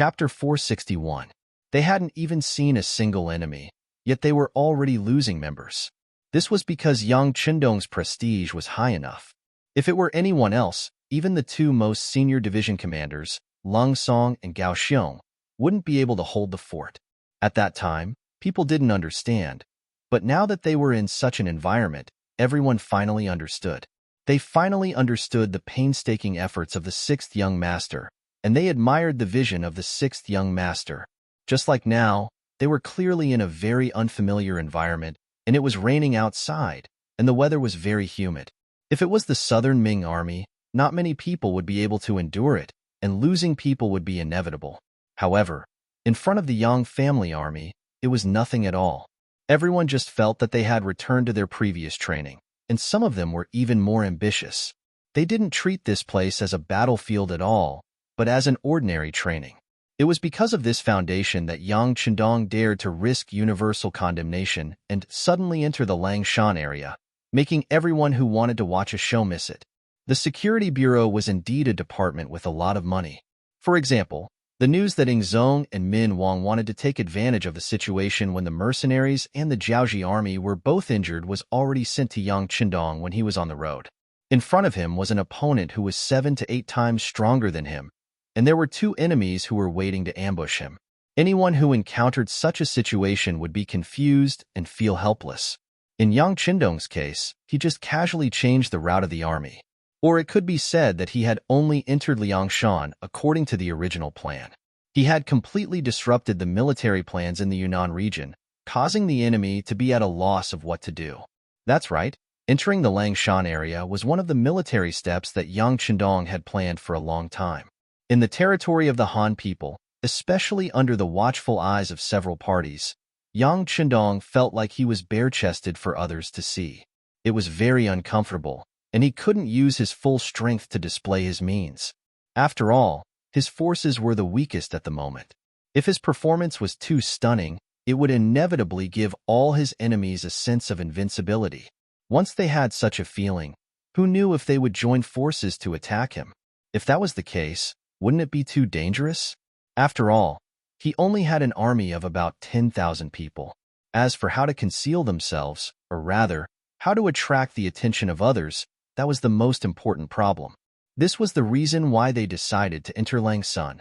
Chapter 461. They hadn't even seen a single enemy, yet they were already losing members. This was because Yang Qindong's prestige was high enough. If it were anyone else, even the two most senior division commanders, Lung Song and Gao Xiong, wouldn't be able to hold the fort. At that time, people didn't understand, but now that they were in such an environment, everyone finally understood. They finally understood the painstaking efforts of the sixth young master, and they admired the vision of the sixth young master. Just like now, they were clearly in a very unfamiliar environment, and it was raining outside, and the weather was very humid. If it was the southern Ming army, not many people would be able to endure it, and losing people would be inevitable. However, in front of the Yang family army, it was nothing at all. Everyone just felt that they had returned to their previous training, and some of them were even more ambitious. They didn't treat this place as a battlefield at all, but as an ordinary training. It was because of this foundation that Yang Qindong dared to risk universal condemnation and suddenly enter the Langshan area, making everyone who wanted to watch a show miss it. The Security Bureau was indeed a department with a lot of money. For example, the news that Ing Zong and Min Wang wanted to take advantage of the situation when the mercenaries and the Jiaoji army were both injured was already sent to Yang Qindong when he was on the road. In front of him was an opponent who was 7 to 8 times stronger than him, and there were 2 enemies who were waiting to ambush him. Anyone who encountered such a situation would be confused and feel helpless. In Yang Qindong's case, he just casually changed the route of the army. Or it could be said that he had only entered Liangshan according to the original plan. He had completely disrupted the military plans in the Yunnan region, causing the enemy to be at a loss of what to do. That's right, entering the Langshan area was one of the military steps that Yang Qindong had planned for a long time. In the territory of the Han people, especially under the watchful eyes of several parties, Yang Qindong felt like he was bare-chested for others to see. It was very uncomfortable, and he couldn't use his full strength to display his means. After all, his forces were the weakest at the moment. If his performance was too stunning, it would inevitably give all his enemies a sense of invincibility. Once they had such a feeling, who knew if they would join forces to attack him? If that was the case, wouldn't it be too dangerous? After all, he only had an army of about 10,000 people. As for how to conceal themselves, or rather, how to attract the attention of others, that was the most important problem. This was the reason why they decided to enter Langshan.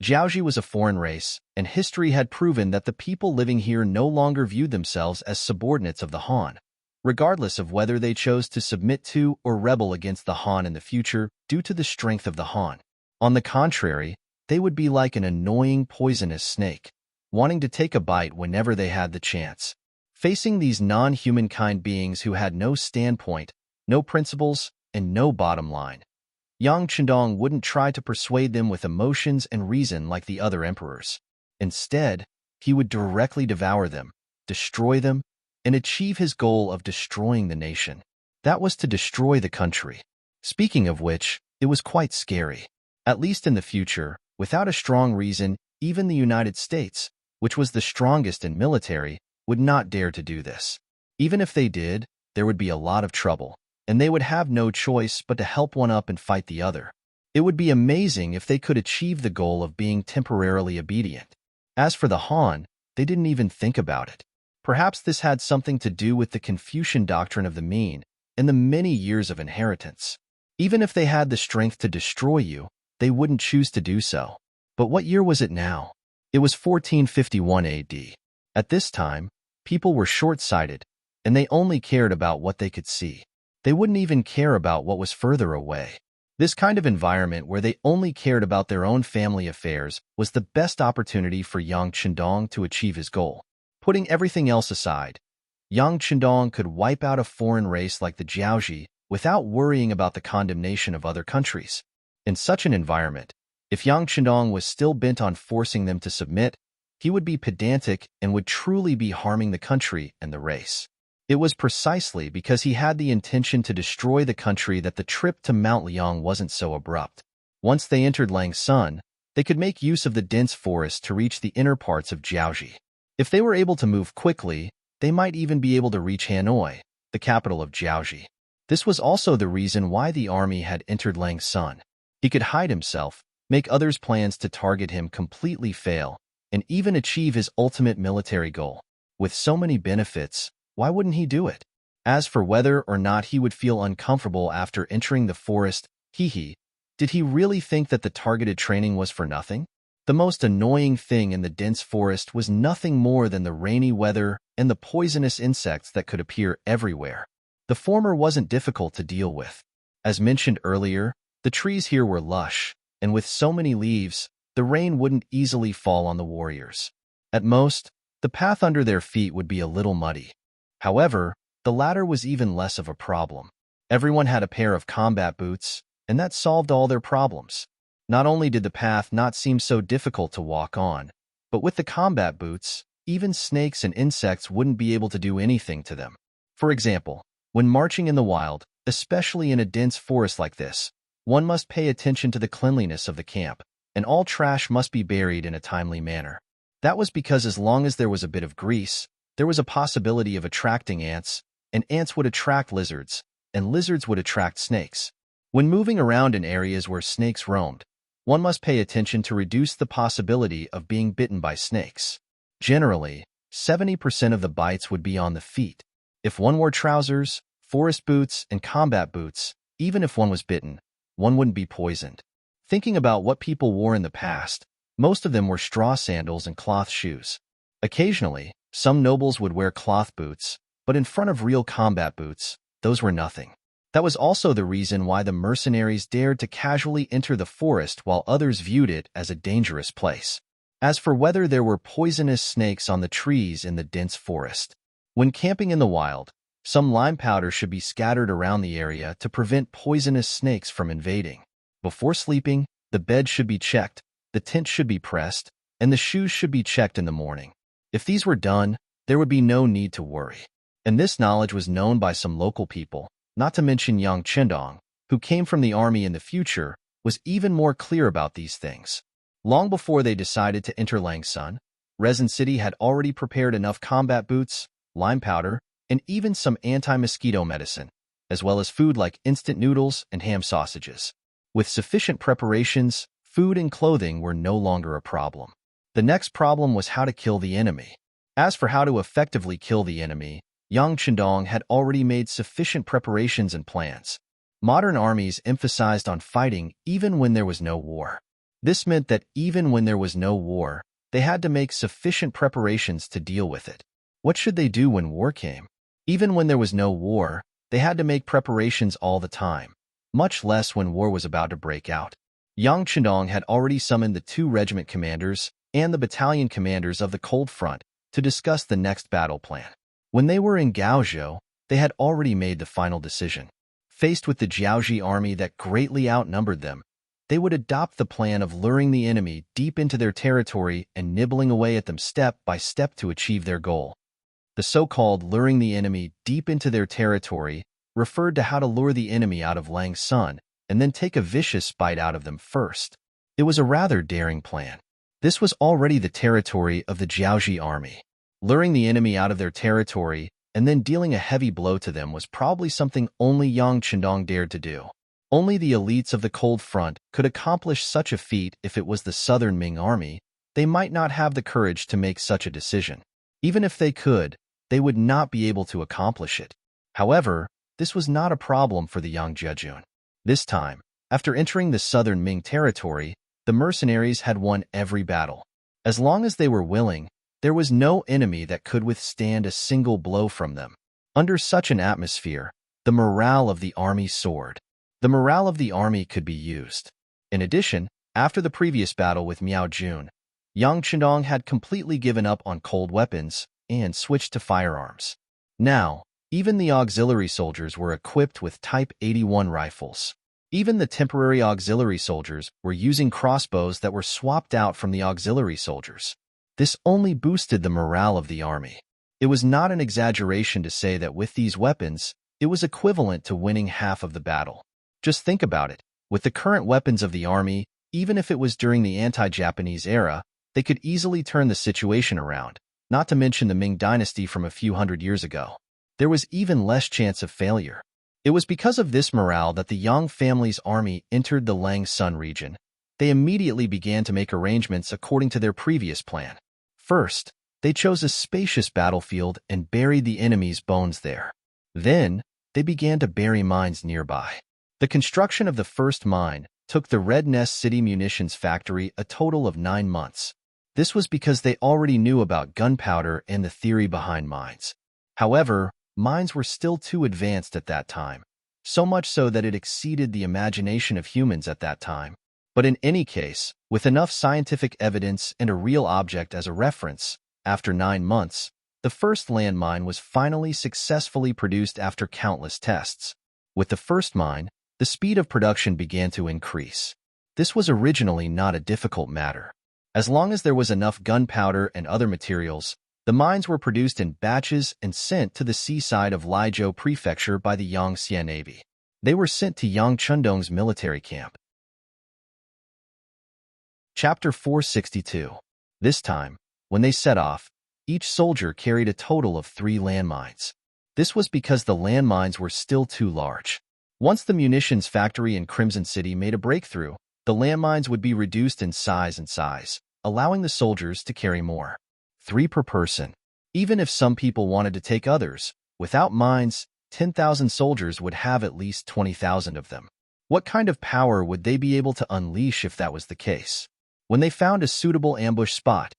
Jiaoji was a foreign race, and history had proven that the people living here no longer viewed themselves as subordinates of the Han, regardless of whether they chose to submit to or rebel against the Han in the future due to the strength of the Han. On the contrary, they would be like an annoying poisonous snake, wanting to take a bite whenever they had the chance. Facing these non-humankind beings who had no standpoint, no principles, and no bottom line, Yang Qindong wouldn't try to persuade them with emotions and reason like the other emperors. Instead, he would directly devour them, destroy them, and achieve his goal of destroying the nation. That was to destroy the country. Speaking of which, it was quite scary. At least in the future, without a strong reason, even the United States, which was the strongest in military, would not dare to do this. Even if they did, there would be a lot of trouble, and they would have no choice but to help one up and fight the other. It would be amazing if they could achieve the goal of being temporarily obedient. As for the Han, they didn't even think about it. Perhaps this had something to do with the Confucian doctrine of the mean and the many years of inheritance. Even if they had the strength to destroy you, they wouldn't choose to do so. But what year was it now? It was 1451 AD. At this time, people were short-sighted, and they only cared about what they could see. They wouldn't even care about what was further away. This kind of environment where they only cared about their own family affairs was the best opportunity for Yang Qindong to achieve his goal. Putting everything else aside, Yang Qindong could wipe out a foreign race like the Jiaoji without worrying about the condemnation of other countries. In such an environment, if Yang Qindong was still bent on forcing them to submit, he would be pedantic and would truly be harming the country and the race. It was precisely because he had the intention to destroy the country that the trip to Mount Liang wasn't so abrupt. Once they entered Langshan, they could make use of the dense forest to reach the inner parts of Jiaoji. If they were able to move quickly, they might even be able to reach Hanoi, the capital of Jiaoji. This was also the reason why the army had entered Langshan. He could hide himself, make others' plans to target him completely fail, and even achieve his ultimate military goal. With so many benefits, why wouldn't he do it? As for whether or not he would feel uncomfortable after entering the forest, did he really think that the targeted training was for nothing? The most annoying thing in the dense forest was nothing more than the rainy weather and the poisonous insects that could appear everywhere. The former wasn't difficult to deal with. As mentioned earlier, the trees here were lush, and with so many leaves, the rain wouldn't easily fall on the warriors. At most, the path under their feet would be a little muddy. However, the latter was even less of a problem. Everyone had a pair of combat boots, and that solved all their problems. Not only did the path not seem so difficult to walk on, but with the combat boots, even snakes and insects wouldn't be able to do anything to them. For example, when marching in the wild, especially in a dense forest like this, one must pay attention to the cleanliness of the camp, and all trash must be buried in a timely manner. That was because as long as there was a bit of grease, there was a possibility of attracting ants, and ants would attract lizards, and lizards would attract snakes. When moving around in areas where snakes roamed, one must pay attention to reduce the possibility of being bitten by snakes. Generally, 70% of the bites would be on the feet. If one wore trousers, forest boots, and combat boots, even if one was bitten, one wouldn't be poisoned. Thinking about what people wore in the past, most of them were straw sandals and cloth shoes. Occasionally, some nobles would wear cloth boots, but in front of real combat boots, those were nothing. That was also the reason why the mercenaries dared to casually enter the forest while others viewed it as a dangerous place. As for whether there were poisonous snakes on the trees in the dense forest, when camping in the wild, some lime powder should be scattered around the area to prevent poisonous snakes from invading. Before sleeping, the bed should be checked, the tent should be pressed, and the shoes should be checked in the morning. If these were done, there would be no need to worry. And this knowledge was known by some local people, not to mention young Qindong, who came from the army in the future, was even more clear about these things. Long before they decided to enter Langsun, Resin City had already prepared enough combat boots, lime powder, and even some anti-mosquito medicine, as well as food like instant noodles and ham sausages. With sufficient preparations, food and clothing were no longer a problem. The next problem was how to kill the enemy. As for how to effectively kill the enemy, Yang Qindong had already made sufficient preparations and plans. Modern armies emphasized on fighting even when there was no war. This meant that even when there was no war, they had to make sufficient preparations to deal with it. What should they do when war came? Even when there was no war, they had to make preparations all the time, much less when war was about to break out. Yang Qindong had already summoned the 2 regiment commanders and the battalion commanders of the Cold Front to discuss the next battle plan. When they were in Gaozhou, they had already made the final decision. Faced with the Jiaoji army that greatly outnumbered them, they would adopt the plan of luring the enemy deep into their territory and nibbling away at them step by step to achieve their goal. The so-called luring the enemy deep into their territory referred to how to lure the enemy out of Langsun and then take a vicious bite out of them first. It was a rather daring plan. This was already the territory of the Jiaoji army. Luring the enemy out of their territory and then dealing a heavy blow to them was probably something only Yang Qindong dared to do. Only the elites of the Cold Front could accomplish such a feat. If it was the Southern Ming army, they might not have the courage to make such a decision. Even if they could, they would not be able to accomplish it. However, this was not a problem for the Yang Jejun. This time, after entering the Southern Ming territory, the mercenaries had won every battle. As long as they were willing, there was no enemy that could withstand a single blow from them. Under such an atmosphere, the morale of the army soared. The morale of the army could be used. In addition, after the previous battle with Miao Jun, Yang Qindong had completely given up on cold weapons and switched to firearms. Now, even the auxiliary soldiers were equipped with Type 81 rifles. Even the temporary auxiliary soldiers were using crossbows that were swapped out from the auxiliary soldiers. This only boosted the morale of the army. It was not an exaggeration to say that with these weapons, it was equivalent to winning half of the battle. Just think about it. With the current weapons of the army, even if it was during the anti-Japanese era, they could easily turn the situation around, not to mention the Ming dynasty from a few hundred years ago. There was even less chance of failure. It was because of this morale that the Yang family's army entered the Langsun region, they immediately began to make arrangements according to their previous plan. First, they chose a spacious battlefield and buried the enemy's bones there. Then, they began to bury mines nearby. The construction of the first mine took the Red Nest City munitions factory a total of 9 months. This was because they already knew about gunpowder and the theory behind mines. However, mines were still too advanced at that time, so much so that it exceeded the imagination of humans at that time. But in any case, with enough scientific evidence and a real object as a reference, after 9 months, the first landmine was finally successfully produced after countless tests. With the first mine, the speed of production began to increase. This was originally not a difficult matter. As long as there was enough gunpowder and other materials, the mines were produced in batches and sent to the seaside of Lijiao Prefecture by the Yangtze Navy. They were sent to Yang Chundong's military camp. Chapter 462. This time, when they set off, each soldier carried a total of 3 landmines. This was because the landmines were still too large. Once the munitions factory in Crimson City made a breakthrough, the landmines would be reduced in size, allowing the soldiers to carry more. 3 per person. Even if some people wanted to take others, without mines, 10,000 soldiers would have at least 20,000 of them. What kind of power would they be able to unleash if that was the case? When they found a suitable ambush spot,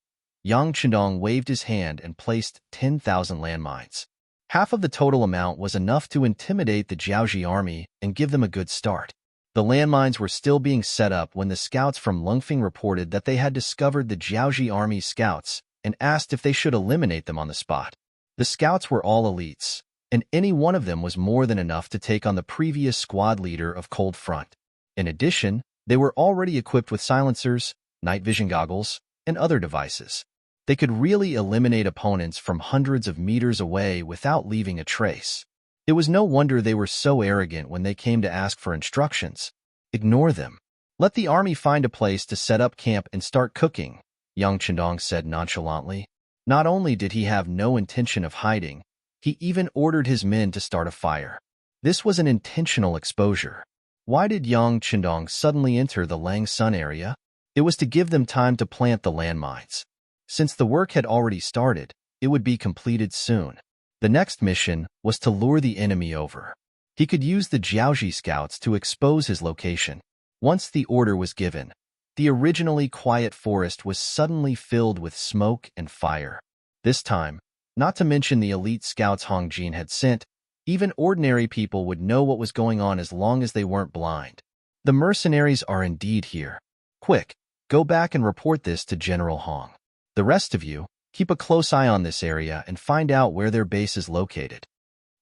Yang Chundong waved his hand and placed 10,000 landmines. Half of the total amount was enough to intimidate the Jiaoji army and give them a good start. The landmines were still being set up when the scouts from Lungfeng reported that they had discovered the Jiaoji army's scouts and asked if they should eliminate them on the spot. The scouts were all elites, and any one of them was more than enough to take on the previous squad leader of Cold Front. In addition, they were already equipped with silencers, night vision goggles, and other devices. They could really eliminate opponents from hundreds of meters away without leaving a trace. It was no wonder they were so arrogant when they came to ask for instructions. Ignore them. Let the army find a place to set up camp and start cooking, Yang Chundong said nonchalantly. Not only did he have no intention of hiding, he even ordered his men to start a fire. This was an intentional exposure. Why did Yang Chundong suddenly enter the Lang Sun area? It was to give them time to plant the landmines. Since the work had already started, it would be completed soon. The next mission was to lure the enemy over. He could use the Jiaoji scouts to expose his location. Once the order was given, the originally quiet forest was suddenly filled with smoke and fire. This time, not to mention the elite scouts Hong Jin had sent, even ordinary people would know what was going on as long as they weren't blind. The mercenaries are indeed here. Quick, go back and report this to General Hong. The rest of you, keep a close eye on this area and find out where their base is located.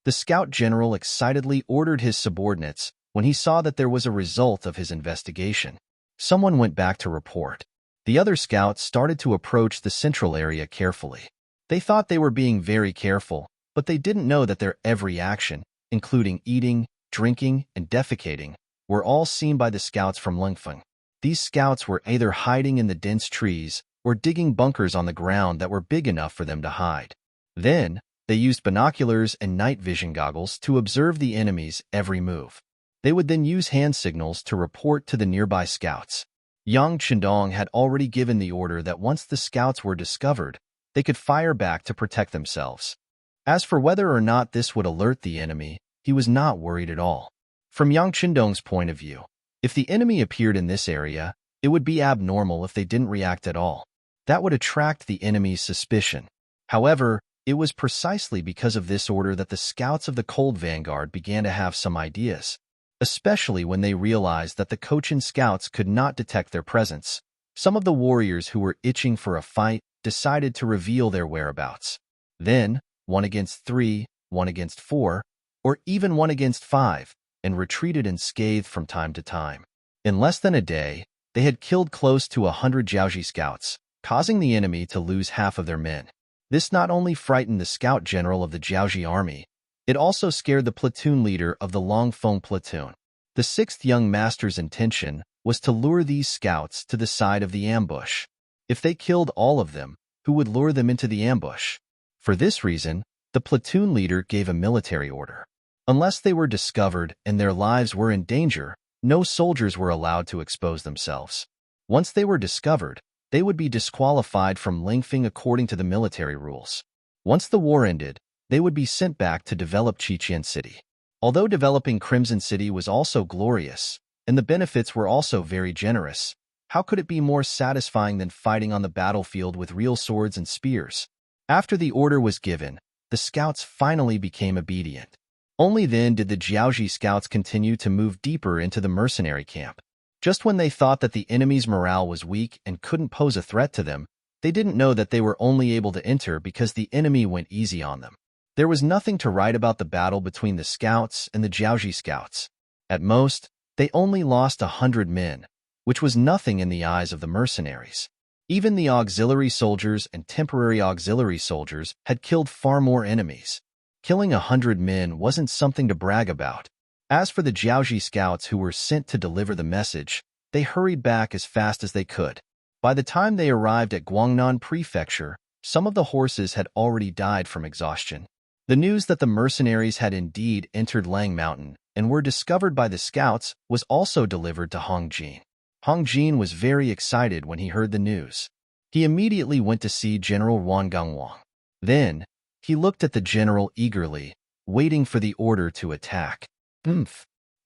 The scout general excitedly ordered his subordinates when he saw that there was a result of his investigation. Someone went back to report. The other scouts started to approach the central area carefully. They thought they were being very careful, but they didn't know that their every action, including eating, drinking, and defecating, were all seen by the scouts from Lungfeng. These scouts were either hiding in the dense trees or digging bunkers on the ground that were big enough for them to hide. Then, they used binoculars and night vision goggles to observe the enemy's every move. They would then use hand signals to report to the nearby scouts. Yang Chundong had already given the order that once the scouts were discovered, they could fire back to protect themselves. As for whether or not this would alert the enemy, he was not worried at all. From Yang Chundong's point of view, if the enemy appeared in this area, it would be abnormal if they didn't react at all. That would attract the enemy's suspicion. However, it was precisely because of this order that the scouts of the Cold Vanguard began to have some ideas, especially when they realized that the Cochin scouts could not detect their presence. Some of the warriors who were itching for a fight decided to reveal their whereabouts. Then, 1 against 3, 1 against 4, or even 1 against 5, and retreated unscathed from time to time. In less than a day, they had killed close to 100 Jiaoji scouts, causing the enemy to lose half of their men. This not only frightened the scout general of the Jiaoji army, it also scared the platoon leader of the Longfeng platoon. The 6th young master's intention was to lure these scouts to the side of the ambush. If they killed all of them, who would lure them into the ambush? For this reason, the platoon leader gave a military order. Unless they were discovered and their lives were in danger, no soldiers were allowed to expose themselves. Once they were discovered, they would be disqualified from Lingfeng according to the military rules. Once the war ended, they would be sent back to develop Qiqian City. Although developing Crimson City was also glorious, and the benefits were also very generous, how could it be more satisfying than fighting on the battlefield with real swords and spears? After the order was given, the scouts finally became obedient. Only then did the Jiaoji scouts continue to move deeper into the mercenary camp. Just when they thought that the enemy's morale was weak and couldn't pose a threat to them, they didn't know that they were only able to enter because the enemy went easy on them. There was nothing to write about the battle between the scouts and the Jiaoji scouts. At most, they only lost 100 men, which was nothing in the eyes of the mercenaries. Even the auxiliary soldiers and temporary auxiliary soldiers had killed far more enemies. Killing 100 men wasn't something to brag about. As for the Jiaoji scouts who were sent to deliver the message, they hurried back as fast as they could. By the time they arrived at Guangnan Prefecture, some of the horses had already died from exhaustion. The news that the mercenaries had indeed entered Lang Mountain and were discovered by the scouts was also delivered to Hong Jin. Hong Jin was very excited when he heard the news. He immediately went to see General Ruan Gangwang. Then, he looked at the general eagerly, waiting for the order to attack.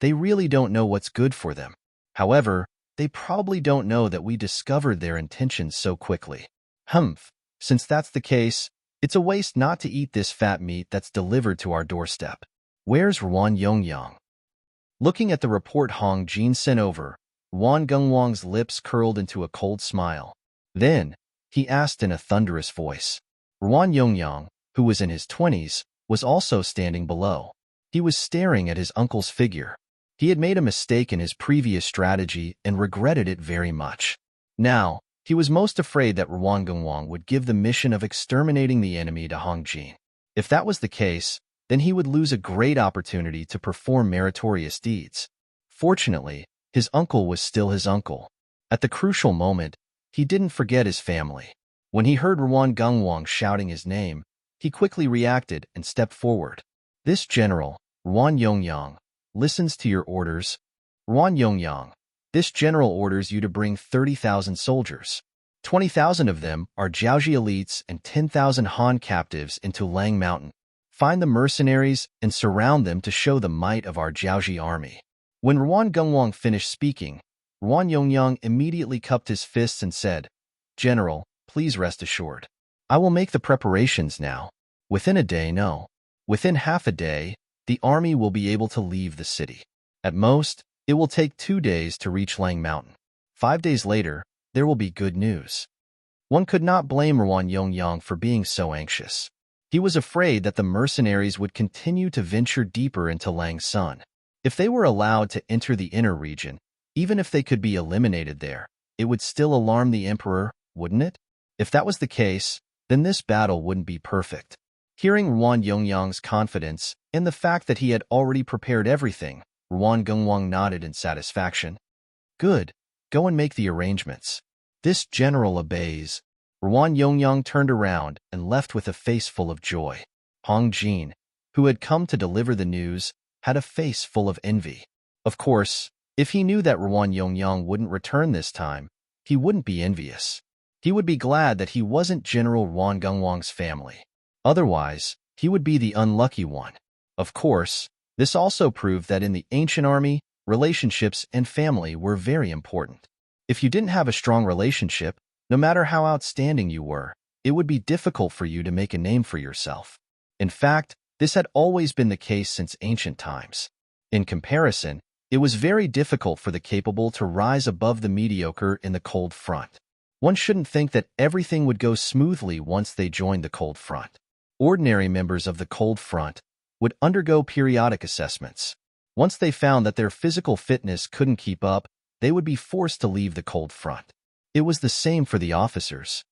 They really don't know what's good for them. However, they probably don't know that we discovered their intentions so quickly. Since that's the case, it's a waste not to eat this fat meat that's delivered to our doorstep. Where's Ruan Yongyang? Looking at the report Hong Jin sent over, Ruan Gangwang's lips curled into a cold smile. Then, he asked in a thunderous voice. Ruan Yongyang, who was in his 20s, was also standing below. He was staring at his uncle's figure. He had made a mistake in his previous strategy and regretted it very much. Now, he was most afraid that Ruan Gangwang would give the mission of exterminating the enemy to Hong Jin. If that was the case, then he would lose a great opportunity to perform meritorious deeds. Fortunately, his uncle was still his uncle. At the crucial moment, he didn't forget his family. When he heard Ruan Gangwang shouting his name, he quickly reacted and stepped forward. This general, Ruan Yongyang, listens to your orders. Ruan Yongyang, this general orders you to bring 30,000 soldiers. 20,000 of them are Jiaoji elites and 10,000 Han captives into Lang Mountain. Find the mercenaries and surround them to show the might of our Jiaoji army. When Ruan Gangwang finished speaking, Ruan Yongyang immediately cupped his fists and said, General, please rest assured. I will make the preparations now. Within a day, no. Within half a day, the army will be able to leave the city. At most, it will take 2 days to reach Lang Mountain. 5 days later, there will be good news. One could not blame Ruan Yongyang for being so anxious. He was afraid that the mercenaries would continue to venture deeper into Langsun. If they were allowed to enter the inner region, even if they could be eliminated there, it would still alarm the emperor, wouldn't it? If that was the case, then this battle wouldn't be perfect. Hearing Ruan Yongyang's confidence and the fact that he had already prepared everything, Ruan Gangwang nodded in satisfaction. Good, go and make the arrangements. This general obeys. Ruan Yongyang turned around and left with a face full of joy. Hong Jin, who had come to deliver the news, had a face full of envy. Of course, if he knew that Ruan Yongyang wouldn't return this time, he wouldn't be envious. He would be glad that he wasn't General Ruan Gangwang's family. Otherwise, he would be the unlucky one. Of course, this also proved that in the ancient army, relationships and family were very important. If you didn't have a strong relationship, no matter how outstanding you were, it would be difficult for you to make a name for yourself. In fact, this had always been the case since ancient times. In comparison, it was very difficult for the capable to rise above the mediocre in the cold front. One shouldn't think that everything would go smoothly once they joined the cold front. Ordinary members of the cold front would undergo periodic assessments. Once they found that their physical fitness couldn't keep up, they would be forced to leave the cold front. It was the same for the officers.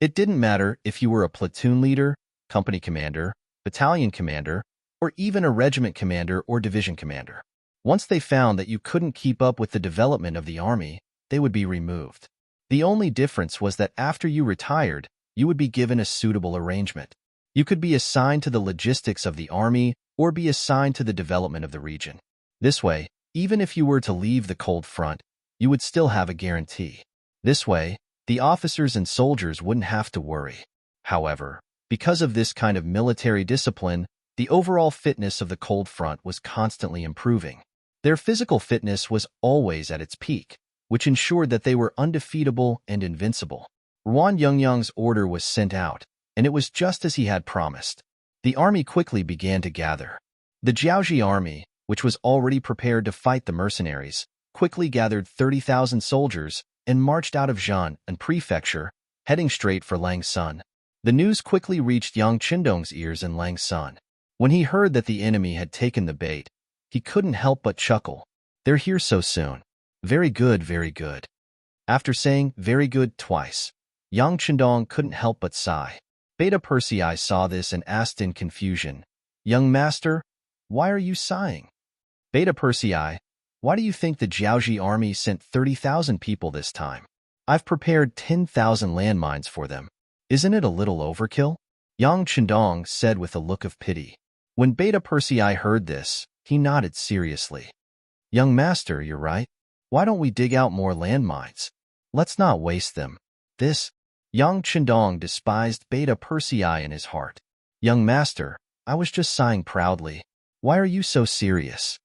It didn't matter if you were a platoon leader, company commander, battalion commander, or even a regiment commander or division commander. Once they found that you couldn't keep up with the development of the army, they would be removed. The only difference was that after you retired, you would be given a suitable arrangement. You could be assigned to the logistics of the army or be assigned to the development of the region. This way, even if you were to leave the cold front, you would still have a guarantee. This way, the officers and soldiers wouldn't have to worry. However, because of this kind of military discipline, the overall fitness of the cold front was constantly improving. Their physical fitness was always at its peak, which ensured that they were undefeatable and invincible. Ruan Yongyang's order was sent out, and it was just as he had promised. The army quickly began to gather. The Jiaoji army, which was already prepared to fight the mercenaries, quickly gathered 30,000 soldiers and marched out of Zhan and prefecture, heading straight for Langsun. The news quickly reached Yang Qindong's ears in Langsun. When he heard that the enemy had taken the bait, he couldn't help but chuckle. They're here so soon. Very good, very good. After saying very good twice, Yang Qindong couldn't help but sigh. Beta Persei saw this and asked in confusion, "Young master, why are you sighing?" Beta Persei, why do you think the Jiaoji army sent 30,000 people this time? I've prepared 10,000 landmines for them. Isn't it a little overkill? Yang Qindong said with a look of pity. When Beta Persei heard this, he nodded seriously. Young master, you're right. Why don't we dig out more landmines? Let's not waste them. This, Yang Qindong despised Beta Persei in his heart. Young master, I was just sighing proudly. Why are you so serious?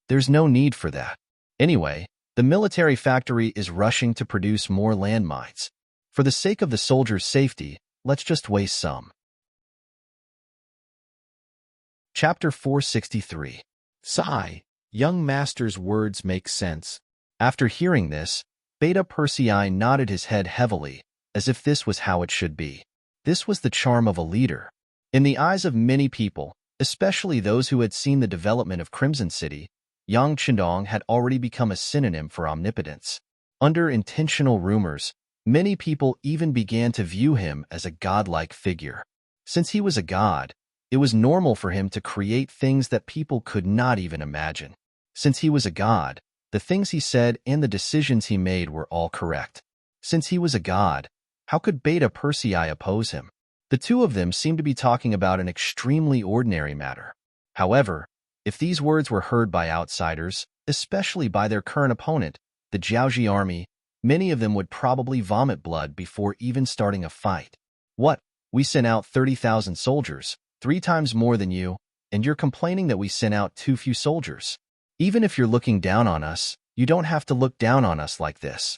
There's no need for that. Anyway, the military factory is rushing to produce more landmines. For the sake of the soldiers' safety, let's just waste some. Chapter 463. Sigh. Young master's words make sense. After hearing this, Beta Persei nodded his head heavily, as if this was how it should be. This was the charm of a leader. In the eyes of many people, especially those who had seen the development of Crimson City, Yang Qindong had already become a synonym for omnipotence. Under intentional rumors, many people even began to view him as a godlike figure. Since he was a god, it was normal for him to create things that people could not even imagine. Since he was a god, the things he said and the decisions he made were all correct. Since he was a god, how could Beta Persei oppose him? The two of them seemed to be talking about an extremely ordinary matter. However, if these words were heard by outsiders, especially by their current opponent, the Jiaoji army, many of them would probably vomit blood before even starting a fight. What? We sent out 30,000 soldiers, 3 times more than you, and you're complaining that we sent out too few soldiers. Even if you're looking down on us, you don't have to look down on us like this.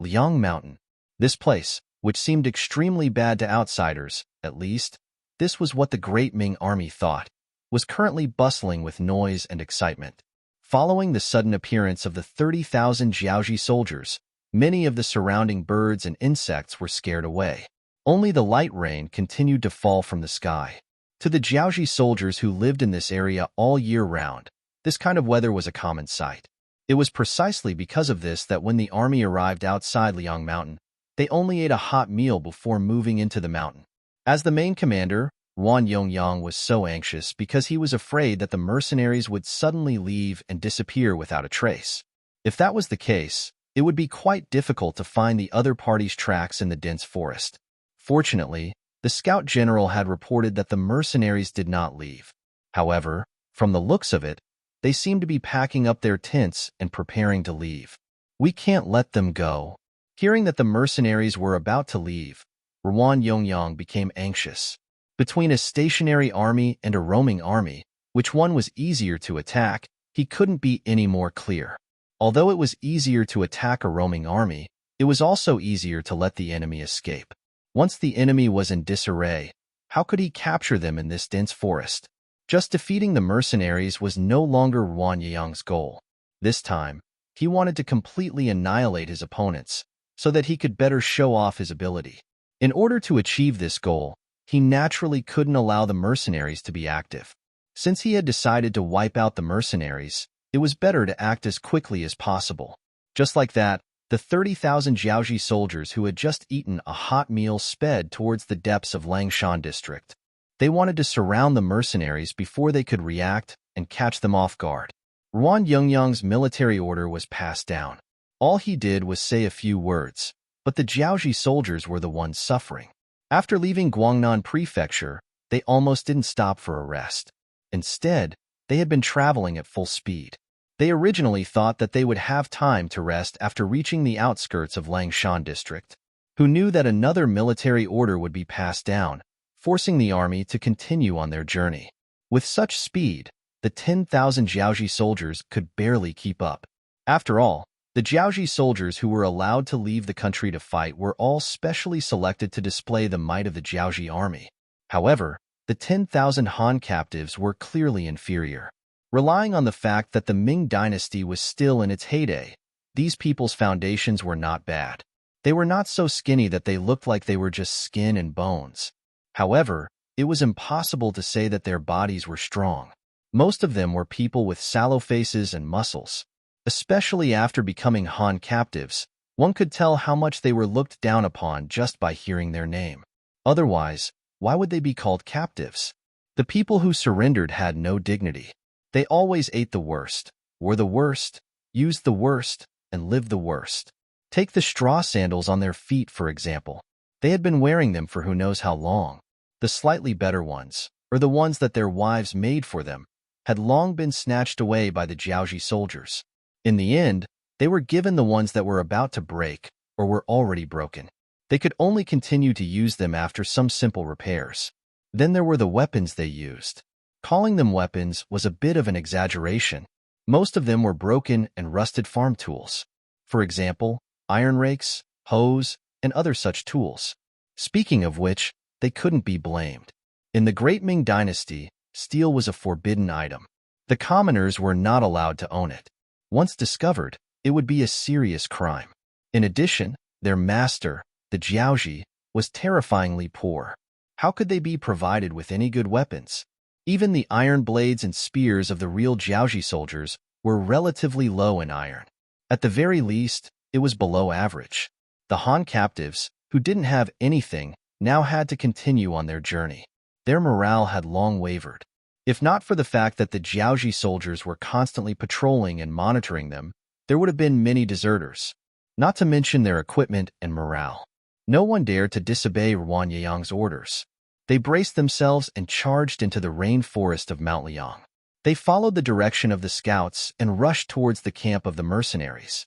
Liang Mountain. This place, which seemed extremely bad to outsiders, at least, this was what the great Ming army thought, was currently bustling with noise and excitement. Following the sudden appearance of the 30,000 Jiaoji soldiers, many of the surrounding birds and insects were scared away. Only the light rain continued to fall from the sky. To the Jiaoji soldiers who lived in this area all year round, this kind of weather was a common sight. It was precisely because of this that when the army arrived outside Liang Mountain, they only ate a hot meal before moving into the mountain. As the main commander, Ruan Yongyang was so anxious because he was afraid that the mercenaries would suddenly leave and disappear without a trace. If that was the case, it would be quite difficult to find the other party's tracks in the dense forest. Fortunately, the scout general had reported that the mercenaries did not leave. However, from the looks of it, they seemed to be packing up their tents and preparing to leave. We can't let them go. Hearing that the mercenaries were about to leave, Ruan Yongyang became anxious. Between a stationary army and a roaming army, which one was easier to attack, he couldn't be any more clear. Although it was easier to attack a roaming army, it was also easier to let the enemy escape. Once the enemy was in disarray, how could he capture them in this dense forest? Just defeating the mercenaries was no longer Ruan Yongyang's goal. This time, he wanted to completely annihilate his opponents, so that he could better show off his ability. In order to achieve this goal, he naturally couldn't allow the mercenaries to be active. Since he had decided to wipe out the mercenaries, it was better to act as quickly as possible. Just like that, the 30,000 Jiaoji soldiers who had just eaten a hot meal sped towards the depths of Langshan district. They wanted to surround the mercenaries before they could react and catch them off guard. Ruan Yongyang's military order was passed down. All he did was say a few words, but the Jiaoji soldiers were the ones suffering. After leaving Guangnan Prefecture, they almost didn't stop for a rest. Instead, they had been traveling at full speed. They originally thought that they would have time to rest after reaching the outskirts of Langshan district, who knew that another military order would be passed down, forcing the army to continue on their journey. With such speed, the 10,000 Jiaoji soldiers could barely keep up. After all, the Jiaoji soldiers who were allowed to leave the country to fight were all specially selected to display the might of the Jiaoji army. However, the 10,000 Han captives were clearly inferior. Relying on the fact that the Ming dynasty was still in its heyday, these people's foundations were not bad. They were not so skinny that they looked like they were just skin and bones. However, it was impossible to say that their bodies were strong. Most of them were people with sallow faces and muscles. Especially after becoming Han captives, one could tell how much they were looked down upon just by hearing their name. Otherwise, why would they be called captives? The people who surrendered had no dignity. They always ate the worst, were the worst, used the worst, and lived the worst. Take the straw sandals on their feet, for example. They had been wearing them for who knows how long. The slightly better ones, or the ones that their wives made for them, had long been snatched away by the Jiaoji soldiers. In the end, they were given the ones that were about to break or were already broken. They could only continue to use them after some simple repairs. Then there were the weapons they used. Calling them weapons was a bit of an exaggeration. Most of them were broken and rusted farm tools. For example, iron rakes, hoes, and other such tools. Speaking of which, they couldn't be blamed. In the Great Ming Dynasty, steel was a forbidden item. The commoners were not allowed to own it. Once discovered, it would be a serious crime. In addition, their master, the Jiaoji, was terrifyingly poor. How could they be provided with any good weapons? Even the iron blades and spears of the real Jiaoji soldiers were relatively low in iron. At the very least, it was below average. The Han captives, who didn't have anything, now had to continue on their journey. Their morale had long wavered. If not for the fact that the Jiaoji soldiers were constantly patrolling and monitoring them, there would have been many deserters. Not to mention their equipment and morale. No one dared to disobey Yuan Yiyang's orders. They braced themselves and charged into the rainforest of Mount Liang. They followed the direction of the scouts and rushed towards the camp of the mercenaries.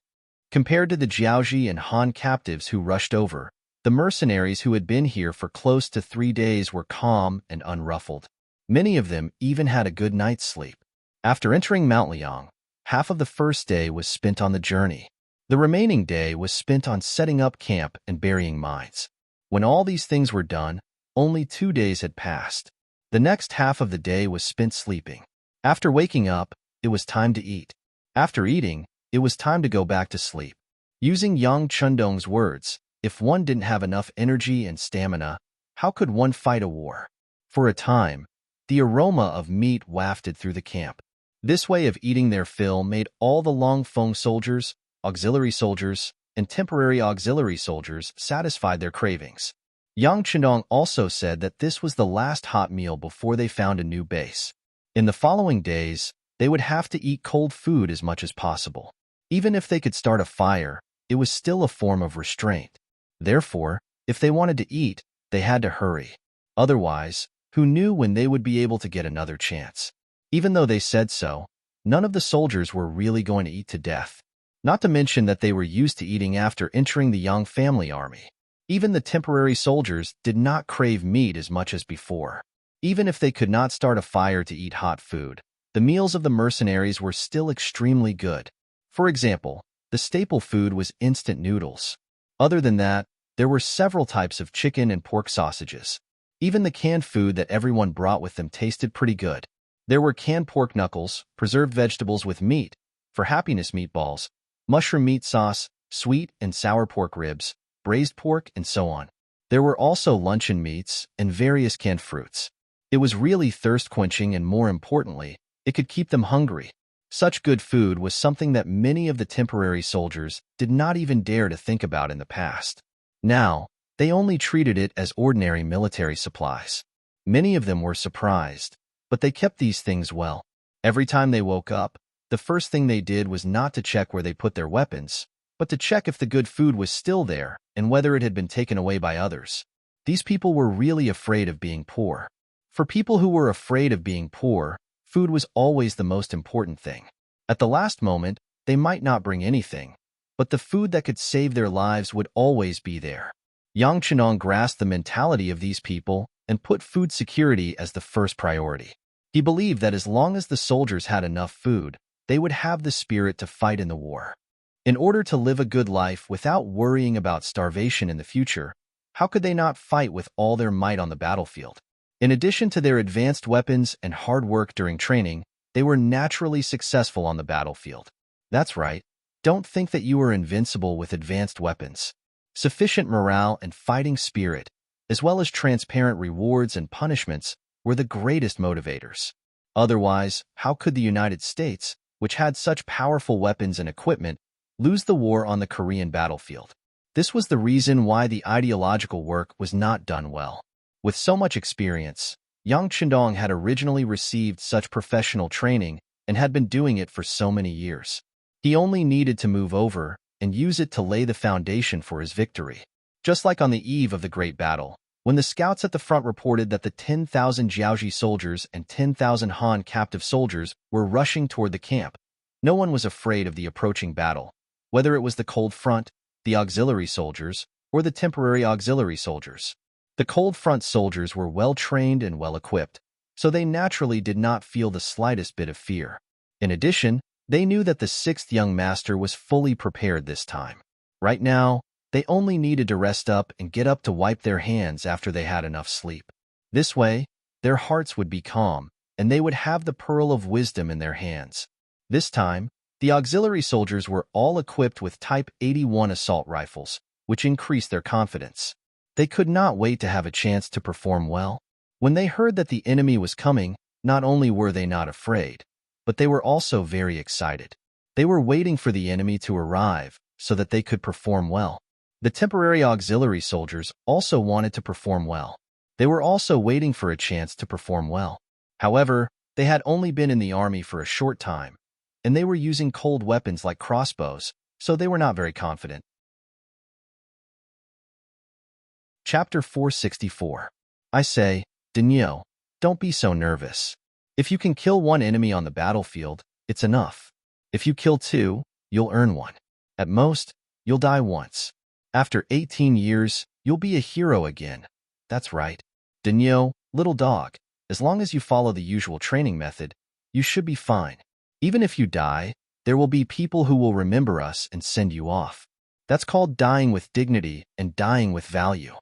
Compared to the Jiaoji and Han captives who rushed over, the mercenaries who had been here for close to 3 days were calm and unruffled. Many of them even had a good night's sleep. After entering Mount Liang, half of the first day was spent on the journey. The remaining day was spent on setting up camp and burying mines. When all these things were done, only 2 days had passed. The next half of the day was spent sleeping. After waking up, it was time to eat. After eating, it was time to go back to sleep. Using Yang Chundong's words, if one didn't have enough energy and stamina, how could one fight a war? For a time, the aroma of meat wafted through the camp. This way of eating their fill made all the Longfeng soldiers, auxiliary soldiers, and temporary auxiliary soldiers satisfied their cravings. Yang Chendong also said that this was the last hot meal before they found a new base. In the following days, they would have to eat cold food as much as possible. Even if they could start a fire, it was still a form of restraint. Therefore, if they wanted to eat, they had to hurry. Otherwise, who knew when they would be able to get another chance? Even though they said so, none of the soldiers were really going to eat to death. Not to mention that they were used to eating after entering the Yang family army. Even the temporary soldiers did not crave meat as much as before. Even if they could not start a fire to eat hot food, the meals of the mercenaries were still extremely good. For example, the staple food was instant noodles. Other than that, there were several types of chicken and pork sausages. Even the canned food that everyone brought with them tasted pretty good. There were canned pork knuckles, preserved vegetables with meat, for happiness meatballs, mushroom meat sauce, sweet and sour pork ribs, braised pork, and so on. There were also luncheon meats and various canned fruits. It was really thirst-quenching, and more importantly, it could keep them hungry. Such good food was something that many of the temporary soldiers did not even dare to think about in the past. Now, they only treated it as ordinary military supplies. Many of them were surprised, but they kept these things well. Every time they woke up, the first thing they did was not to check where they put their weapons, but to check if the good food was still there and whether it had been taken away by others. These people were really afraid of being poor. For people who were afraid of being poor, food was always the most important thing. At the last moment, they might not bring anything, but the food that could save their lives would always be there. Yang Chenong grasped the mentality of these people and put food security as the first priority. He believed that as long as the soldiers had enough food, they would have the spirit to fight in the war. In order to live a good life without worrying about starvation in the future, how could they not fight with all their might on the battlefield? In addition to their advanced weapons and hard work during training, they were naturally successful on the battlefield. That's right. Don't think that you are invincible with advanced weapons. Sufficient morale and fighting spirit, as well as transparent rewards and punishments, were the greatest motivators. Otherwise, how could the United States, which had such powerful weapons and equipment, lose the war on the Korean battlefield? This was the reason why the ideological work was not done well. With so much experience, Yang Chendong had originally received such professional training and had been doing it for so many years. He only needed to move over and use it to lay the foundation for his victory. Just like on the eve of the Great Battle, when the scouts at the front reported that the 10,000 Jiaoji soldiers and 10,000 Han captive soldiers were rushing toward the camp, no one was afraid of the approaching battle, whether it was the cold front, the auxiliary soldiers, or the temporary auxiliary soldiers. The cold front soldiers were well-trained and well-equipped, so they naturally did not feel the slightest bit of fear. In addition, they knew that the sixth young master was fully prepared this time. Right now, they only needed to rest up and get up to wipe their hands after they had enough sleep. This way, their hearts would be calm, and they would have the pearl of wisdom in their hands. This time, the auxiliary soldiers were all equipped with Type 81 assault rifles, which increased their confidence. They could not wait to have a chance to perform well. When they heard that the enemy was coming, not only were they not afraid, but they were also very excited. They were waiting for the enemy to arrive so that they could perform well. The temporary auxiliary soldiers also wanted to perform well. They were also waiting for a chance to perform well. However, they had only been in the army for a short time, and they were using cold weapons like crossbows, so they were not very confident. Chapter 464. I say, Daniel, don't be so nervous. If you can kill one enemy on the battlefield, it's enough. If you kill two, you'll earn one. At most, you'll die once. After 18 years, you'll be a hero again. That's right. Daniel, little dog, as long as you follow the usual training method, you should be fine. Even if you die, there will be people who will remember us and send you off. That's called dying with dignity and dying with value.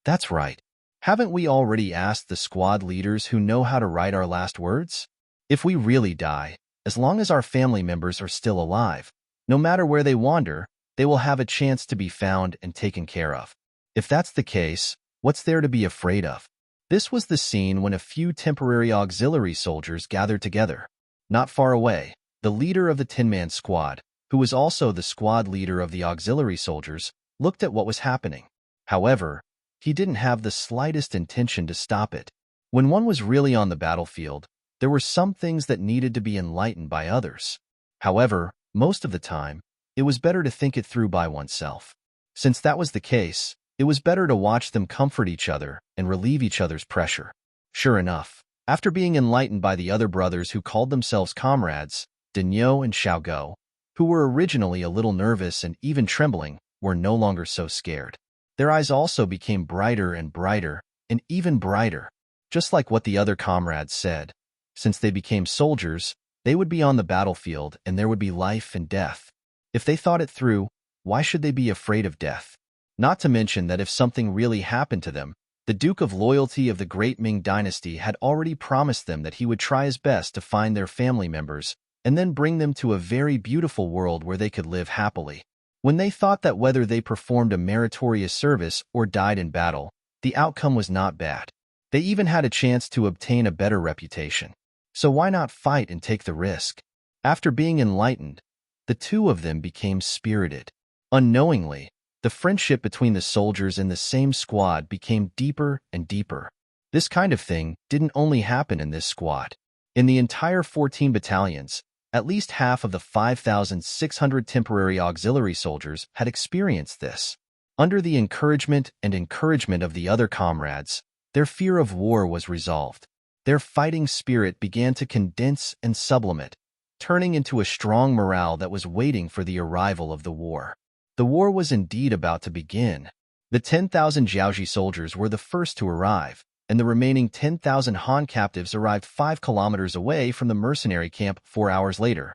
That's right. Haven't we already asked the squad leaders who know how to write our last words? If we really die, as long as our family members are still alive, no matter where they wander, they will have a chance to be found and taken care of. If that's the case, what's there to be afraid of? This was the scene when a few temporary auxiliary soldiers gathered together. Not far away, the leader of the 10-man squad, who was also the squad leader of the auxiliary soldiers, looked at what was happening. However, he didn't have the slightest intention to stop it. When one was really on the battlefield, there were some things that needed to be enlightened by others. However, most of the time, it was better to think it through by oneself. Since that was the case, it was better to watch them comfort each other and relieve each other's pressure. Sure enough, after being enlightened by the other brothers who called themselves comrades, Daniel and Xiaogo, who were originally a little nervous and even trembling, were no longer so scared. Their eyes also became brighter and brighter, and even brighter, just like what the other comrades said. Since they became soldiers, they would be on the battlefield and there would be life and death. If they thought it through, why should they be afraid of death? Not to mention that if something really happened to them, the Duke of Loyalty of the great Ming dynasty had already promised them that he would try his best to find their family members and then bring them to a very beautiful world where they could live happily. When they thought that whether they performed a meritorious service or died in battle, the outcome was not bad. They even had a chance to obtain a better reputation. So why not fight and take the risk? After being enlightened, the two of them became spirited. Unknowingly, the friendship between the soldiers in the same squad became deeper and deeper. This kind of thing didn't only happen in this squad. In the entire 14 battalions, at least half of the 5,600 temporary auxiliary soldiers had experienced this. Under the encouragement of the other comrades, their fear of war was resolved. Their fighting spirit began to condense and sublimate, turning into a strong morale that was waiting for the arrival of the war. The war was indeed about to begin. The 10,000 Jiaoji soldiers were the first to arrive, and the remaining 10,000 Han captives arrived 5 kilometers away from the mercenary camp 4 hours later.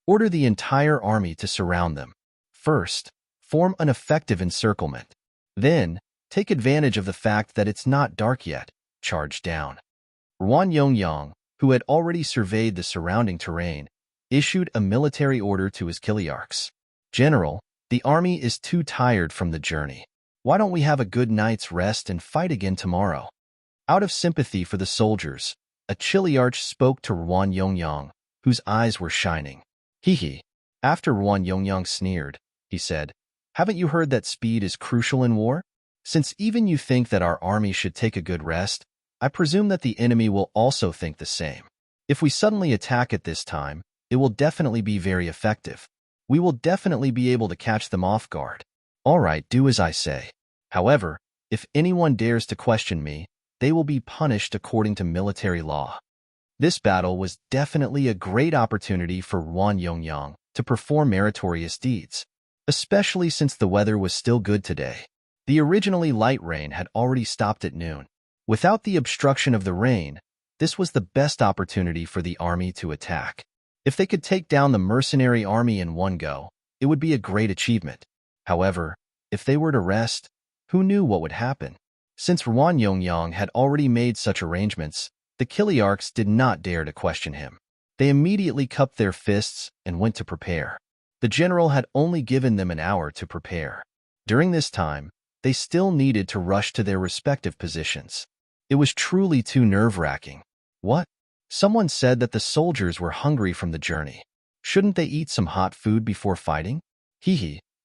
Order the entire army to surround them. First, form an effective encirclement. Then, take advantage of the fact that it's not dark yet. Charge down. Ruan Yongyang, who had already surveyed the surrounding terrain, issued a military order to his Kiliarchs. General, the army is too tired from the journey. Why don't we have a good night's rest and fight again tomorrow? Out of sympathy for the soldiers, a Chiliarch spoke to Ruan Yongyang, whose eyes were shining. Hee. After Ruan Yongyang sneered, he said, haven't you heard that speed is crucial in war? Since even you think that our army should take a good rest, I presume that the enemy will also think the same. If we suddenly attack at this time, it will definitely be very effective. We will definitely be able to catch them off guard. All right, do as I say. However, if anyone dares to question me, they will be punished according to military law. This battle was definitely a great opportunity for Ruan Yongyang to perform meritorious deeds, especially since the weather was still good today. The originally light rain had already stopped at noon. Without the obstruction of the rain, this was the best opportunity for the army to attack. If they could take down the mercenary army in one go, it would be a great achievement. However, if they were to rest, who knew what would happen? Since Ruan Yongyang had already made such arrangements, the Kiliarchs did not dare to question him. They immediately cupped their fists and went to prepare. The general had only given them an hour to prepare. During this time, they still needed to rush to their respective positions. It was truly too nerve-wracking. What? Someone said that the soldiers were hungry from the journey. Shouldn't they eat some hot food before fighting?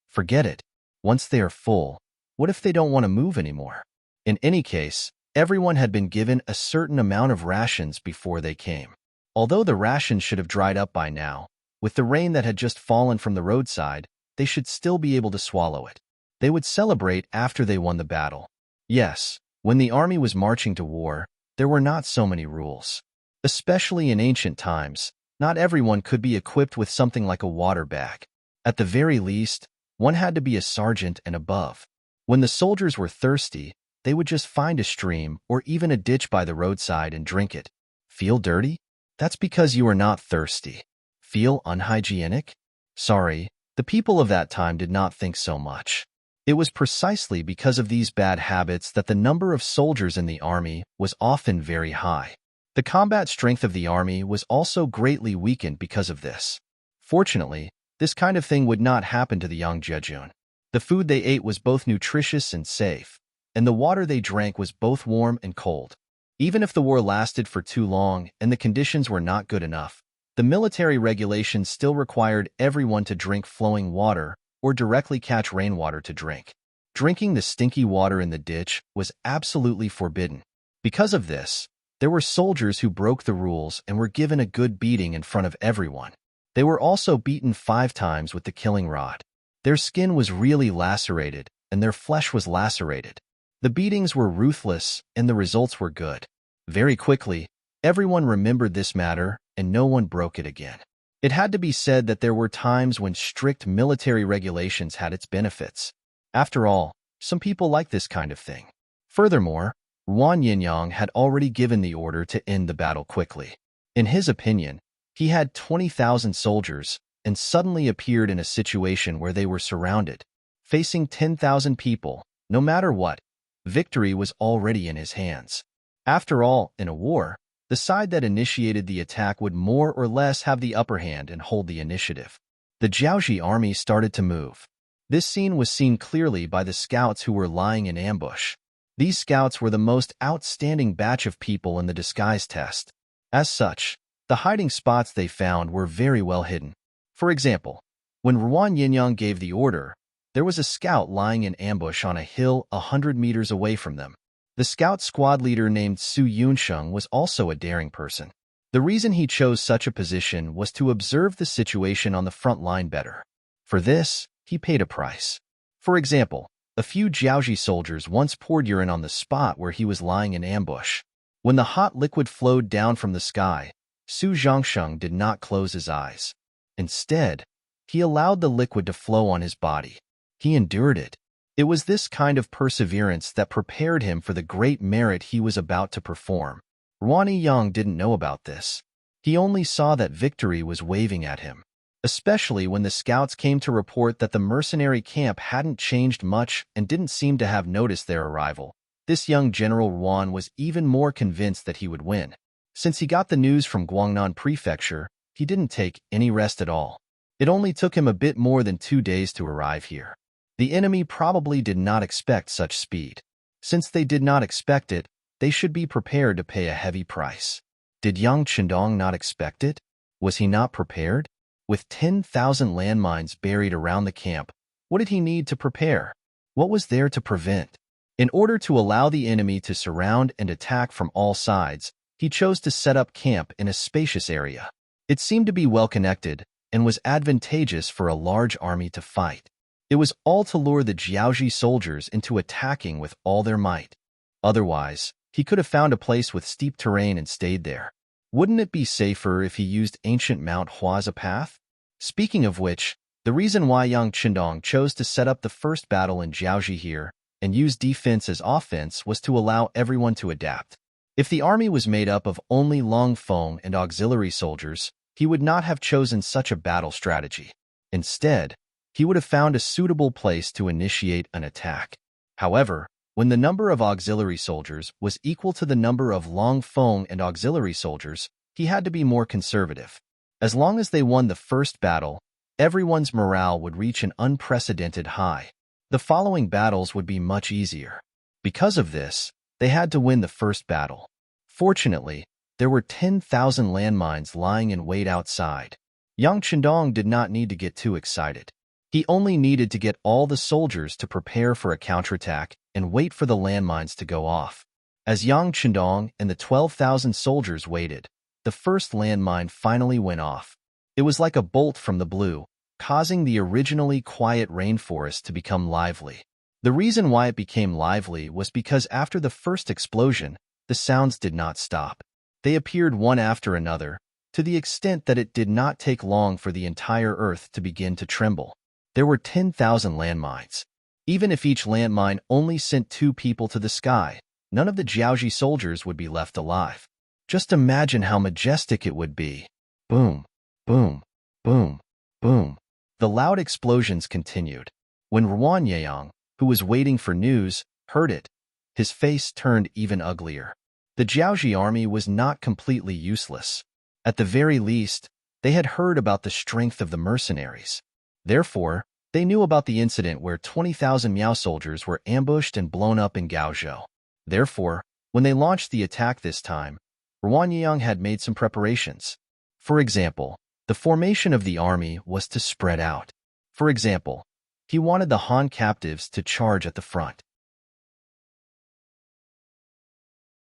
Forget it. Once they are full, what if they don't want to move anymore? In any case, everyone had been given a certain amount of rations before they came. Although the rations should have dried up by now, with the rain that had just fallen from the roadside, they should still be able to swallow it. They would celebrate after they won the battle. Yes, when the army was marching to war, there were not so many rules. Especially in ancient times, not everyone could be equipped with something like a water bag. At the very least, one had to be a sergeant and above. When the soldiers were thirsty, they would just find a stream or even a ditch by the roadside and drink it. Feel dirty? That's because you are not thirsty. Feel unhygienic? Sorry, the people of that time did not think so much. It was precisely because of these bad habits that the number of soldiers in the army was often very high. The combat strength of the army was also greatly weakened because of this. Fortunately, this kind of thing would not happen to the young Jejun. The food they ate was both nutritious and safe, and the water they drank was both warm and cold. Even if the war lasted for too long and the conditions were not good enough, the military regulations still required everyone to drink flowing water or directly catch rainwater to drink. Drinking the stinky water in the ditch was absolutely forbidden. Because of this, there were soldiers who broke the rules and were given a good beating in front of everyone. They were also beaten 5 times with the killing rod. Their skin was really lacerated, and their flesh was lacerated. The beatings were ruthless, and the results were good. Very quickly, everyone remembered this matter, and no one broke it again. It had to be said that there were times when strict military regulations had its benefits. After all, some people like this kind of thing. Furthermore, Ruan Yongyang had already given the order to end the battle quickly. In his opinion, he had 20,000 soldiers and suddenly appeared in a situation where they were surrounded. Facing 10,000 people, no matter what, victory was already in his hands. After all, in a war, the side that initiated the attack would more or less have the upper hand and hold the initiative. The Jiaoji army started to move. This scene was seen clearly by the scouts who were lying in ambush. These scouts were the most outstanding batch of people in the disguise test. As such, the hiding spots they found were very well hidden. For example, when Ruan Yongyang gave the order, there was a scout lying in ambush on a hill 100 meters away from them. The scout squad leader named Su Yunsheng was also a daring person. The reason he chose such a position was to observe the situation on the front line better. For this, he paid a price. For example, a few Jiaoji soldiers once poured urine on the spot where he was lying in ambush. When the hot liquid flowed down from the sky, Su Zhangsheng did not close his eyes. Instead, he allowed the liquid to flow on his body. He endured it. It was this kind of perseverance that prepared him for the great merit he was about to perform. Ruan Yang didn't know about this. He only saw that victory was waving at him, especially when the scouts came to report that the mercenary camp hadn't changed much and didn't seem to have noticed their arrival. This young General Ruan was even more convinced that he would win. Since he got the news from Guangnan Prefecture, he didn't take any rest at all. It only took him a bit more than 2 days to arrive here. The enemy probably did not expect such speed. Since they did not expect it, they should be prepared to pay a heavy price. Did Yang Qindong not expect it? Was he not prepared? With 10,000 landmines buried around the camp, what did he need to prepare? What was there to prevent? In order to allow the enemy to surround and attack from all sides, he chose to set up camp in a spacious area. It seemed to be well connected and was advantageous for a large army to fight. It was all to lure the Jiaoji soldiers into attacking with all their might. Otherwise, he could have found a place with steep terrain and stayed there. Wouldn't it be safer if he used ancient Mount Hua as a path? Speaking of which, the reason why Yang Qindong chose to set up the first battle in Jiaoji here and use defense as offense was to allow everyone to adapt. If the army was made up of only Long Feng and auxiliary soldiers, he would not have chosen such a battle strategy. Instead, he would have found a suitable place to initiate an attack. However, when the number of auxiliary soldiers was equal to the number of Long Feng and auxiliary soldiers, he had to be more conservative. As long as they won the first battle, everyone's morale would reach an unprecedented high. The following battles would be much easier. Because of this, they had to win the first battle. Fortunately, there were 10,000 landmines lying in wait outside. Yang Qindong did not need to get too excited. He only needed to get all the soldiers to prepare for a counterattack and wait for the landmines to go off. As Yang Qindong and the 12,000 soldiers waited, the first landmine finally went off. It was like a bolt from the blue, causing the originally quiet rainforest to become lively. The reason why it became lively was because after the first explosion, the sounds did not stop. They appeared one after another, to the extent that it did not take long for the entire earth to begin to tremble. There were 10,000 landmines. Even if each landmine only sent 2 people to the sky, none of the Jiaoji soldiers would be left alive. Just imagine how majestic it would be. Boom, boom, boom, boom. The loud explosions continued. When Ruan Yang, who was waiting for news, heard it, his face turned even uglier. The Jiaoji army was not completely useless. At the very least, they had heard about the strength of the mercenaries. Therefore, they knew about the incident where 20,000 Miao soldiers were ambushed and blown up in Gaozhou. Therefore, when they launched the attack this time, Ruan Yang had made some preparations. For example, the formation of the army was to spread out. For example, he wanted the Han captives to charge at the front.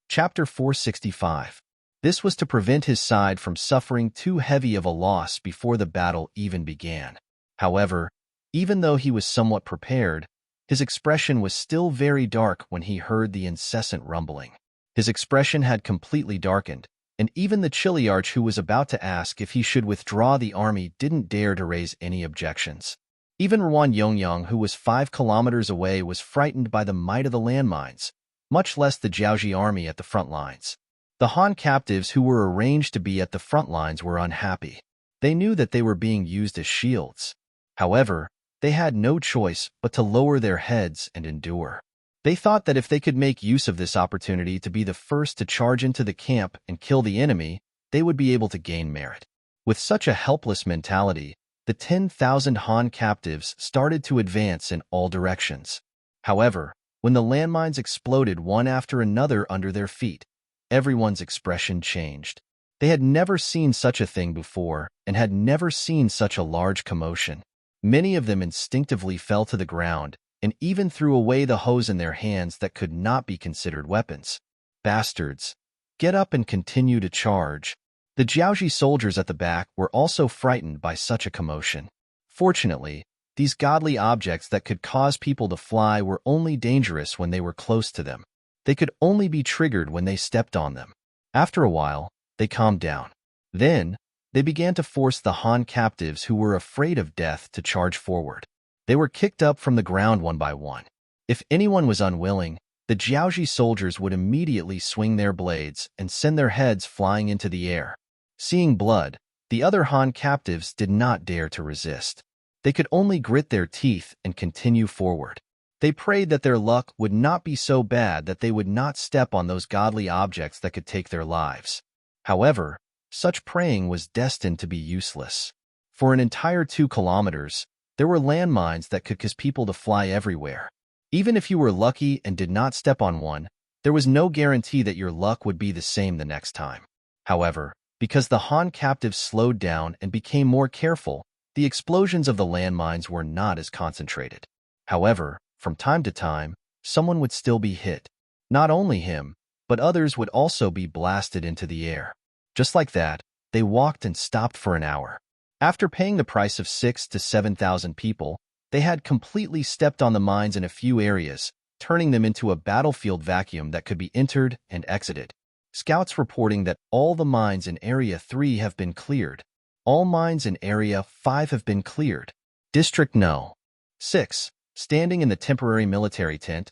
Chapter 465. This was to prevent his side from suffering too heavy of a loss before the battle even began. However, even though he was somewhat prepared, his expression was still very dark when he heard the incessant rumbling. His expression had completely darkened, and even the Chiliarch who was about to ask if he should withdraw the army didn't dare to raise any objections. Even Ruan Yongyang, who was 5 kilometers away, was frightened by the might of the landmines, much less the Jiaoji army at the front lines. The Han captives who were arranged to be at the front lines were unhappy. They knew that they were being used as shields. However, they had no choice but to lower their heads and endure. They thought that if they could make use of this opportunity to be the first to charge into the camp and kill the enemy, they would be able to gain merit. With such a helpless mentality, the 10,000 Han captives started to advance in all directions. However, when the landmines exploded one after another under their feet, everyone's expression changed. They had never seen such a thing before and had never seen such a large commotion. Many of them instinctively fell to the ground and even threw away the hose in their hands that could not be considered weapons. Bastards! Get up and continue to charge. The Jiaoji soldiers at the back were also frightened by such a commotion. Fortunately, these godly objects that could cause people to fly were only dangerous when they were close to them. They could only be triggered when they stepped on them. After a while, they calmed down. Then, they began to force the Han captives who were afraid of death to charge forward. They were kicked up from the ground one by one. If anyone was unwilling, the Jiaoji soldiers would immediately swing their blades and send their heads flying into the air. Seeing blood, the other Han captives did not dare to resist. They could only grit their teeth and continue forward. They prayed that their luck would not be so bad that they would not step on those godly objects that could take their lives. However, such praying was destined to be useless. For an entire 2 kilometers, there were landmines that could cause people to fly everywhere. Even if you were lucky and did not step on one, there was no guarantee that your luck would be the same the next time. However, because the Han captives slowed down and became more careful, the explosions of the landmines were not as concentrated. However, from time to time, someone would still be hit. Not only him, but others would also be blasted into the air. Just like that, they walked and stopped for an hour. After paying the price of 6,000 to 7,000 people, they had completely stepped on the mines in a few areas, turning them into a battlefield vacuum that could be entered and exited. Scouts reporting that all the mines in Area 3 have been cleared. All mines in Area 5 have been cleared. District No. 6. Standing in the temporary military tent,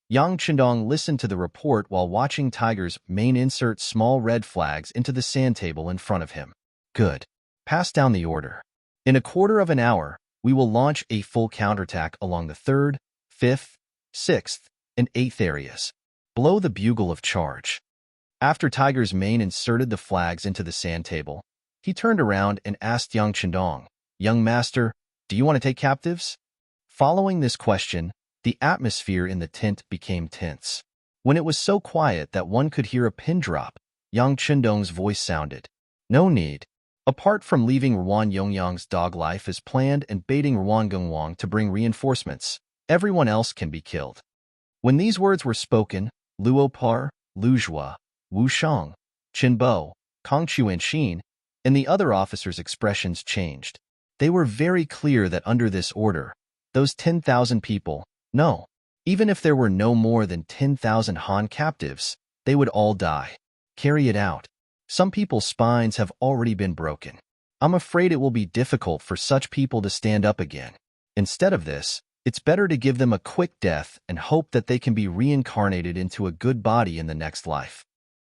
Yang Chendong listened to the report while watching Tiger's main insert small red flags into the sand table in front of him. Good. Pass down the order. In a quarter of an hour, we will launch a full counterattack along the 3rd, 5th, 6th, and 8th areas. Blow the bugle of charge. After Tiger's mane inserted the flags into the sand table, he turned around and asked Yang Chendong, "Young master, do you want to take captives?" Following this question, the atmosphere in the tent became tense. When it was so quiet that one could hear a pin drop, Yang Chendong's voice sounded, "No need. Apart from leaving Ruan Yongyang's dog life as planned and baiting Ruan Gongwang to bring reinforcements, everyone else can be killed." When these words were spoken, Luo Par, Lu Zhua, Wu Shang, Qin Bo, Kong Chu and Xin, and the other officers' expressions changed. They were very clear that under this order, those 10,000 people, no, even if there were no more than 10,000 Han captives, they would all die. Carry it out. Some people's spines have already been broken. I'm afraid it will be difficult for such people to stand up again. Instead of this, it's better to give them a quick death and hope that they can be reincarnated into a good body in the next life.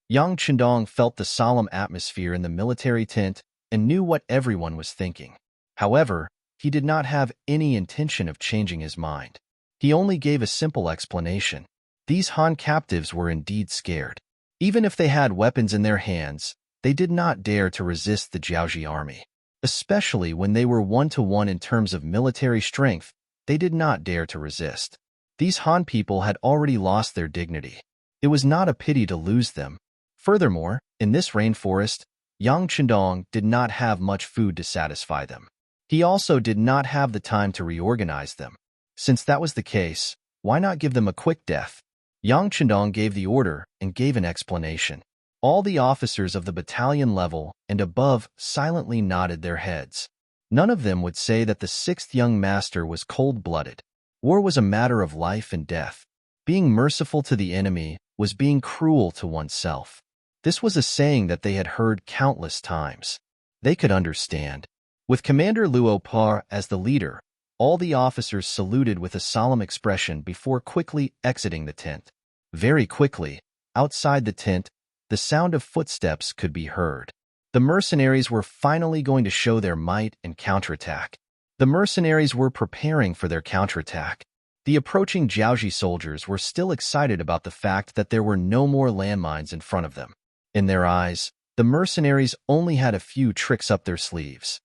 Yang Chendong felt the solemn atmosphere in the military tent and knew what everyone was thinking. However, he did not have any intention of changing his mind. He only gave a simple explanation. These Han captives were indeed scared. Even if they had weapons in their hands, they did not dare to resist the Jiaoji army. Especially when they were 1-to-1 in terms of military strength, they did not dare to resist. These Han people had already lost their dignity. It was not a pity to lose them. Furthermore, in this rainforest, Yang Chendong did not have much food to satisfy them. He also did not have the time to reorganize them. Since that was the case, why not give them a quick death? Yang Chendong gave the order and gave an explanation. All the officers of the battalion level and above silently nodded their heads. None of them would say that the 6th young master was cold-blooded. War was a matter of life and death. Being merciful to the enemy was being cruel to oneself. This was a saying that they had heard countless times. They could understand. With Commander Luo Par as the leader, all the officers saluted with a solemn expression before quickly exiting the tent. Very quickly, outside the tent, the sound of footsteps could be heard. The mercenaries were finally going to show their might and counterattack. The mercenaries were preparing for their counterattack. The approaching Jiaoji soldiers were still excited about the fact that there were no more landmines in front of them. In their eyes, the mercenaries only had a few tricks up their sleeves.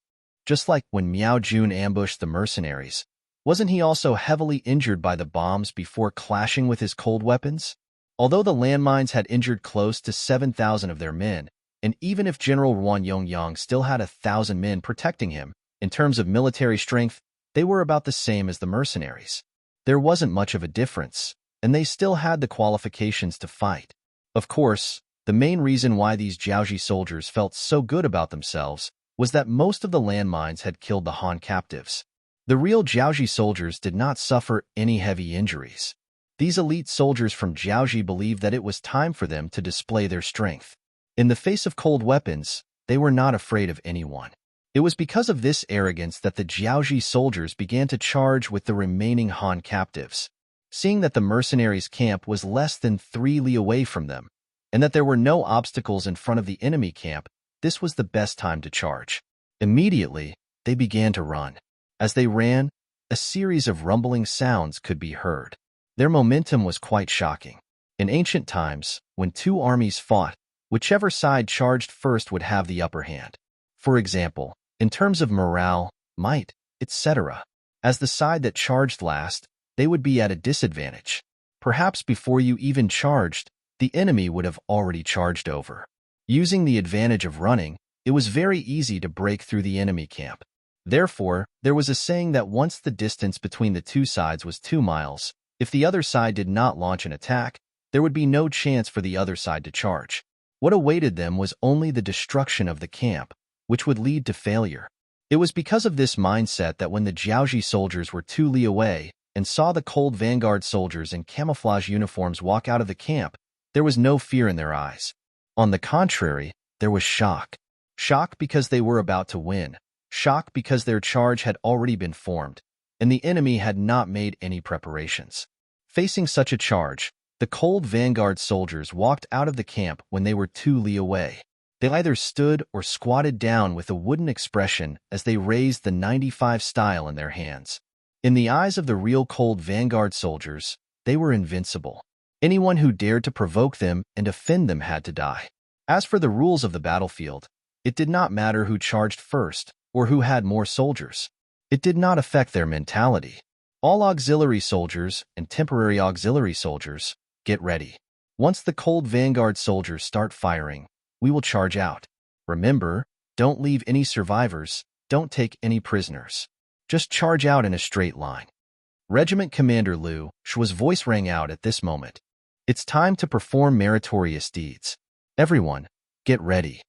Just like when Miao Jun ambushed the mercenaries, wasn't he also heavily injured by the bombs before clashing with his cold weapons? Although the landmines had injured close to 7,000 of their men, and even if General Ruan Yongyang still had 1,000 men protecting him, in terms of military strength, they were about the same as the mercenaries. There wasn't much of a difference, and they still had the qualifications to fight. Of course, the main reason why these Jiaoji soldiers felt so good about themselves was that most of the landmines had killed the Han captives. The real Jiaoji soldiers did not suffer any heavy injuries. These elite soldiers from Jiaoji believed that it was time for them to display their strength. In the face of cold weapons, they were not afraid of anyone. It was because of this arrogance that the Jiaoji soldiers began to charge with the remaining Han captives. Seeing that the mercenaries' camp was less than 3 li away from them, and that there were no obstacles in front of the enemy camp, this was the best time to charge. Immediately, they began to run. As they ran, a series of rumbling sounds could be heard. Their momentum was quite shocking. In ancient times, when two armies fought, whichever side charged first would have the upper hand. For example, in terms of morale, might, etc. As the side that charged last, they would be at a disadvantage. Perhaps before you even charged, the enemy would have already charged over. Using the advantage of running, it was very easy to break through the enemy camp. Therefore, there was a saying that once the distance between the two sides was 2 miles, if the other side did not launch an attack, there would be no chance for the other side to charge. What awaited them was only the destruction of the camp, which would lead to failure. It was because of this mindset that when the Jiaoji soldiers were 2 li away and saw the cold vanguard soldiers in camouflage uniforms walk out of the camp, there was no fear in their eyes. On the contrary, there was shock. Shock because they were about to win. Shock because their charge had already been formed, and the enemy had not made any preparations. Facing such a charge, the cold vanguard soldiers walked out of the camp when they were 2 li away. They either stood or squatted down with a wooden expression as they raised the 95 style in their hands. In the eyes of the real cold vanguard soldiers, they were invincible. Anyone who dared to provoke them and offend them had to die. As for the rules of the battlefield, it did not matter who charged first or who had more soldiers. It did not affect their mentality. All auxiliary soldiers and temporary auxiliary soldiers, get ready. Once the cold vanguard soldiers start firing, we will charge out. Remember, don't leave any survivors, don't take any prisoners. Just charge out in a straight line. Regiment Commander Lu Shua's voice rang out at this moment. It's time to perform meritorious deeds. Everyone, get ready.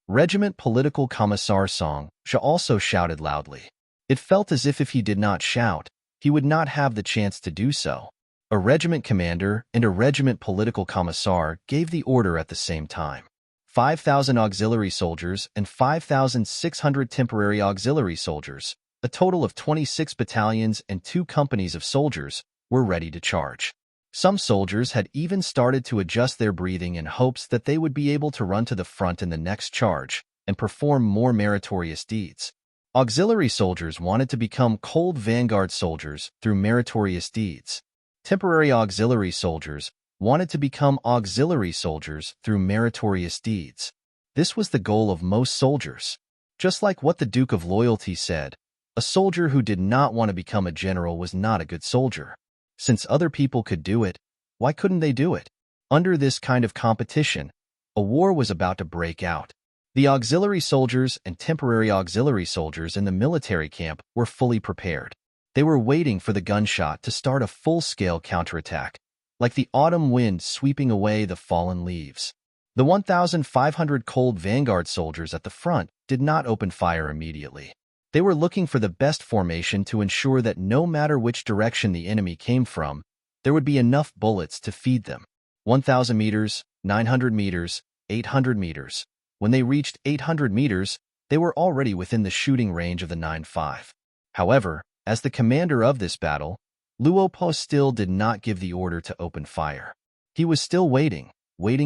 Regiment Political Commissar Song Sha also shouted loudly. It felt as if he did not shout, he would not have the chance to do so. A regiment commander and a regiment political commissar gave the order at the same time. 5,000 auxiliary soldiers and 5,600 temporary auxiliary soldiers, a total of 26 battalions and 2 companies of soldiers, were ready to charge. Some soldiers had even started to adjust their breathing in hopes that they would be able to run to the front in the next charge and perform more meritorious deeds. Auxiliary soldiers wanted to become cold vanguard soldiers through meritorious deeds. Temporary auxiliary soldiers wanted to become auxiliary soldiers through meritorious deeds. This was the goal of most soldiers. Just like what the Duke of Loyalty said, a soldier who did not want to become a general was not a good soldier. Since other people could do it, why couldn't they do it? Under this kind of competition, a war was about to break out. The auxiliary soldiers and temporary auxiliary soldiers in the military camp were fully prepared. They were waiting for the gunshot to start a full-scale counterattack, like the autumn wind sweeping away the fallen leaves. The 1,500 cold vanguard soldiers at the front did not open fire immediately. They were looking for the best formation to ensure that no matter which direction the enemy came from, there would be enough bullets to feed them. 1,000 meters, 900 meters, 800 meters. When they reached 800 meters, they were already within the shooting range of the 9.5. However, as the commander of this battle, Luo Po still did not give the order to open fire. He was still waiting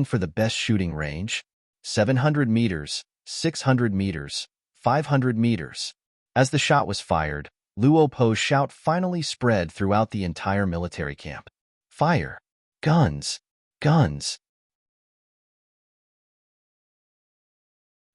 for the best shooting range. 700 meters, 600 meters, 500 meters. As the shot was fired, Luo Po's shout finally spread throughout the entire military camp. Fire! Guns! Guns!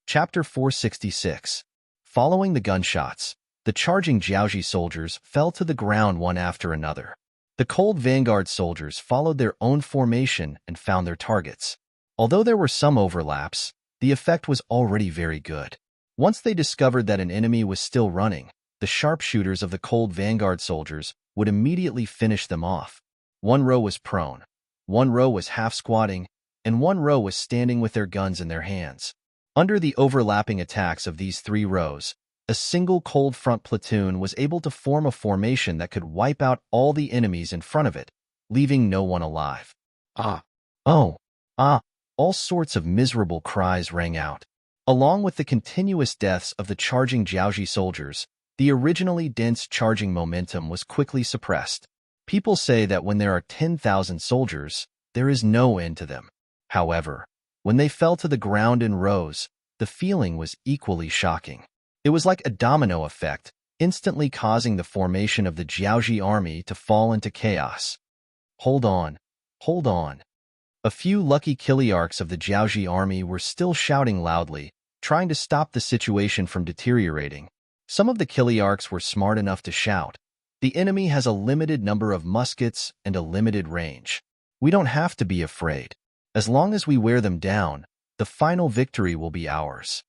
Chapter 466. Following the gunshots, the charging Jiaoji soldiers fell to the ground one after another. The cold vanguard soldiers followed their own formation and found their targets. Although there were some overlaps, the effect was already very good. Once they discovered that an enemy was still running, the sharpshooters of the cold vanguard soldiers would immediately finish them off. One row was prone, one row was half-squatting, and one row was standing with their guns in their hands. Under the overlapping attacks of these 3 rows, a single cold front platoon was able to form a formation that could wipe out all the enemies in front of it, leaving no one alive. Ah! Oh! Ah! All sorts of miserable cries rang out. Along with the continuous deaths of the charging Jiaoji soldiers, the originally dense charging momentum was quickly suppressed. People say that when there are 10,000 soldiers, there is no end to them. However, when they fell to the ground in rows, the feeling was equally shocking. It was like a domino effect, instantly causing the formation of the Jiaoji army to fall into chaos. Hold on, hold on. A few lucky kiliarchs of the Jiaoji army were still shouting loudly, trying to stop the situation from deteriorating. Some of the kiliarchs were smart enough to shout, "The enemy has a limited number of muskets and a limited range. We don't have to be afraid. As long as we wear them down, the final victory will be ours."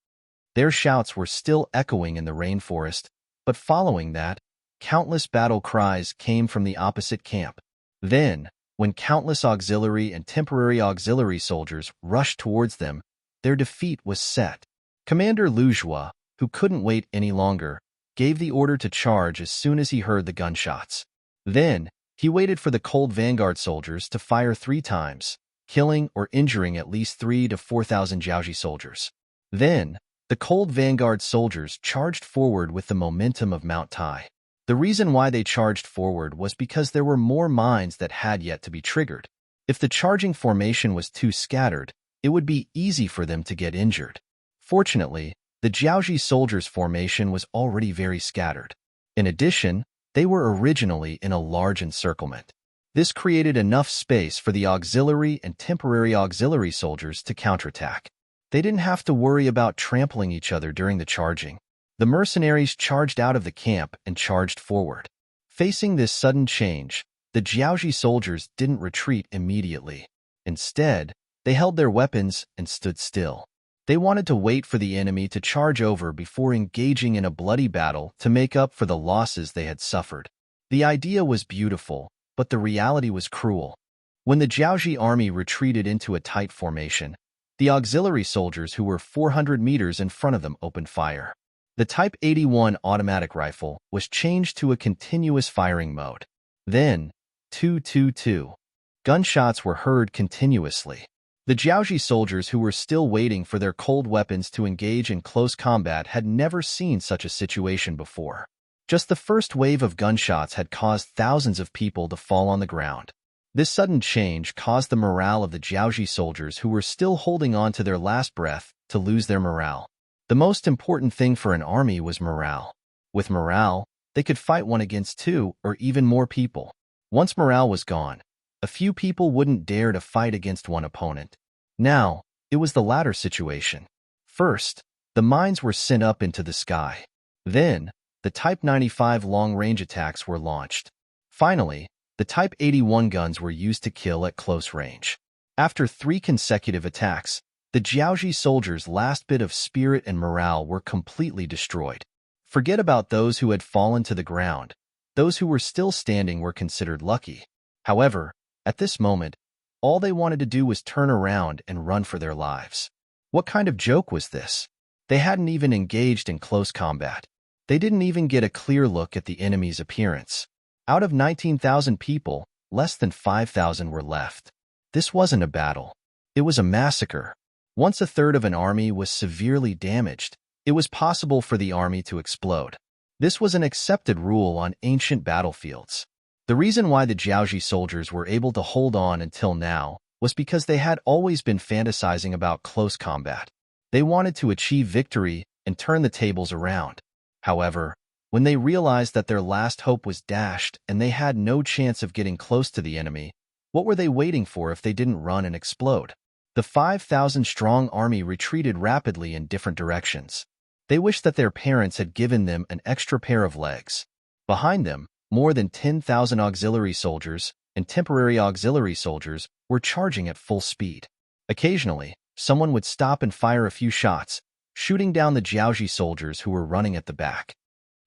Their shouts were still echoing in the rainforest, but following that, countless battle cries came from the opposite camp. Then, when countless auxiliary and temporary auxiliary soldiers rushed towards them, their defeat was set. Commander Lu Zhua, who couldn't wait any longer, gave the order to charge as soon as he heard the gunshots. Then, he waited for the cold vanguard soldiers to fire 3 times, killing or injuring at least 3,000 to 4,000 Jiaoji soldiers. Then, the cold vanguard soldiers charged forward with the momentum of Mount Tai. The reason why they charged forward was because there were more mines that had yet to be triggered. If the charging formation was too scattered, it would be easy for them to get injured. Fortunately, the Jiaoji soldiers' formation was already very scattered. In addition, they were originally in a large encirclement. This created enough space for the auxiliary and temporary auxiliary soldiers to counterattack. They didn't have to worry about trampling each other during the charging. The mercenaries charged out of the camp and charged forward. Facing this sudden change, the Jiaoji soldiers didn't retreat immediately. Instead, they held their weapons and stood still. They wanted to wait for the enemy to charge over before engaging in a bloody battle to make up for the losses they had suffered. The idea was beautiful, but the reality was cruel. When the Jiaoji army retreated into a tight formation, the auxiliary soldiers who were 400 meters in front of them opened fire. The Type 81 automatic rifle was changed to a continuous firing mode. Then, 222. Gunshots were heard continuously. The Jiaoji soldiers who were still waiting for their cold weapons to engage in close combat had never seen such a situation before. Just the first wave of gunshots had caused thousands of people to fall on the ground. This sudden change caused the morale of the Jiaoji soldiers who were still holding on to their last breath to lose their morale. The most important thing for an army was morale. With morale, they could fight 1 against 2 or even more people. Once morale was gone, a few people wouldn't dare to fight against one opponent. Now, it was the latter situation. First, the mines were sent up into the sky. Then, the Type 95 long-range attacks were launched. Finally, the Type 81 guns were used to kill at close range. After 3 consecutive attacks, the Jiaoji soldiers' last bit of spirit and morale were completely destroyed. Forget about those who had fallen to the ground. Those who were still standing were considered lucky. However, at this moment, all they wanted to do was turn around and run for their lives. What kind of joke was this? They hadn't even engaged in close combat. They didn't even get a clear look at the enemy's appearance. Out of 19,000 people, less than 5,000 were left. This wasn't a battle. It was a massacre. Once a third of an army was severely damaged, it was possible for the army to explode. This was an accepted rule on ancient battlefields. The reason why the Jiaoji soldiers were able to hold on until now was because they had always been fantasizing about close combat. They wanted to achieve victory and turn the tables around. However, when they realized that their last hope was dashed and they had no chance of getting close to the enemy, what were they waiting for if they didn't run and explode? The 5,000-strong army retreated rapidly in different directions. They wished that their parents had given them an extra pair of legs. Behind them, more than 10,000 auxiliary soldiers and temporary auxiliary soldiers were charging at full speed. Occasionally, someone would stop and fire a few shots, shooting down the Jiaoji soldiers who were running at the back.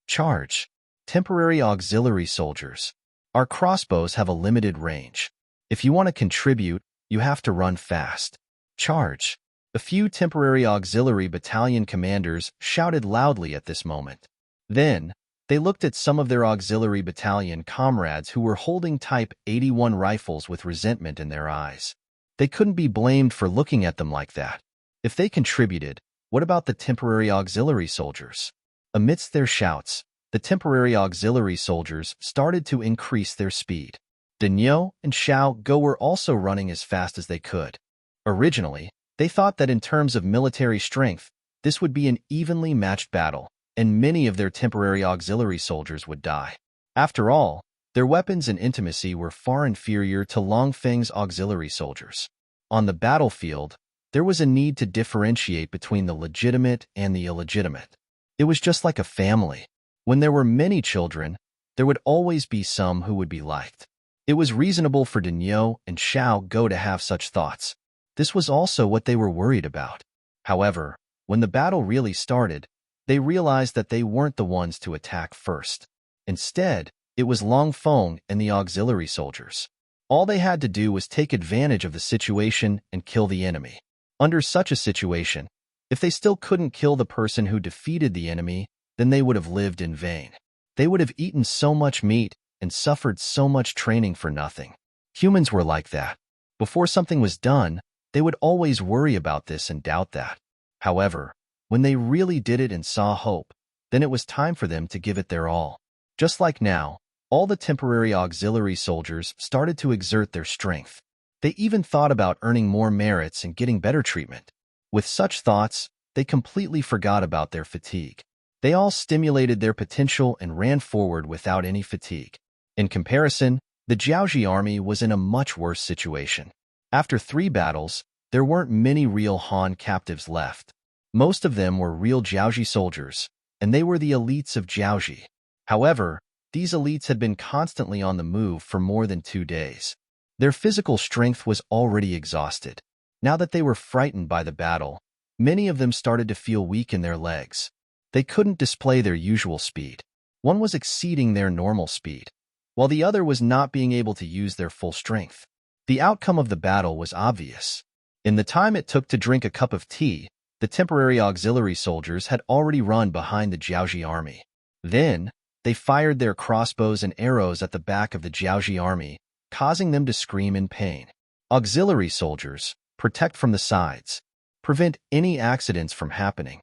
Charge. Temporary auxiliary soldiers. Our crossbows have a limited range. If you want to contribute, you have to run fast. Charge. A few temporary auxiliary battalion commanders shouted loudly at this moment. Then, they looked at some of their auxiliary battalion comrades who were holding Type 81 rifles with resentment in their eyes. They couldn't be blamed for looking at them like that. If they contributed, What about the temporary auxiliary soldiers? Amidst their shouts, the temporary auxiliary soldiers started to increase their speed. Daniel and Xiao Go were also running as fast as they could. Originally, they thought that in terms of military strength, this would be an evenly matched battle, and many of their temporary auxiliary soldiers would die. After all, their weapons and intimacy were far inferior to Long Feng's auxiliary soldiers. On the battlefield, there was a need to differentiate between the legitimate and the illegitimate. It was just like a family. When there were many children, there would always be some who would be liked. It was reasonable for Daniel and Xiao Go to have such thoughts. This was also what they were worried about. However, when the battle really started, they realized that they weren't the ones to attack first. Instead, it was Long Feng and the auxiliary soldiers. All they had to do was take advantage of the situation and kill the enemy. Under such a situation, if they still couldn't kill the person who defeated the enemy, then they would have lived in vain. They would have eaten so much meat and suffered so much training for nothing. Humans were like that. Before something was done, they would always worry about this and doubt that. However, when they really did it and saw hope, then it was time for them to give it their all. Just like now, all the temporary auxiliary soldiers started to exert their strength. They even thought about earning more merits and getting better treatment. With such thoughts, they completely forgot about their fatigue. They all stimulated their potential and ran forward without any fatigue. In comparison, the Jiaoji army was in a much worse situation. After 3 battles, there weren't many real Han captives left. Most of them were real Jiaoji soldiers, and they were the elites of Jiaoji. However, these elites had been constantly on the move for more than 2 days. Their physical strength was already exhausted. Now that they were frightened by the battle, many of them started to feel weak in their legs. They couldn't display their usual speed. One was exceeding their normal speed, while the other was not being able to use their full strength. The outcome of the battle was obvious. In the time it took to drink a cup of tea, the temporary auxiliary soldiers had already run behind the Jiaoji army. Then, they fired their crossbows and arrows at the back of the Jiaoji army, causing them to scream in pain. Auxiliary soldiers, protect from the sides. Prevent any accidents from happening.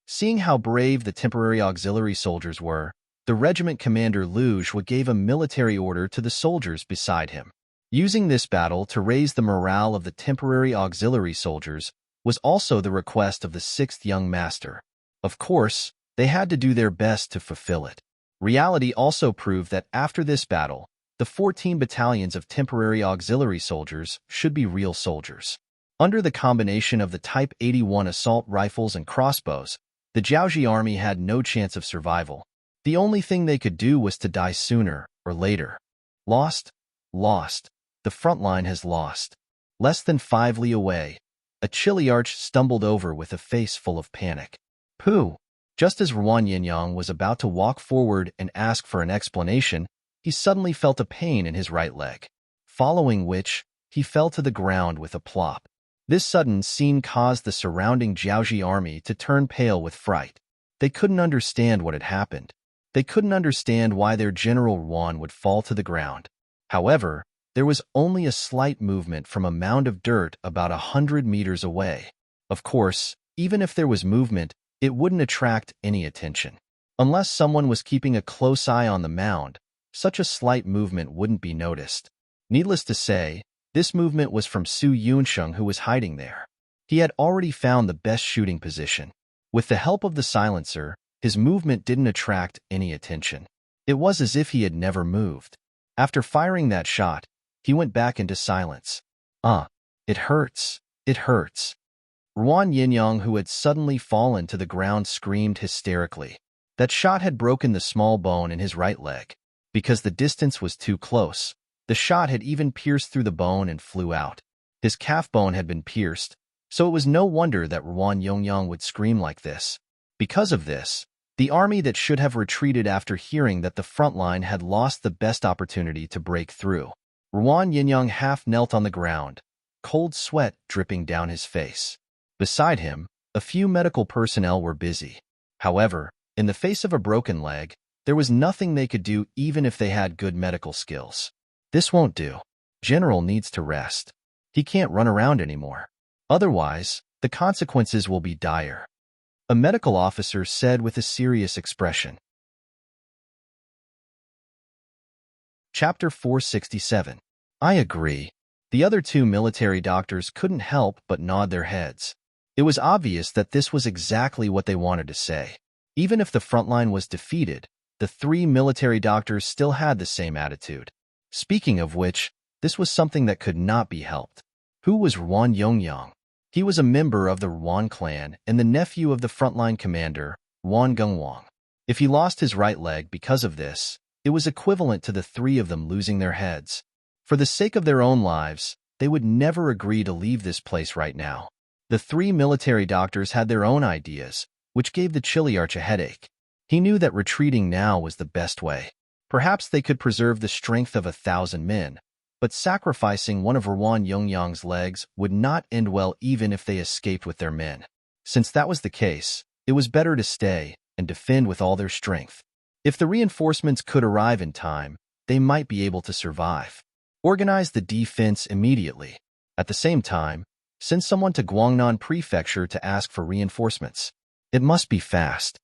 Seeing how brave the temporary auxiliary soldiers were, the regiment commander Luge gave a military order to the soldiers beside him. Using this battle to raise the morale of the temporary auxiliary soldiers was also the request of the 6th young master. Of course, they had to do their best to fulfill it. Reality also proved that after this battle, the 14 battalions of temporary auxiliary soldiers should be real soldiers. Under the combination of the Type 81 assault rifles and crossbows, the Jiaoji army had no chance of survival. The only thing they could do was to die sooner or later. Lost. Lost. The front line has lost. Less than 5 li away, a Chiliarch stumbled over with a face full of panic. Pooh! Just as Ruan Yinyang was about to walk forward and ask for an explanation, he suddenly felt a pain in his right leg, following which, he fell to the ground with a plop. This sudden scene caused the surrounding Jiaoji army to turn pale with fright. They couldn't understand what had happened. They couldn't understand why their general Ruan would fall to the ground. However, there was only a slight movement from a mound of dirt about 100 meters away. Of course, even if there was movement, it wouldn't attract any attention. Unless someone was keeping a close eye on the mound, such a slight movement wouldn't be noticed. Needless to say, this movement was from Su Yunsheng, who was hiding there. He had already found the best shooting position. With the help of the silencer, his movement didn't attract any attention. It was as if he had never moved. After firing that shot, he went back into silence. It hurts. It hurts. Ruan Yinyang, who had suddenly fallen to the ground, screamed hysterically. That shot had broken the small bone in his right leg. Because the distance was too close, the shot had even pierced through the bone and flew out. His calf bone had been pierced, so it was no wonder that Ruan Yongyang would scream like this. Because of this, the army that should have retreated after hearing that the front line had lost the best opportunity to break through. Ruan Yinyang half knelt on the ground, cold sweat dripping down his face. Beside him, a few medical personnel were busy. However, in the face of a broken leg, there was nothing they could do even if they had good medical skills. This won't do. General needs to rest. He can't run around anymore. Otherwise, the consequences will be dire. a medical officer said with a serious expression. Chapter 467. I agree. The other two military doctors couldn't help but nod their heads. It was obvious that this was exactly what they wanted to say. Even if the front line was defeated, the three military doctors still had the same attitude. Speaking of which, this was something that could not be helped. Who was Ruan Yongyang? He was a member of the Ruan clan and the nephew of the frontline commander, Ruan Gengwang. If he lost his right leg because of this, it was equivalent to the three of them losing their heads. For the sake of their own lives, they would never agree to leave this place right now. The three military doctors had their own ideas, which gave the Chiliarch a headache. He knew that retreating now was the best way. Perhaps they could preserve the strength of 1,000 men, but sacrificing one of Ruan Yongyang's legs would not end well even if they escaped with their men. Since that was the case, it was better to stay and defend with all their strength. If the reinforcements could arrive in time, they might be able to survive. Organize the defense immediately. At the same time, send someone to Guangnan Prefecture to ask for reinforcements. It must be fast.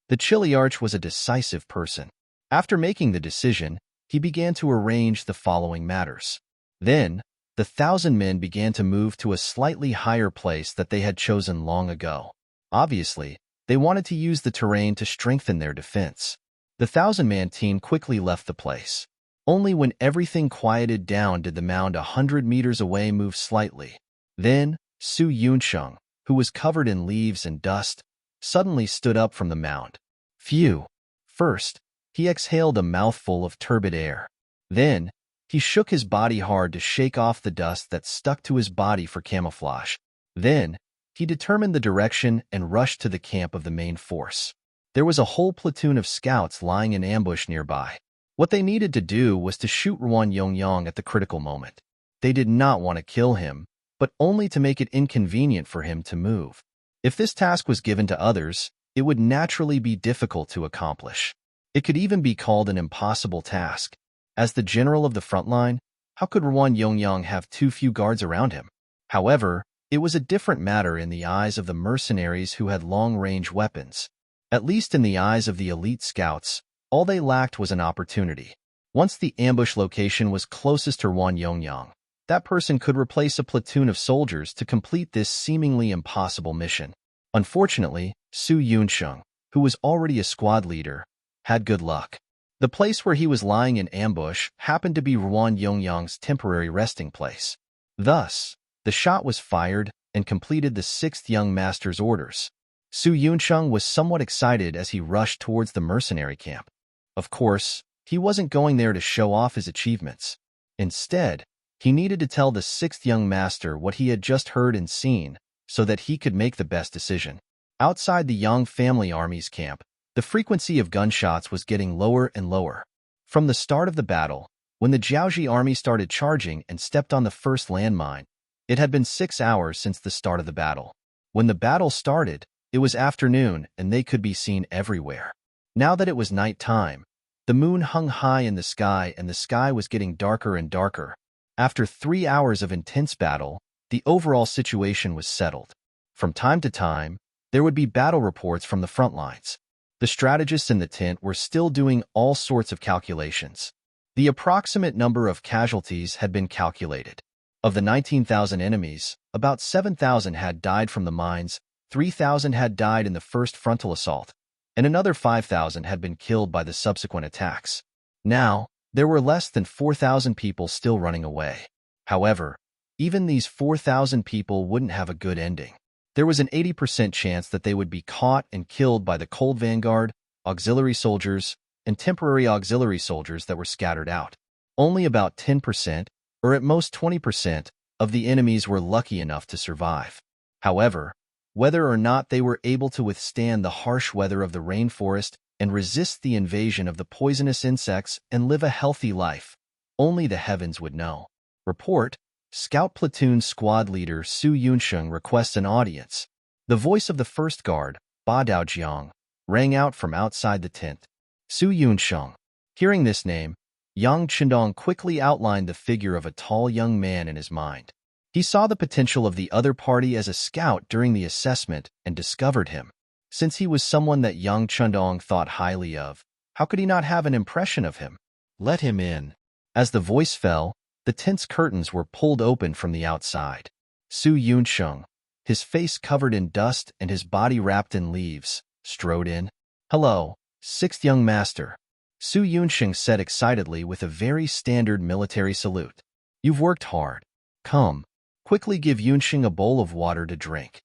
The Chiliarch was a decisive person. After making the decision, he began to arrange the following matters. Then, the 1,000 men began to move to a slightly higher place that they had chosen long ago. Obviously, they wanted to use the terrain to strengthen their defense. The 1,000-man team quickly left the place. Only when everything quieted down did the mound 100 meters away move slightly. Then, Su Yunsheng, who was covered in leaves and dust, suddenly stood up from the mound. Phew! First, he exhaled a mouthful of turbid air. Then, he shook his body hard to shake off the dust that stuck to his body for camouflage. Then, he determined the direction and rushed to the camp of the main force. There was a whole platoon of scouts lying in ambush nearby. What they needed to do was to shoot Ruan Yongyang at the critical moment. They did not want to kill him, but only to make it inconvenient for him to move. If this task was given to others, it would naturally be difficult to accomplish. It could even be called an impossible task. As the general of the front line, how could Ruan Yongyang have too few guards around him? However, it was a different matter in the eyes of the mercenaries who had long-range weapons. At least in the eyes of the elite scouts, all they lacked was an opportunity. Once the ambush location was closest to Ruan Yongyang, that person could replace a platoon of soldiers to complete this seemingly impossible mission. Unfortunately, Su Yunsheng, who was already a squad leader, had good luck. The place where he was lying in ambush happened to be Ruan Yongyang's temporary resting place. Thus, the shot was fired and completed the sixth young master's orders. Su Yunsheng was somewhat excited as he rushed towards the mercenary camp. Of course, he wasn't going there to show off his achievements. Instead, he needed to tell the sixth young master what he had just heard and seen, so that he could make the best decision. Outside the Yang family army's camp, the frequency of gunshots was getting lower and lower. From the start of the battle, when the Jiaoji army started charging and stepped on the first landmine, it had been 6 hours since the start of the battle. When the battle started, it was afternoon and they could be seen everywhere. Now that it was night time, the moon hung high in the sky and the sky was getting darker and darker. After 3 hours of intense battle, the overall situation was settled. From time to time, there would be battle reports from the front lines. The strategists in the tent were still doing all sorts of calculations. The approximate number of casualties had been calculated. Of the 19,000 enemies, about 7,000 had died from the mines, 3,000 had died in the first frontal assault, and another 5,000 had been killed by the subsequent attacks. Now, there were less than 4,000 people still running away. However, even these 4,000 people wouldn't have a good ending. There was an 80% chance that they would be caught and killed by the cold vanguard, auxiliary soldiers, and temporary auxiliary soldiers that were scattered out. Only about 10%, or at most 20%, of the enemies were lucky enough to survive. However, whether or not they were able to withstand the harsh weather of the rainforest and resist the invasion of the poisonous insects and live a healthy life, only the heavens would know. Report: Scout Platoon Squad Leader Su Yunsheng requests an audience. The voice of the first guard, Ba Daojiang, rang out from outside the tent. Su Yunsheng. Hearing this name, Yang Qindong quickly outlined the figure of a tall young man in his mind. He saw the potential of the other party as a scout during the assessment and discovered him. Since he was someone that young Chundong thought highly of, how could he not have an impression of him? Let him in. As the voice fell, the tense curtains were pulled open from the outside. Su Yunsheng, his face covered in dust and his body wrapped in leaves, strode in. Hello, sixth young master. Su Yunsheng said excitedly with a very standard military salute. You've worked hard. Come, quickly give Yunsheng a bowl of water to drink.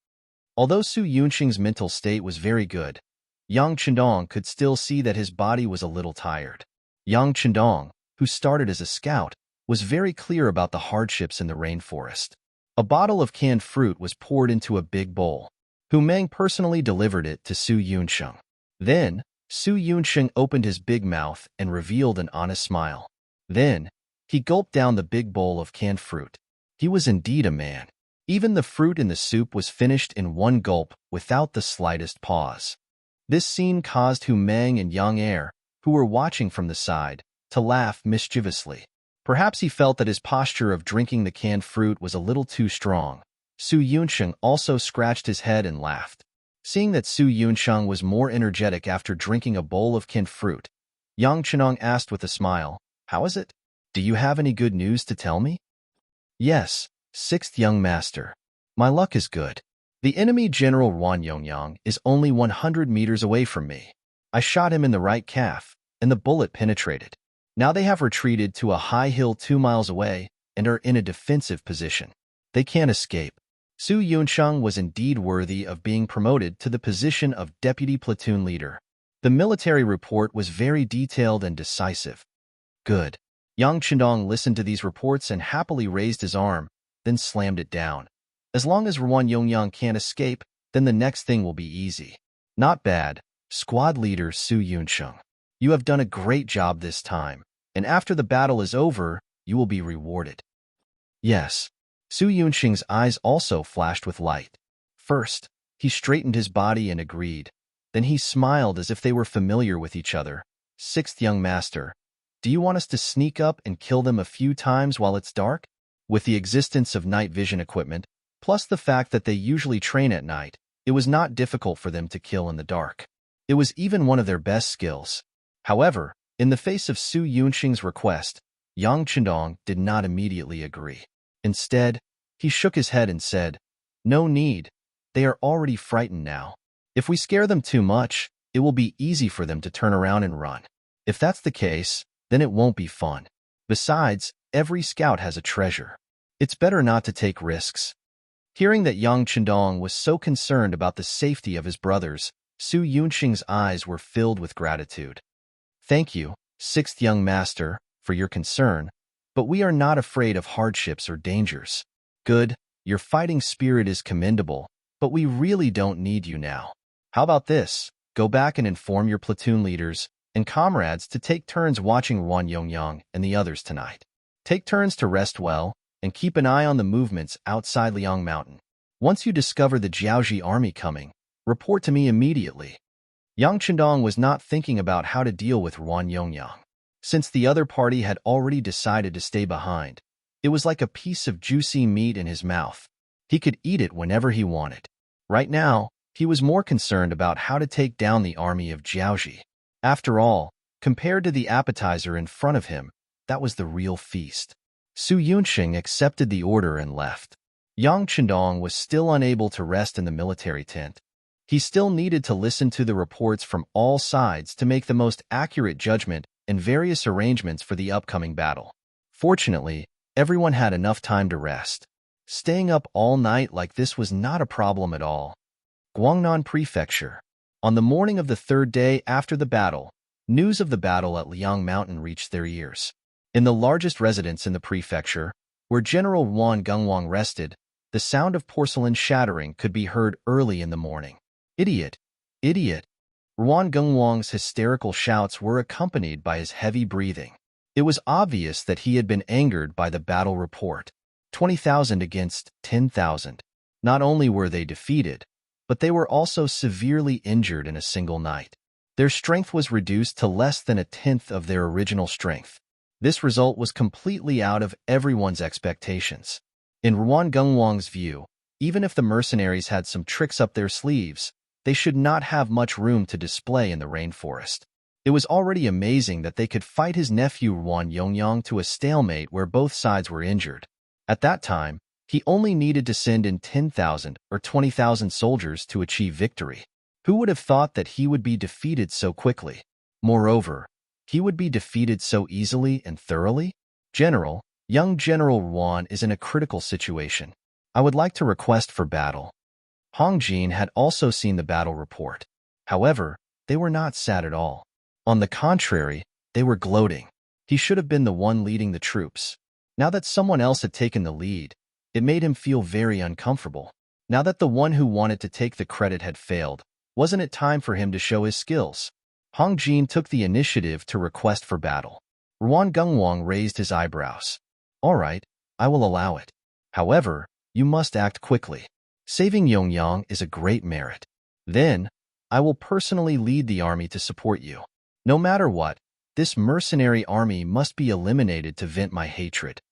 Although Su Yunsheng's mental state was very good, Yang Chendong could still see that his body was a little tired. Yang Chendong, who started as a scout, was very clear about the hardships in the rainforest. A bottle of canned fruit was poured into a big bowl. Ming personally delivered it to Su Yunsheng. Then, Su Yunsheng opened his big mouth and revealed an honest smile. Then, he gulped down the big bowl of canned fruit. He was indeed a man. Even the fruit in the soup was finished in one gulp without the slightest pause. This scene caused Meng and Yang Er, who were watching from the side, to laugh mischievously. Perhaps he felt that his posture of drinking the canned fruit was a little too strong. Su Yunsheng also scratched his head and laughed. Seeing that Su Yunsheng was more energetic after drinking a bowl of canned fruit, Yang Chenong asked with a smile, How is it? Do you have any good news to tell me? Yes, sixth young master. My luck is good. The enemy General Ruan Yongyang is only 100 meters away from me. I shot him in the right calf, and the bullet penetrated. Now they have retreated to a high hill 2 miles away and are in a defensive position. They can't escape. Su Yunsheng was indeed worthy of being promoted to the position of deputy platoon leader. The military report was very detailed and decisive. Good. Yang Chendong listened to these reports and happily raised his arm, then slammed it down. As long as Ruan Yongyang can't escape, then the next thing will be easy. Not bad, squad leader Su Yunsheng. You have done a great job this time, and after the battle is over, you will be rewarded. Yes. Su Yunsheng's eyes also flashed with light. First, he straightened his body and agreed. Then he smiled as if they were familiar with each other. Sixth young master, do you want us to sneak up and kill them a few times while it's dark? With the existence of night vision equipment, plus the fact that they usually train at night, it was not difficult for them to kill in the dark. It was even one of their best skills. However, in the face of Su Yunsheng's request, Yang Chendong did not immediately agree. Instead, he shook his head and said, No need. They are already frightened now. If we scare them too much, it will be easy for them to turn around and run. If that's the case, then it won't be fun. Besides, every scout has a treasure. It's better not to take risks. Hearing that Yang Chendong was so concerned about the safety of his brothers, Su Yunsheng's eyes were filled with gratitude. Thank you, sixth young master, for your concern, but we are not afraid of hardships or dangers. Good, your fighting spirit is commendable, but we really don't need you now. How about this? Go back and inform your platoon leaders and comrades to take turns watching Ruan Yongyang and the others tonight. Take turns to rest well, and keep an eye on the movements outside Liang Mountain. Once you discover the Jiaoji army coming, report to me immediately. Yang Chendong was not thinking about how to deal with Ruan Yongyang. Since the other party had already decided to stay behind, it was like a piece of juicy meat in his mouth. He could eat it whenever he wanted. Right now, he was more concerned about how to take down the army of Jiaoji. After all, compared to the appetizer in front of him, that was the real feast. Su Yunsheng accepted the order and left. Yang Chendong was still unable to rest in the military tent. He still needed to listen to the reports from all sides to make the most accurate judgment and various arrangements for the upcoming battle. Fortunately, everyone had enough time to rest. Staying up all night like this was not a problem at all. Guangnan Prefecture. On the morning of the third day after the battle, news of the battle at Liang Mountain reached their ears. In the largest residence in the prefecture, where General Ruan Gungwang rested, the sound of porcelain shattering could be heard early in the morning. Idiot! Idiot! Ruan Gungwang's hysterical shouts were accompanied by his heavy breathing. It was obvious that he had been angered by the battle report. 20,000 against 10,000. Not only were they defeated, but they were also severely injured in a single night. Their strength was reduced to less than a tenth of their original strength. This result was completely out of everyone's expectations. In Ruan Gungwang's view, even if the mercenaries had some tricks up their sleeves, they should not have much room to display in the rainforest. It was already amazing that they could fight his nephew Ruan Yongyang to a stalemate where both sides were injured. At that time, he only needed to send in 10,000 or 20,000 soldiers to achieve victory. Who would have thought that he would be defeated so quickly? Moreover, he would be defeated so easily and thoroughly? General, young General Ruan is in a critical situation. I would like to request for battle. Hong Jin had also seen the battle report. However, they were not sad at all. On the contrary, they were gloating. He should have been the one leading the troops. Now that someone else had taken the lead, it made him feel very uncomfortable. Now that the one who wanted to take the credit had failed, wasn't it time for him to show his skills? Hong Jin took the initiative to request for battle. Ruan Gungwang raised his eyebrows. All right, I will allow it. However, you must act quickly. Saving Yongyang is a great merit. Then, I will personally lead the army to support you. No matter what, this mercenary army must be eliminated to vent my hatred.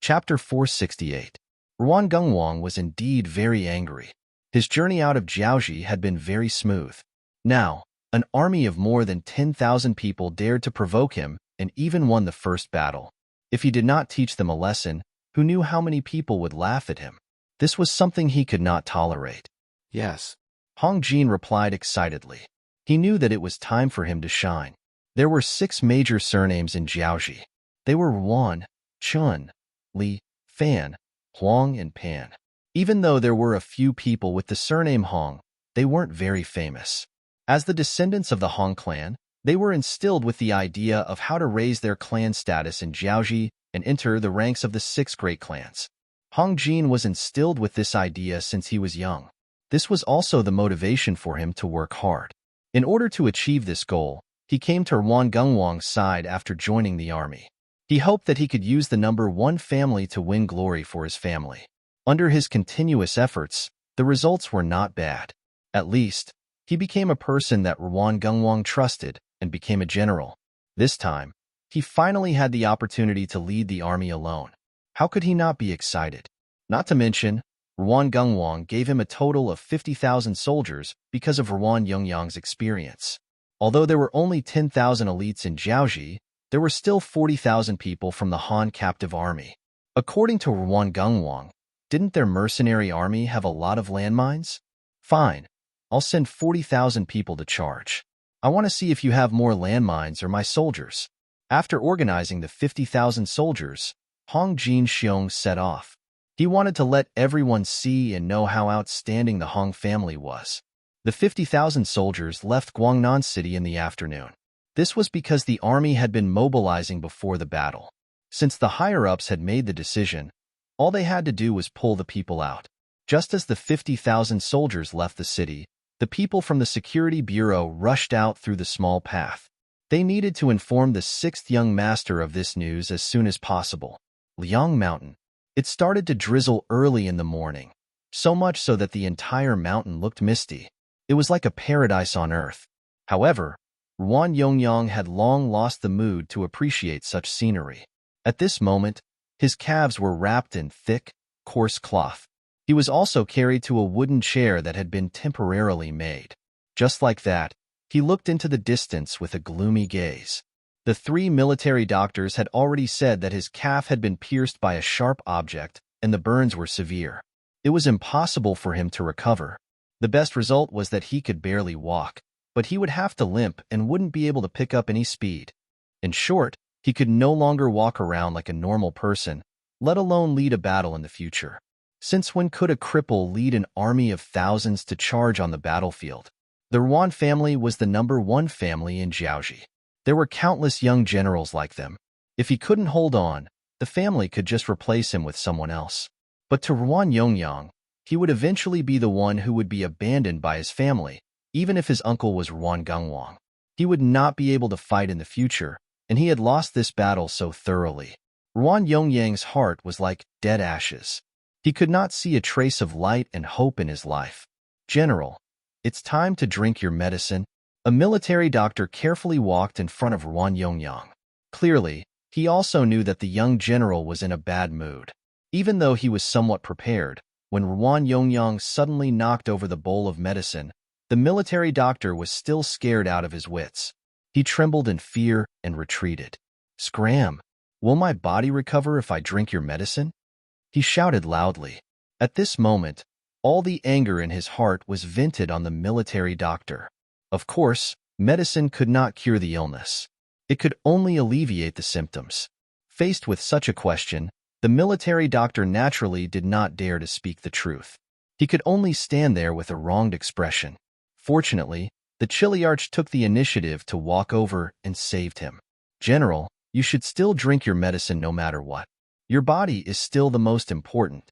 Chapter 468. Ruan Gungwang was indeed very angry. His journey out of Jiaoji had been very smooth. Now, an army of more than 10,000 people dared to provoke him and even won the first battle. If he did not teach them a lesson, who knew how many people would laugh at him? This was something he could not tolerate. Yes. Hong Jin replied excitedly. He knew that it was time for him to shine. There were 6 major surnames in Jiaoji. They were Ruan, Chun, Li, Fan, Huang, and Pan. Even though there were a few people with the surname Hong, they weren't very famous. As the descendants of the Hong clan, they were instilled with the idea of how to raise their clan status in Jiaoji and enter the ranks of the 6 great clans. Hong Jin was instilled with this idea since he was young. This was also the motivation for him to work hard. In order to achieve this goal, he came to Ruan Gungwang's side after joining the army. He hoped that he could use the number 1 family to win glory for his family. Under his continuous efforts, the results were not bad. At least, he became a person that Ruan Gungwang trusted and became a general. This time, he finally had the opportunity to lead the army alone. How could he not be excited? Not to mention, Ruan Gungwang gave him a total of 50,000 soldiers because of Ruan Yongyang's experience. Although there were only 10,000 elites in Jiaoji, there were still 40,000 people from the Han captive army. According to Ruan Gungwang, didn't their mercenary army have a lot of landmines? Fine, I'll send 40,000 people to charge. I want to see if you have more landmines or my soldiers. After organizing the 50,000 soldiers, Hong Jin Xiong set off. He wanted to let everyone see and know how outstanding the Hong family was. The 50,000 soldiers left Guangnan City in the afternoon. This was because the army had been mobilizing before the battle. Since the higher-ups had made the decision, all they had to do was pull the people out. Just as the 50,000 soldiers left the city, the people from the security bureau rushed out through the small path. They needed to inform the 6th young master of this news as soon as possible. Liang Mountain. It started to drizzle early in the morning, so much so that the entire mountain looked misty. It was like a paradise on earth. However, Ruan Yongyang had long lost the mood to appreciate such scenery. At this moment, his calves were wrapped in thick, coarse cloth. He was also carried to a wooden chair that had been temporarily made. Just like that, he looked into the distance with a gloomy gaze. The 3 military doctors had already said that his calf had been pierced by a sharp object, and the burns were severe. It was impossible for him to recover. The best result was that he could barely walk, but he would have to limp and wouldn't be able to pick up any speed. In short, he could no longer walk around like a normal person, let alone lead a battle in the future. Since when could a cripple lead an army of thousands to charge on the battlefield? The Ruan family was the number 1 family in Jiaoji. There were countless young generals like them. If he couldn't hold on, the family could just replace him with someone else. But to Ruan Yongyang, he would eventually be the one who would be abandoned by his family, even if his uncle was Ruan Gungwang. He would not be able to fight in the future, and he had lost this battle so thoroughly. Ruan Yongyang's heart was like dead ashes. He could not see a trace of light and hope in his life. General, it's time to drink your medicine. A military doctor carefully walked in front of Ruan Yongyang. Clearly, he also knew that the young general was in a bad mood. Even though he was somewhat prepared, When Ruan Yongyang suddenly knocked over the bowl of medicine, the military doctor was still scared out of his wits. He trembled in fear and retreated. "Scram! Will my body recover if I drink your medicine?" he shouted loudly. At this moment, all the anger in his heart was vented on the military doctor. Of course, medicine could not cure the illness. It could only alleviate the symptoms. Faced with such a question, the military doctor naturally did not dare to speak the truth. He could only stand there with a wronged expression. Fortunately, the Chiliarch took the initiative to walk over and saved him. "General, you should still drink your medicine no matter what. Your body is still the most important."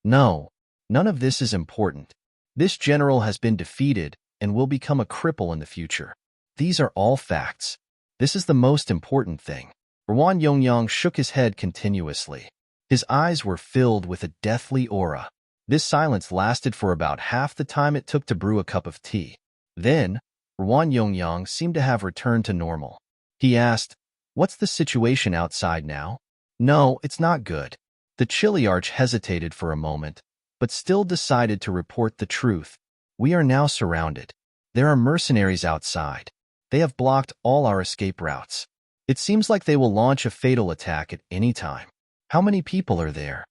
"No, none of this is important. This general has been defeated and will become a cripple in the future. These are all facts. This is the most important thing." Ruan Yongyang shook his head continuously. His eyes were filled with a deathly aura. This silence lasted for about half the time it took to brew a cup of tea. Then, Ruan Yongyang seemed to have returned to normal. He asked, "What's the situation outside now?" "No, it's not good." The Chiliarch hesitated for a moment, but still decided to report the truth. "We are now surrounded. There are mercenaries outside. They have blocked all our escape routes. It seems like they will launch a fatal attack at any time." "How many people are there?"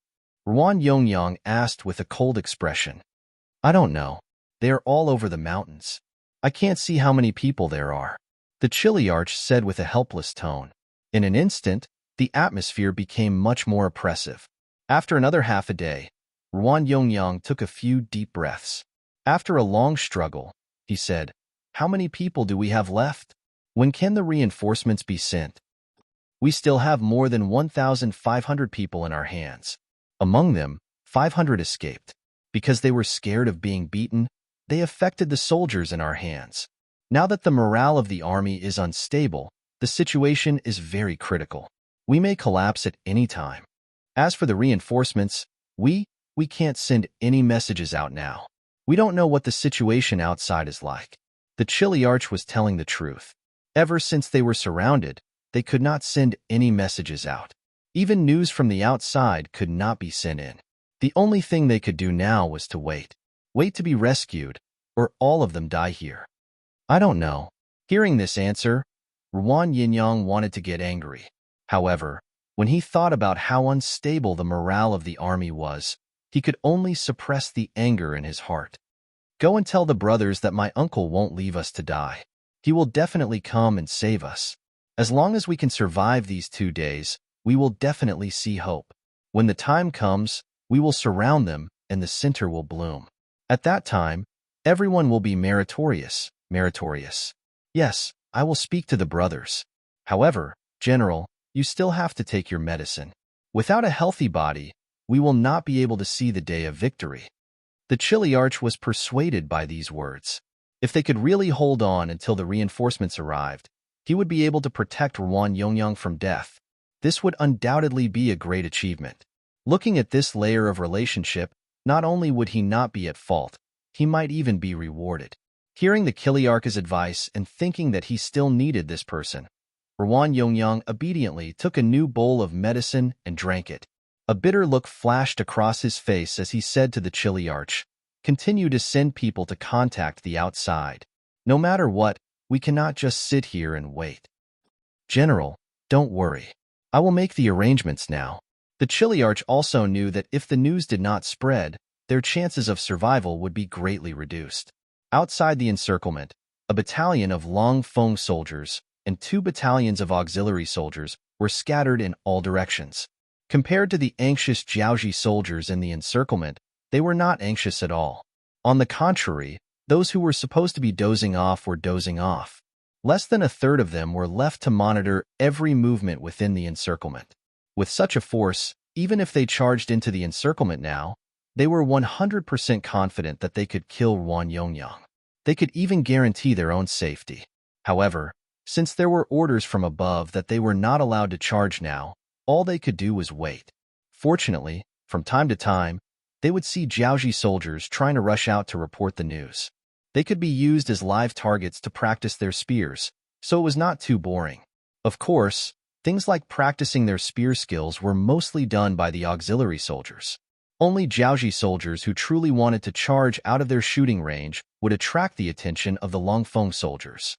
Ruan Yongyang asked with a cold expression. "I don't know. They are all over the mountains. I can't see how many people there are," the Chiliarch said with a helpless tone. In an instant, the atmosphere became much more oppressive. After another half a day, Ruan Yongyang took a few deep breaths. After a long struggle, he said, "How many people do we have left? When can the reinforcements be sent?" "We still have more than 1,500 people in our hands. Among them, 500 escaped. Because they were scared of being beaten, they affected the soldiers in our hands. Now that the morale of the army is unstable, the situation is very critical. We may collapse at any time. As for the reinforcements, we can't send any messages out now. We don't know what the situation outside is like." The Chiliarch was telling the truth. Ever since they were surrounded, they could not send any messages out. Even news from the outside could not be sent in. The only thing they could do now was to wait. Wait to be rescued, or all of them die here. "I don't know." Hearing this answer, Ruan Yingyang wanted to get angry. However, when he thought about how unstable the morale of the army was, he could only suppress the anger in his heart. "Go and tell the brothers that my uncle won't leave us to die. He will definitely come and save us. As long as we can survive these 2 days, we will definitely see hope. When the time comes, we will surround them and the center will bloom. At that time, everyone will be meritorious. Yes, I will speak to the brothers. However, General, you still have to take your medicine. Without a healthy body, we will not be able to see the day of victory." The Chiliarch was persuaded by these words. If they could really hold on until the reinforcements arrived, he would be able to protect Ruan Yongyang from death. This would undoubtedly be a great achievement. Looking at this layer of relationship, not only would he not be at fault, he might even be rewarded. Hearing the Chiliarch's advice and thinking that he still needed this person, Ruan Yongyang obediently took a new bowl of medicine and drank it. A bitter look flashed across his face as he said to the Chiliarch, "Continue to send people to contact the outside. No matter what, we cannot just sit here and wait." "General, don't worry. I will make the arrangements now." The Chiliarch also knew that if the news did not spread, their chances of survival would be greatly reduced. Outside the encirclement, a battalion of Long Feng soldiers and 2 battalions of auxiliary soldiers were scattered in all directions. Compared to the anxious Jiaoji soldiers in the encirclement, they were not anxious at all. On the contrary, those who were supposed to be dozing off were dozing off. Less than a third of them were left to monitor every movement within the encirclement. With such a force, even if they charged into the encirclement now, they were 100% confident that they could kill Ruan Yongyang. They could even guarantee their own safety. However, since there were orders from above that they were not allowed to charge now, all they could do was wait. Fortunately, from time to time, they would see Jiaoji soldiers trying to rush out to report the news. They could be used as live targets to practice their spears, so it was not too boring. Of course, things like practicing their spear skills were mostly done by the auxiliary soldiers. Only Jiaoji soldiers who truly wanted to charge out of their shooting range would attract the attention of the Longfeng soldiers.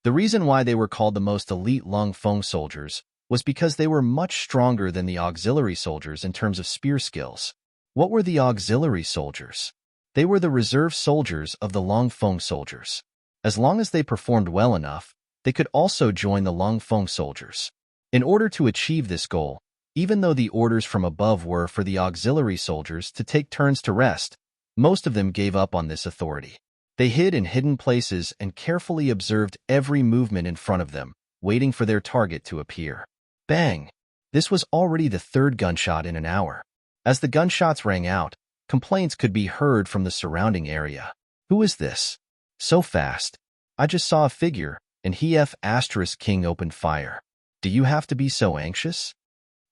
The reason why they were called the most elite Longfeng soldiers was because they were much stronger than the auxiliary soldiers in terms of spear skills. What were the auxiliary soldiers? They were the reserve soldiers of the Longfeng soldiers. As long as they performed well enough, they could also join the Longfeng soldiers. In order to achieve this goal, even though the orders from above were for the auxiliary soldiers to take turns to rest, most of them gave up on this authority. They hid in hidden places and carefully observed every movement in front of them, waiting for their target to appear. Bang! This was already the third gunshot in an hour. As the gunshots rang out, complaints could be heard from the surrounding area. Who is this? So fast. I just saw a figure, and King opened fire. Do you have to be so anxious?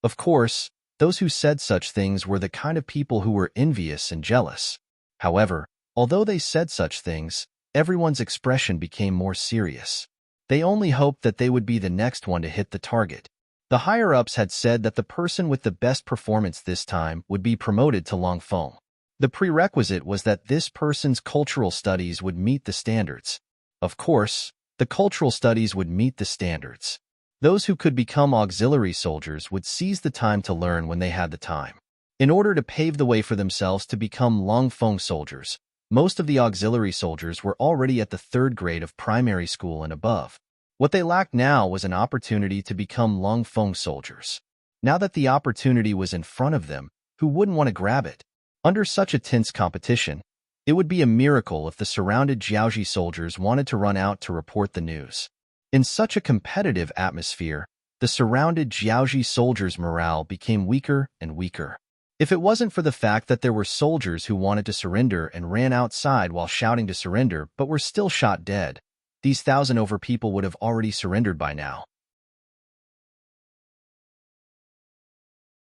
Of course, those who said such things were the kind of people who were envious and jealous. However, although they said such things, everyone's expression became more serious. They only hoped that they would be the next one to hit the target. The higher-ups had said that the person with the best performance this time would be promoted to Longfeng. The prerequisite was that this person's cultural studies would meet the standards. Of course, the cultural studies would meet the standards. Those who could become auxiliary soldiers would seize the time to learn when they had the time. In order to pave the way for themselves to become Longfeng soldiers, most of the auxiliary soldiers were already at the 3rd grade of primary school and above. What they lacked now was an opportunity to become Longfeng soldiers. Now that the opportunity was in front of them, who wouldn't want to grab it? Under such a tense competition, it would be a miracle if the surrounded Jiaoji soldiers wanted to run out to report the news. In such a competitive atmosphere, the surrounded Jiaoji soldiers' morale became weaker and weaker. If it wasn't for the fact that there were soldiers who wanted to surrender and ran outside while shouting to surrender but were still shot dead, these 1,000 people would have already surrendered by now.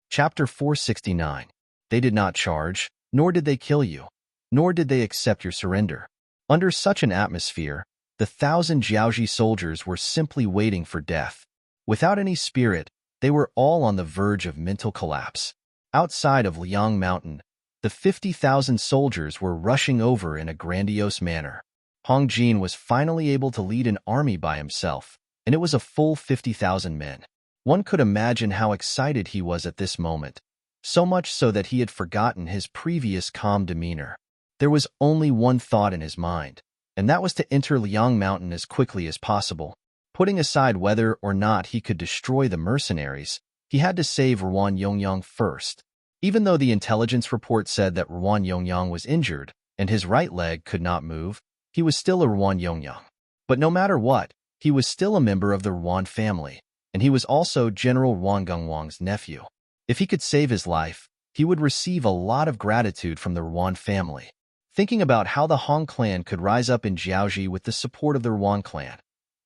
Chapter 469. They did not charge, nor did they kill you, nor did they accept your surrender. Under such an atmosphere, the 1,000 Jiaoji soldiers were simply waiting for death. Without any spirit, they were all on the verge of mental collapse. Outside of Liang Mountain, the 50,000 soldiers were rushing over in a grandiose manner. Hong Jin was finally able to lead an army by himself, and it was a full 50,000 men. One could imagine how excited he was at this moment, so much so that he had forgotten his previous calm demeanor. There was only one thought in his mind, and that was to enter Liang Mountain as quickly as possible. Putting aside whether or not he could destroy the mercenaries, he had to save Ruan Yongyang first. Even though the intelligence report said that Ruan Yongyang was injured and his right leg could not move, he was still a Ruan Yongyang. But no matter what, he was still a member of the Ruan family, and he was also General Ruan Gongwang's nephew. If he could save his life, he would receive a lot of gratitude from the Ruan family. Thinking about how the Hong clan could rise up in Jiaoji with the support of the Ruan clan,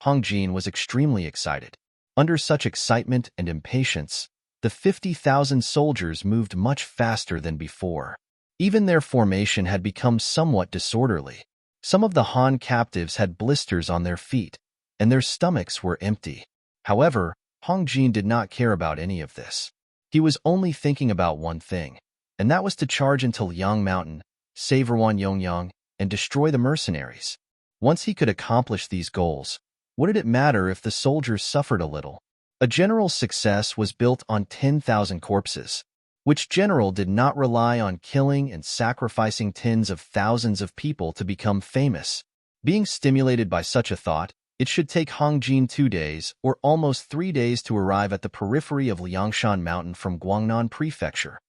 Hong Jin was extremely excited. Under such excitement and impatience, the 50,000 soldiers moved much faster than before. Even their formation had become somewhat disorderly. Some of the Han captives had blisters on their feet, and their stomachs were empty. However, Hong Jin did not care about any of this. He was only thinking about one thing, and that was to charge into Liang Mountain, save Ruan Yongyang, and destroy the mercenaries. Once he could accomplish these goals, what did it matter if the soldiers suffered a little? A general's success was built on 10,000 corpses. Which general did not rely on killing and sacrificing tens of thousands of people to become famous? Being stimulated by such a thought, it should take Hong Jin 2 days or almost 3 days to arrive at the periphery of Liangshan Mountain from Guangnan Prefecture.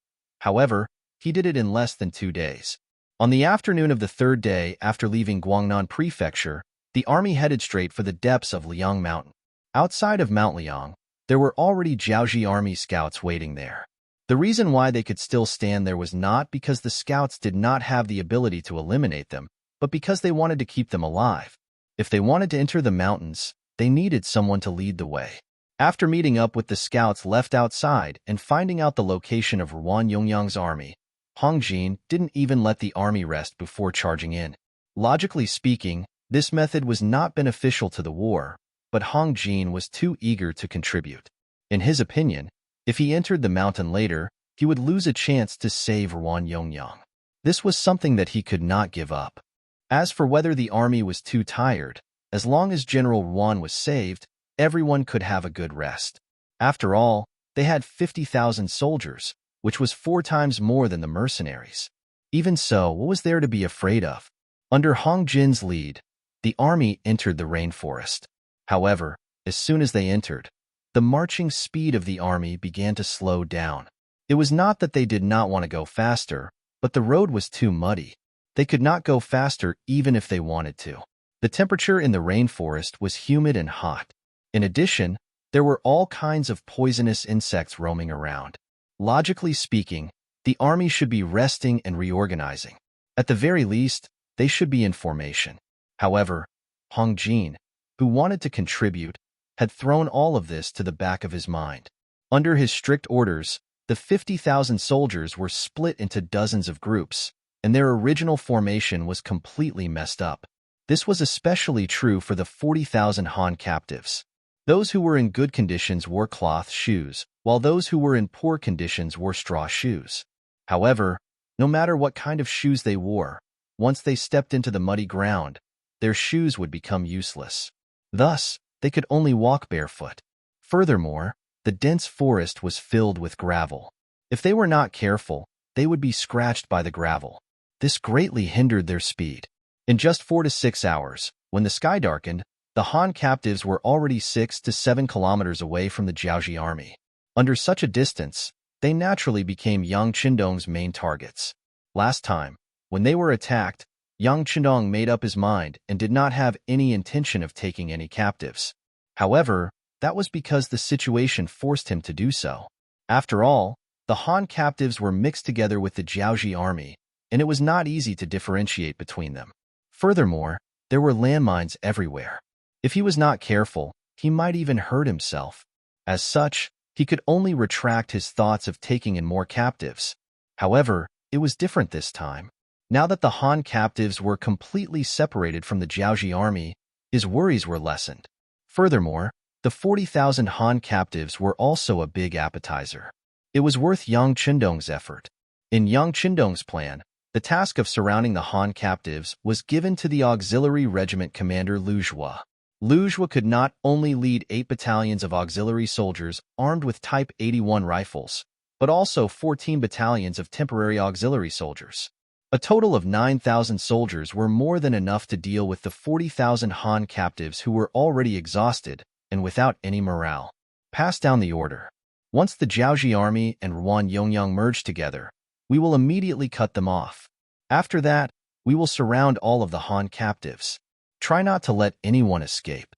However, he did it in less than 2 days. On the afternoon of the 3rd day after leaving Guangnan Prefecture, the army headed straight for the depths of Liang Mountain. Outside of Mount Liang, there were already Jiaoji army scouts waiting there. The reason why they could still stand there was not because the scouts did not have the ability to eliminate them, but because they wanted to keep them alive. If they wanted to enter the mountains, they needed someone to lead the way. After meeting up with the scouts left outside and finding out the location of Ruan Yongyang's army, Hong Jin didn't even let the army rest before charging in. Logically speaking, this method was not beneficial to the war, but Hong Jin was too eager to contribute. In his opinion, if he entered the mountain later, he would lose a chance to save Ruan Yongyang. This was something that he could not give up. As for whether the army was too tired, as long as General Ruan was saved, everyone could have a good rest. After all, they had 50,000 soldiers, which was 4 times more than the mercenaries. Even so, what was there to be afraid of? Under Hong Jin's lead, the army entered the rainforest. However, as soon as they entered, the marching speed of the army began to slow down. It was not that they did not want to go faster, but the road was too muddy. They could not go faster even if they wanted to. The temperature in the rainforest was humid and hot. In addition, there were all kinds of poisonous insects roaming around. Logically speaking, the army should be resting and reorganizing. At the very least, they should be in formation. However, Hong Jin, who wanted to contribute, had thrown all of this to the back of his mind. Under his strict orders, the 50,000 soldiers were split into dozens of groups, and their original formation was completely messed up. This was especially true for the 40,000 Han captives. Those who were in good conditions wore cloth shoes, while those who were in poor conditions wore straw shoes. However, no matter what kind of shoes they wore, once they stepped into the muddy ground, their shoes would become useless. Thus, they could only walk barefoot. Furthermore, the dense forest was filled with gravel. If they were not careful, they would be scratched by the gravel. This greatly hindered their speed. In just 4 to 6 hours, when the sky darkened, the Han captives were already 6 to 7 kilometers away from the Jiaoji army. Under such a distance, they naturally became Yang Qindong's main targets. Last time, when they were attacked, Yang Qindong made up his mind and did not have any intention of taking any captives. However, that was because the situation forced him to do so. After all, the Han captives were mixed together with the Jiaoji army, and it was not easy to differentiate between them. Furthermore, there were landmines everywhere. If he was not careful, he might even hurt himself. As such, he could only retract his thoughts of taking in more captives. However, it was different this time. Now that the Han captives were completely separated from the Jiaoji army, his worries were lessened. Furthermore, the 40,000 Han captives were also a big appetizer. It was worth Yang Qindong's effort. In Yang Qindong's plan, the task of surrounding the Han captives was given to the auxiliary regiment commander Lu Zhua. Lu Zhua could not only lead 8 battalions of auxiliary soldiers armed with Type 81 rifles, but also 14 battalions of temporary auxiliary soldiers. A total of 9,000 soldiers were more than enough to deal with the 40,000 Han captives who were already exhausted and without any morale. Pass down the order. Once the Jiaoji army and Ruan Yongyang merge together, we will immediately cut them off. After that, we will surround all of the Han captives. Try not to let anyone escape.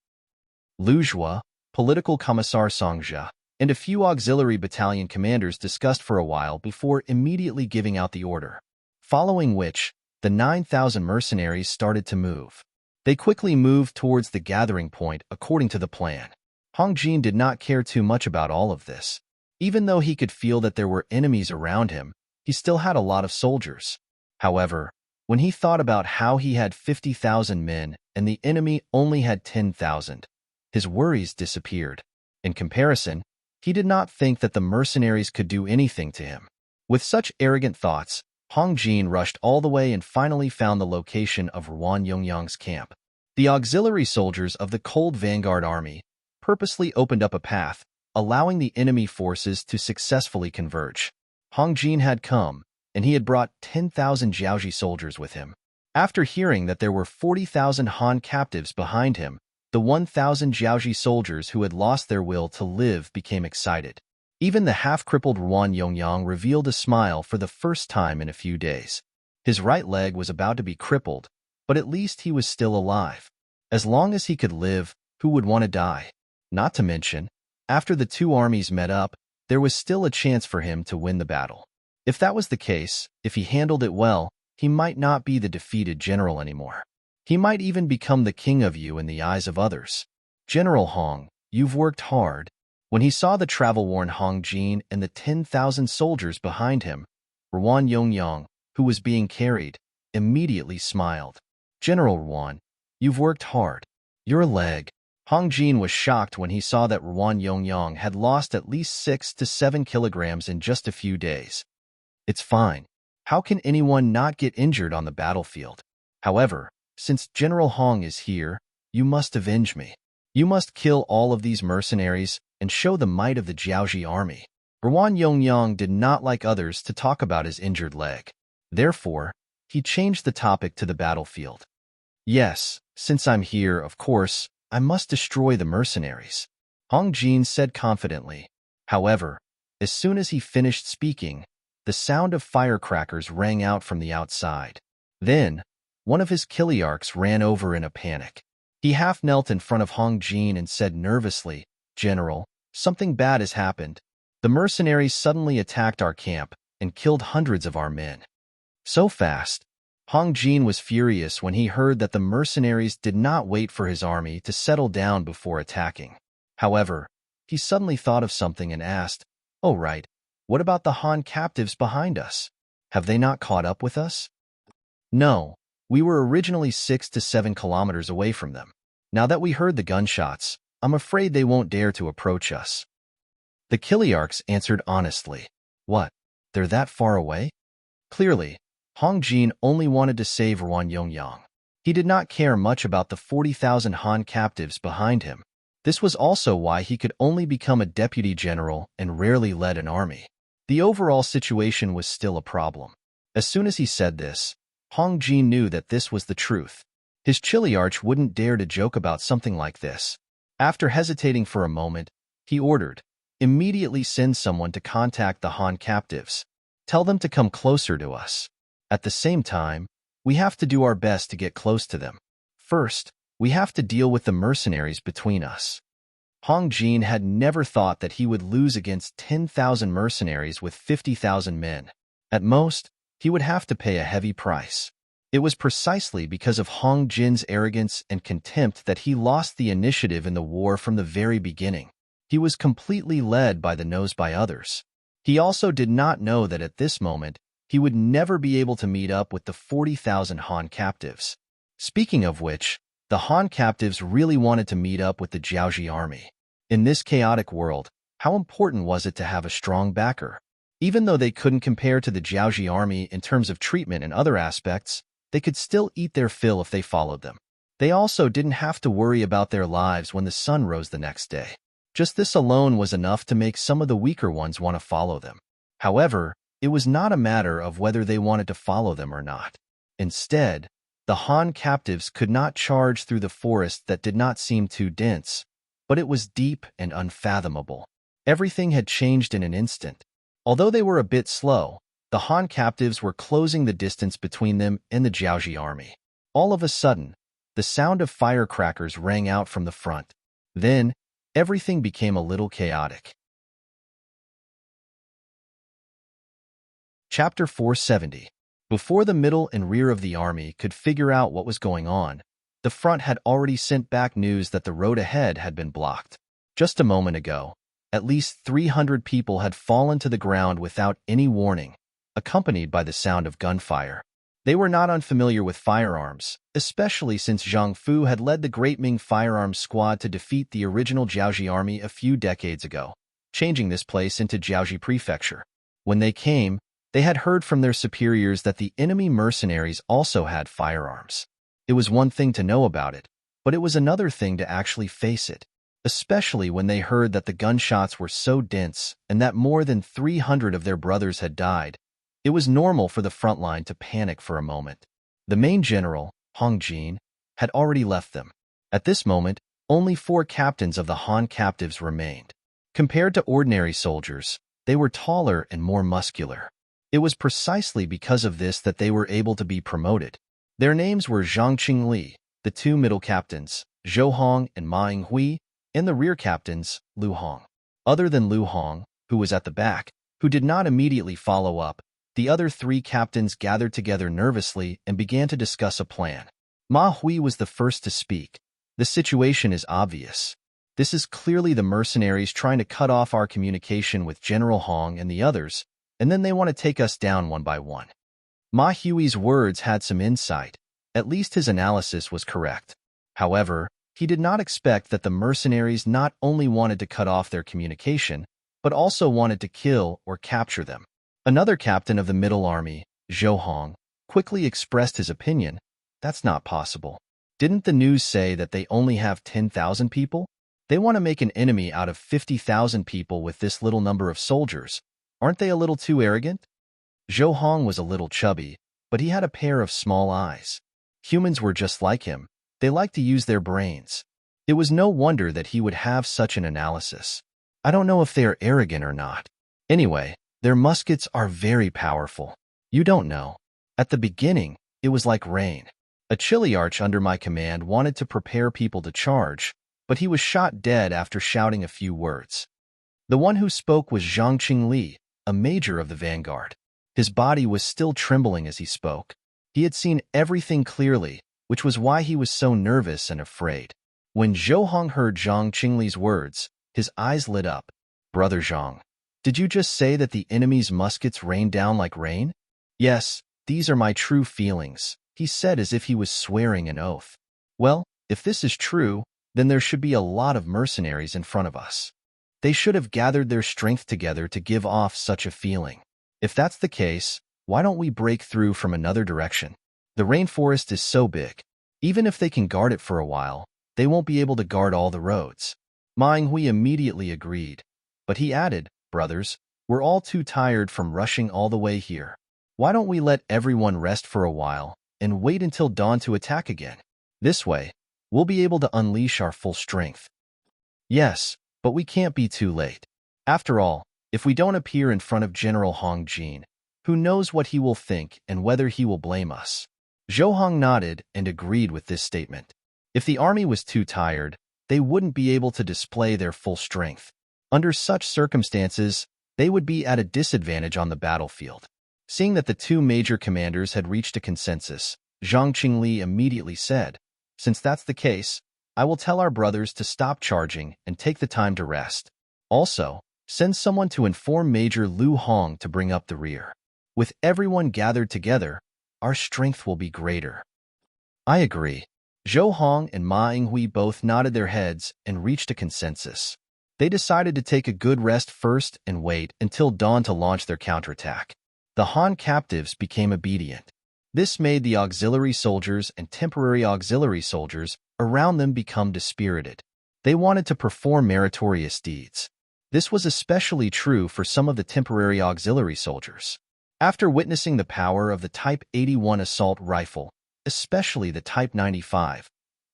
Lu Zhua, political commissar Songjia, and a few auxiliary battalion commanders discussed for a while before immediately giving out the order. Following which, the 9,000 mercenaries started to move. They quickly moved towards the gathering point according to the plan. Hong Jin did not care too much about all of this. Even though he could feel that there were enemies around him, he still had a lot of soldiers. However, when he thought about how he had 50,000 men and the enemy only had 10,000, his worries disappeared. In comparison, he did not think that the mercenaries could do anything to him. With such arrogant thoughts, Hong Jin rushed all the way and finally found the location of Ruan Yongyang's camp. The auxiliary soldiers of the Cold Vanguard Army purposely opened up a path, allowing the enemy forces to successfully converge. Hong Jin had come, and he had brought 10,000 Jiaoji soldiers with him. After hearing that there were 40,000 Han captives behind him, the 1,000 Jiaoji soldiers who had lost their will to live became excited. Even the half-crippled Ruan Yongyang revealed a smile for the first time in a few days. His right leg was about to be crippled, but at least he was still alive. As long as he could live, who would want to die? Not to mention, after the two armies met up, there was still a chance for him to win the battle. If that was the case, if he handled it well, he might not be the defeated general anymore. He might even become the king of you in the eyes of others. General Hong, you've worked hard. When he saw the travel-worn Hong Jin and the 10,000 soldiers behind him, Ruan Yongyang, who was being carried, immediately smiled. General Ruan, you've worked hard. Your leg. Hong Jin was shocked when he saw that Ruan Yongyang had lost at least 6 to 7 kilograms in just a few days. It's fine. How can anyone not get injured on the battlefield? However, since General Hong is here, you must avenge me. You must kill all of these mercenaries and show the might of the Jiaoji army. Ruan Yongyang did not like others to talk about his injured leg. Therefore, he changed the topic to the battlefield. Yes, since I'm here, of course, I must destroy the mercenaries, Hong Jin said confidently. However, as soon as he finished speaking, the sound of firecrackers rang out from the outside. Then, one of his Kiliarchs ran over in a panic. He half knelt in front of Hong Jin and said nervously, "General, something bad has happened. The mercenaries suddenly attacked our camp and killed hundreds of our men." So fast, Hong Jin was furious when he heard that the mercenaries did not wait for his army to settle down before attacking. However, he suddenly thought of something and asked, "Oh right, what about the Han captives behind us? Have they not caught up with us?" "No, we were originally 6 to 7 kilometers away from them. Now that we heard the gunshots, I'm afraid they won't dare to approach us." The Kiliarchs answered honestly. "What? They're that far away?" Clearly, Hong Jin only wanted to save Ruan Yongyang. He did not care much about the 40,000 Han captives behind him. This was also why he could only become a deputy general and rarely led an army. The overall situation was still a problem. As soon as he said this, Hong Jin knew that this was the truth. His Chiliarch wouldn't dare to joke about something like this. After hesitating for a moment, he ordered, "Immediately send someone to contact the Han captives. Tell them to come closer to us. At the same time, we have to do our best to get close to them. First, we have to deal with the mercenaries between us." Hong Jin had never thought that he would lose against 10,000 mercenaries with 50,000 men. At most, he would have to pay a heavy price. It was precisely because of Hong Jin's arrogance and contempt that he lost the initiative in the war from the very beginning. He was completely led by the nose by others. He also did not know that at this moment, he would never be able to meet up with the 40,000 Han captives. Speaking of which, the Han captives really wanted to meet up with the Jiaoji army. In this chaotic world, how important was it to have a strong backer? Even though they couldn't compare to the Jiaoji army in terms of treatment and other aspects, they could still eat their fill if they followed them. They also didn't have to worry about their lives when the sun rose the next day. Just this alone was enough to make some of the weaker ones want to follow them. However, it was not a matter of whether they wanted to follow them or not. Instead, the Han captives could not charge through the forest that did not seem too dense, but it was deep and unfathomable. Everything had changed in an instant. Although they were a bit slow, the Han captives were closing the distance between them and the Jiaoji army. All of a sudden, the sound of firecrackers rang out from the front. Then, everything became a little chaotic. Chapter 470. Before the middle and rear of the army could figure out what was going on, the front had already sent back news that the road ahead had been blocked. Just a moment ago, at least 300 people had fallen to the ground without any warning, accompanied by the sound of gunfire. They were not unfamiliar with firearms, especially since Zhang Fu had led the Great Ming firearms squad to defeat the original Jiaoji army a few decades ago, changing this place into Jiaoji Prefecture. When they came, they had heard from their superiors that the enemy mercenaries also had firearms. It was one thing to know about it, but it was another thing to actually face it, especially when they heard that the gunshots were so dense and that more than 300 of their brothers had died. It was normal for the front line to panic for a moment. The main general, Hong Jin, had already left them. At this moment, only 4 captains of the Han captives remained. Compared to ordinary soldiers, they were taller and more muscular. It was precisely because of this that they were able to be promoted. Their names were Zhang Qingli, the 2 middle captains, Zhou Hong and Ma Yinghui, and the rear captains, Lu Hong. Other than Lu Hong, who was at the back, who did not immediately follow up, the other 3 captains gathered together nervously and began to discuss a plan. Ma Hui was the first to speak. "The situation is obvious. This is clearly the mercenaries trying to cut off our communication with General Hong and the others, and then they want to take us down one by one." Ma Hui's words had some insight. At least his analysis was correct. However, He did not expect that the mercenaries not only wanted to cut off their communication, but also wanted to kill or capture them. Another captain of the Middle Army, Zhou Hong, quickly expressed his opinion. That's not possible. Didn't the news say that they only have 10,000 people? They want to make an enemy out of 50,000 people with this little number of soldiers. Aren't they a little too arrogant? Zhou Hong was a little chubby, but he had a pair of small eyes. Humans were just like him. They liked to use their brains. It was no wonder that he would have such an analysis. I don't know if they are arrogant or not. Anyway, their muskets are very powerful. You don't know. At the beginning, it was like rain. A Chiliarch under my command wanted to prepare people to charge, but he was shot dead after shouting a few words. The one who spoke was Zhang Qingli, a major of the vanguard. His body was still trembling as he spoke. He had seen everything clearly, which was why he was so nervous and afraid. When Zhou Hong heard Zhang Qingli's words, his eyes lit up. Brother Zhang, did you just say that the enemy's muskets rained down like rain? Yes, these are my true feelings, he said as if he was swearing an oath. Well, if this is true, then there should be a lot of mercenaries in front of us. They should have gathered their strength together to give off such a feeling. If that's the case, why don't we break through from another direction? The rainforest is so big. Even if they can guard it for a while, they won't be able to guard all the roads. Ming Hui immediately agreed, but he added, brothers, we're all too tired from rushing all the way here. Why don't we let everyone rest for a while and wait until dawn to attack again? This way, we'll be able to unleash our full strength. Yes, but we can't be too late. After all, if we don't appear in front of General Hong Jin, who knows what he will think and whether he will blame us? Zhou Hong nodded and agreed with this statement. If the army was too tired, they wouldn't be able to display their full strength. Under such circumstances, they would be at a disadvantage on the battlefield. Seeing that the two major commanders had reached a consensus, Zhang Qingli immediately said, since that's the case, I will tell our brothers to stop charging and take the time to rest. Also, send someone to inform Major Lu Hong to bring up the rear. With everyone gathered together, our strength will be greater. I agree. Zhou Hong and Ming Hui both nodded their heads and reached a consensus. They decided to take a good rest first and wait until dawn to launch their counterattack. The Han captives became obedient. This made the auxiliary soldiers and temporary auxiliary soldiers around them become dispirited. They wanted to perform meritorious deeds. This was especially true for some of the temporary auxiliary soldiers. After witnessing the power of the Type 81 assault rifle, especially the Type 95,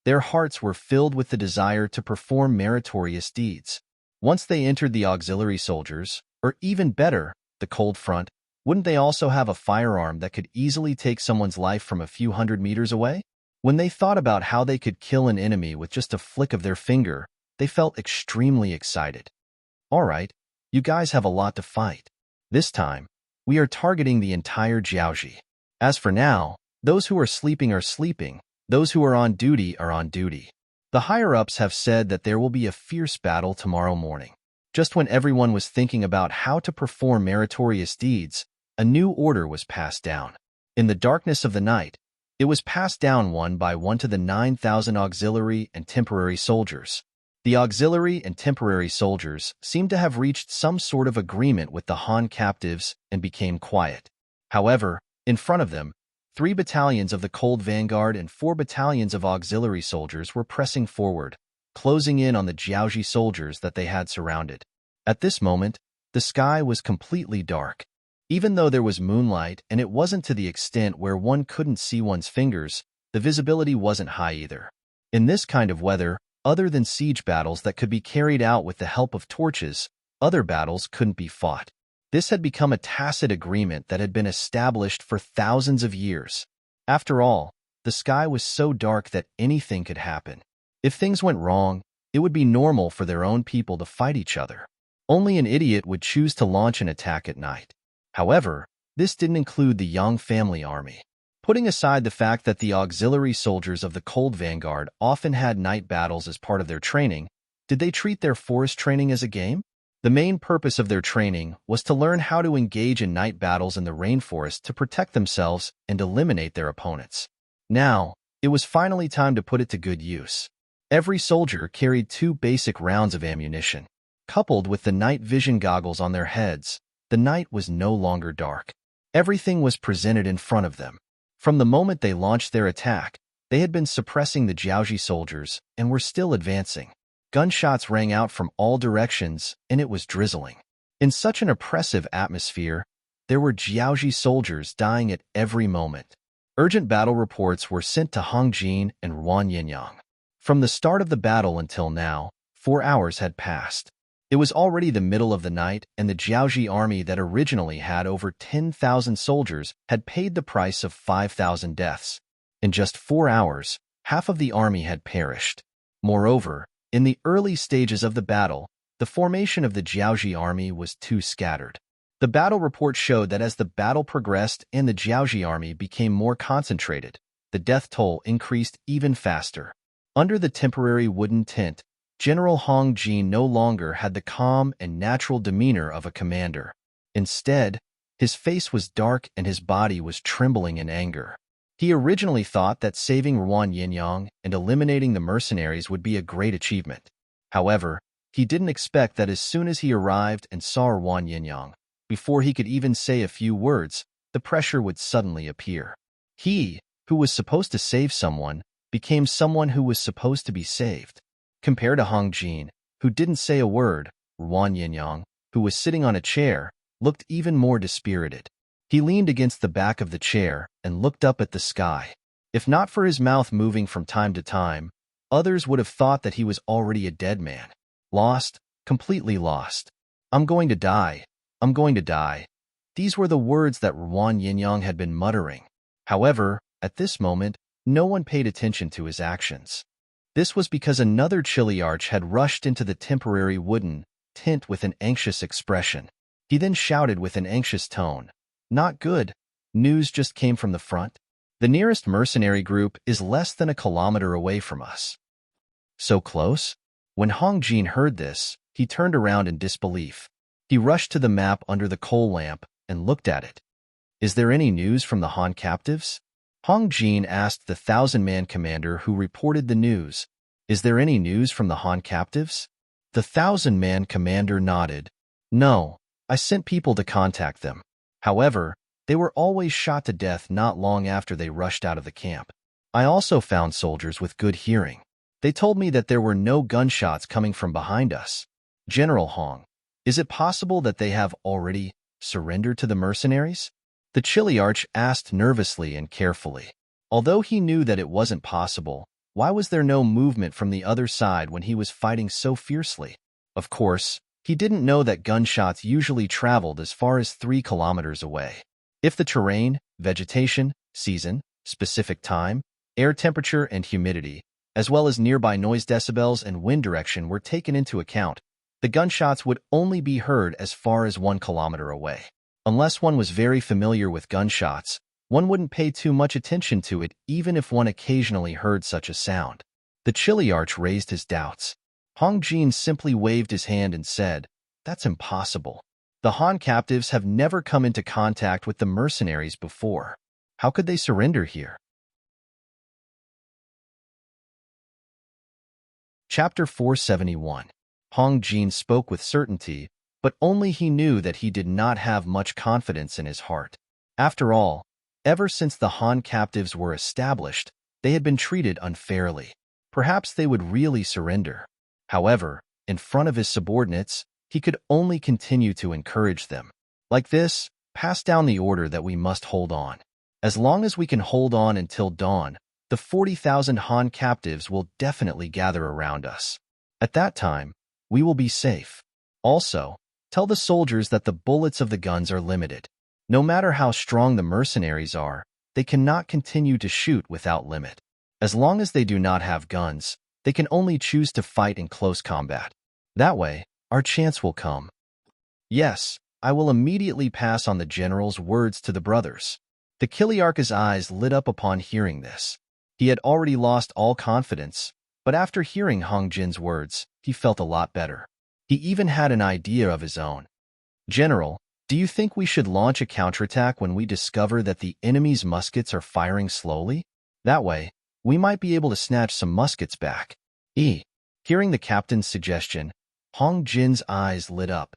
their hearts were filled with the desire to perform meritorious deeds. Once they entered the auxiliary soldiers, or even better, the cold front, wouldn't they also have a firearm that could easily take someone's life from a few hundred meters away? When they thought about how they could kill an enemy with just a flick of their finger, they felt extremely excited. All right, you guys have a lot to fight. This time, we are targeting the entire Jiaoji. As for now, those who are sleeping, those who are on duty are on duty. The higher-ups have said that there will be a fierce battle tomorrow morning. Just when everyone was thinking about how to perform meritorious deeds, a new order was passed down. In the darkness of the night, it was passed down one by one to the 9,000 auxiliary and temporary soldiers. The auxiliary and temporary soldiers seemed to have reached some sort of agreement with the Han captives and became quiet. However, in front of them, 3 battalions of the Cold Vanguard and 4 battalions of auxiliary soldiers were pressing forward, closing in on the Jiaoji soldiers that they had surrounded. At this moment, the sky was completely dark. Even though there was moonlight and it wasn't to the extent where one couldn't see one's fingers, the visibility wasn't high either. In this kind of weather, other than siege battles that could be carried out with the help of torches, other battles couldn't be fought. This had become a tacit agreement that had been established for thousands of years. After all, the sky was so dark that anything could happen. If things went wrong, it would be normal for their own people to fight each other. Only an idiot would choose to launch an attack at night. However, this didn't include the Yang family army. Putting aside the fact that the auxiliary soldiers of the Cold Vanguard often had night battles as part of their training, did they treat their forest training as a game? The main purpose of their training was to learn how to engage in night battles in the rainforest to protect themselves and eliminate their opponents. Now, it was finally time to put it to good use. Every soldier carried 2 basic rounds of ammunition. Coupled with the night vision goggles on their heads, the night was no longer dark. Everything was presented in front of them. From the moment they launched their attack, they had been suppressing the Jiaoji soldiers and were still advancing. Gunshots rang out from all directions, and it was drizzling. In such an oppressive atmosphere, there were Jiaoji soldiers dying at every moment. Urgent battle reports were sent to Hongjin and Ruan From the start of the battle until now, 4 hours had passed. It was already the middle of the night, and the Jiaoji army that originally had over 10,000 soldiers had paid the price of 5,000 deaths. In just 4 hours, half of the army had perished. Moreover, in the early stages of the battle, the formation of the Jiaoji army was too scattered. The battle report showed that as the battle progressed and the Jiaoji army became more concentrated, the death toll increased even faster. Under the temporary wooden tent, General Hong Jin no longer had the calm and natural demeanor of a commander. Instead, his face was dark and his body was trembling in anger. He originally thought that saving Ruan Yinyang and eliminating the mercenaries would be a great achievement. However, he didn't expect that as soon as he arrived and saw Ruan Yinyang, before he could even say a few words, the pressure would suddenly appear. He, who was supposed to save someone, became someone who was supposed to be saved. Compared to Hong Jin, who didn't say a word, Ruan Yinyang, who was sitting on a chair, looked even more dispirited. He leaned against the back of the chair and looked up at the sky. If not for his mouth moving from time to time, others would have thought that he was already a dead man. Lost, completely lost. I'm going to die. I'm going to die. These were the words that Ruan Yinyang had been muttering. However, at this moment, no one paid attention to his actions. This was because another Chiliarch had rushed into the temporary wooden tent with an anxious expression. He then shouted with an anxious tone, "Not good. News just came from the front. The nearest mercenary group is less than a kilometer away from us." So close? When Hong Jin heard this, he turned around in disbelief. He rushed to the map under the coal lamp and looked at it. "Is there any news from the Han captives?" Hong Jin asked the 1,000-man commander who reported the news. "Is there any news from the Han captives?" The 1,000-man commander nodded. "No, I sent people to contact them. However, they were always shot to death not long after they rushed out of the camp. I also found soldiers with good hearing. They told me that there were no gunshots coming from behind us. General Hong, is it possible that they have already surrendered to the mercenaries?" The Chiliarch asked nervously and carefully. Although he knew that it wasn't possible, why was there no movement from the other side when he was fighting so fiercely? Of course, he didn't know that gunshots usually traveled as far as 3 kilometers away. If the terrain, vegetation, season, specific time, air temperature and humidity, as well as nearby noise decibels and wind direction were taken into account, the gunshots would only be heard as far as 1 kilometer away. Unless one was very familiar with gunshots, one wouldn't pay too much attention to it even if one occasionally heard such a sound. The Chiliarch raised his doubts. Hong Jin simply waved his hand and said, "That's impossible. The Han captives have never come into contact with the mercenaries before. How could they surrender here?" Chapter 471. Hong Jin spoke with certainty, but only he knew that he did not have much confidence in his heart. After all, ever since the Han captives were established, they had been treated unfairly. Perhaps they would really surrender. However, in front of his subordinates, he could only continue to encourage them. Like this, pass down the order that we must hold on. As long as we can hold on until dawn, the 40,000 Han captives will definitely gather around us. At that time, we will be safe. Also, tell the soldiers that the bullets of the guns are limited. No matter how strong the mercenaries are, they cannot continue to shoot without limit. As long as they do not have guns, they can only choose to fight in close combat. That way, our chance will come. Yes, I will immediately pass on the general's words to the brothers. The Chiliarch's eyes lit up upon hearing this. He had already lost all confidence, but after hearing Hong Jin's words, he felt a lot better. He even had an idea of his own. "General, do you think we should launch a counterattack when we discover that the enemy's muskets are firing slowly? That way, we might be able to snatch some muskets back." Hearing the captain's suggestion, Hong Jin's eyes lit up.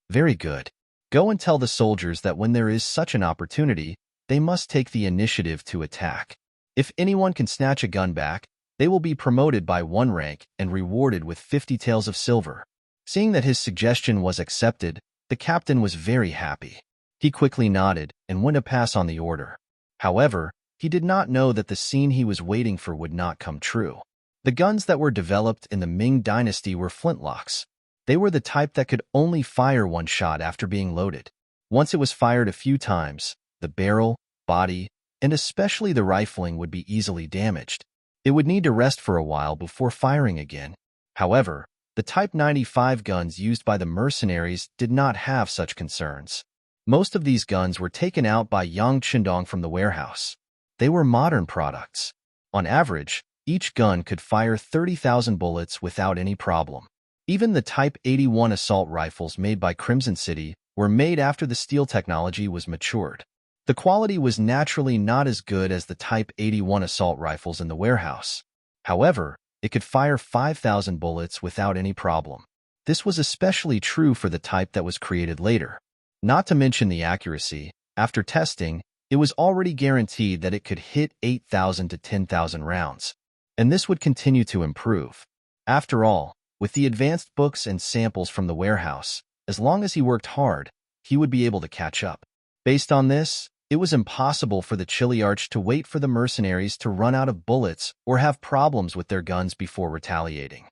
Very good. Go and tell the soldiers that when there is such an opportunity, they must take the initiative to attack. If anyone can snatch a gun back, they will be promoted by 1 rank and rewarded with 50 taels of silver. Seeing that his suggestion was accepted, the captain was very happy. He quickly nodded and went to pass on the order. However, he did not know that the scene he was waiting for would not come true. The guns that were developed in the Ming dynasty were flintlocks. They were the type that could only fire 1 shot after being loaded. Once it was fired a few times, the barrel, body, and especially the rifling would be easily damaged. It would need to rest for a while before firing again. However, the Type 95 guns used by the mercenaries did not have such concerns. Most of these guns were taken out by Yang Qindong from the warehouse. They were modern products. On average, each gun could fire 30,000 bullets without any problem. Even the Type 81 assault rifles made by Crimson City were made after the steel technology was matured. The quality was naturally not as good as the Type 81 assault rifles in the warehouse. However, it could fire 5,000 bullets without any problem. This was especially true for the type that was created later. Not to mention the accuracy. After testing, it was already guaranteed that it could hit 8,000 to 10,000 rounds. And this would continue to improve. After all, with the advanced books and samples from the warehouse, as long as he worked hard, he would be able to catch up. Based on this, it was impossible for the Chiliarch to wait for the mercenaries to run out of bullets or have problems with their guns before retaliating.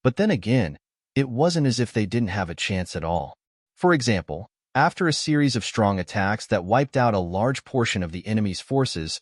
But then again, it wasn't as if they didn't have a chance at all. For example, after a series of strong attacks that wiped out a large portion of the enemy's forces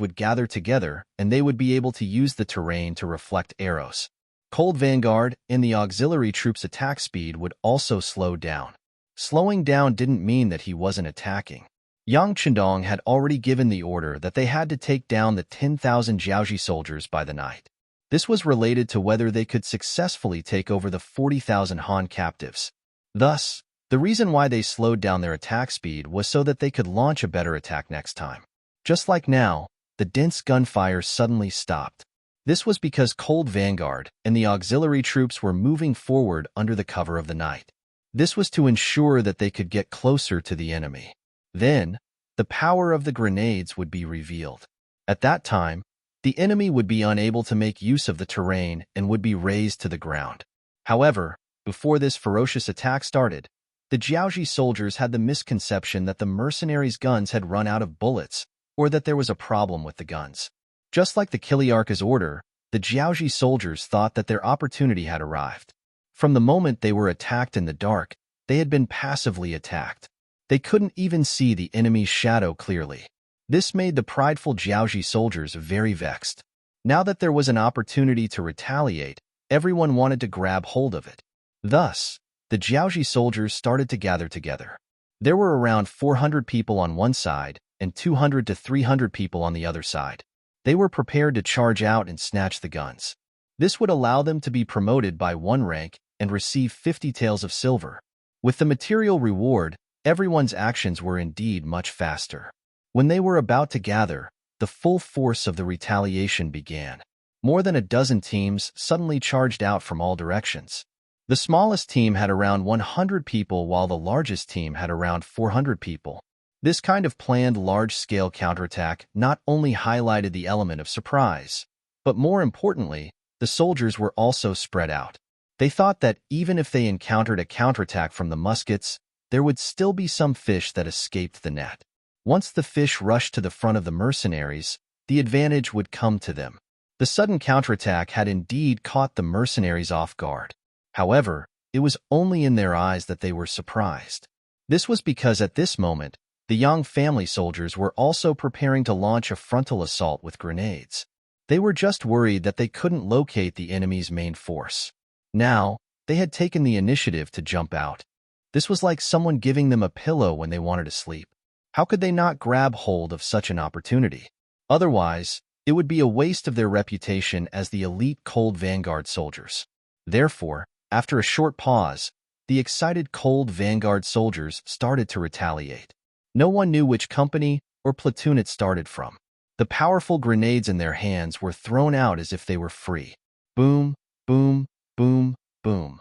would gather together and they would be able to use the terrain to reflect arrows. Cold Vanguard and the auxiliary troops' attack speed would also slow down. Slowing down didn't mean that he wasn't attacking. Yang Qindong had already given the order that they had to take down the 10,000 Jiaoji soldiers by the night. This was related to whether they could successfully take over the 40,000 Han captives. Thus, the reason why they slowed down their attack speed was so that they could launch a better attack next time. Just like now, the dense gunfire suddenly stopped. This was because Cold Vanguard and the auxiliary troops were moving forward under the cover of the night. This was to ensure that they could get closer to the enemy. Then, the power of the grenades would be revealed. At that time, the enemy would be unable to make use of the terrain and would be razed to the ground. However, before this ferocious attack started, the Jiaoji soldiers had the misconception that the mercenaries' guns had run out of bullets or that there was a problem with the guns. Just like the Chiliarch's order, the Jiaoji soldiers thought that their opportunity had arrived. From the moment they were attacked in the dark, they had been passively attacked. They couldn't even see the enemy's shadow clearly. This made the prideful Jiaoji soldiers very vexed. Now that there was an opportunity to retaliate, everyone wanted to grab hold of it. Thus, the Jiaoji soldiers started to gather together. There were around 400 people on one side and 200 to 300 people on the other side. They were prepared to charge out and snatch the guns. This would allow them to be promoted by 1 rank and receive 50 taels of silver. With the material reward, everyone's actions were indeed much faster. When they were about to gather, the full force of the retaliation began. More than a dozen teams suddenly charged out from all directions. The smallest team had around 100 people while the largest team had around 400 people. This kind of planned large-scale counterattack not only highlighted the element of surprise, but more importantly, the soldiers were also spread out. They thought that even if they encountered a counterattack from the muskets, there would still be some fish that escaped the net. Once the fish rushed to the front of the mercenaries, the advantage would come to them. The sudden counterattack had indeed caught the mercenaries off guard. However, it was only in their eyes that they were surprised. This was because at this moment, the Yang family soldiers were also preparing to launch a frontal assault with grenades. They were just worried that they couldn't locate the enemy's main force. Now, they had taken the initiative to jump out. This was like someone giving them a pillow when they wanted to sleep. How could they not grab hold of such an opportunity? Otherwise, it would be a waste of their reputation as the elite Cold Vanguard soldiers. Therefore, after a short pause, the excited Cold Vanguard soldiers started to retaliate. No one knew which company or platoon it started from. The powerful grenades in their hands were thrown out as if they were free. Boom, boom, boom, boom.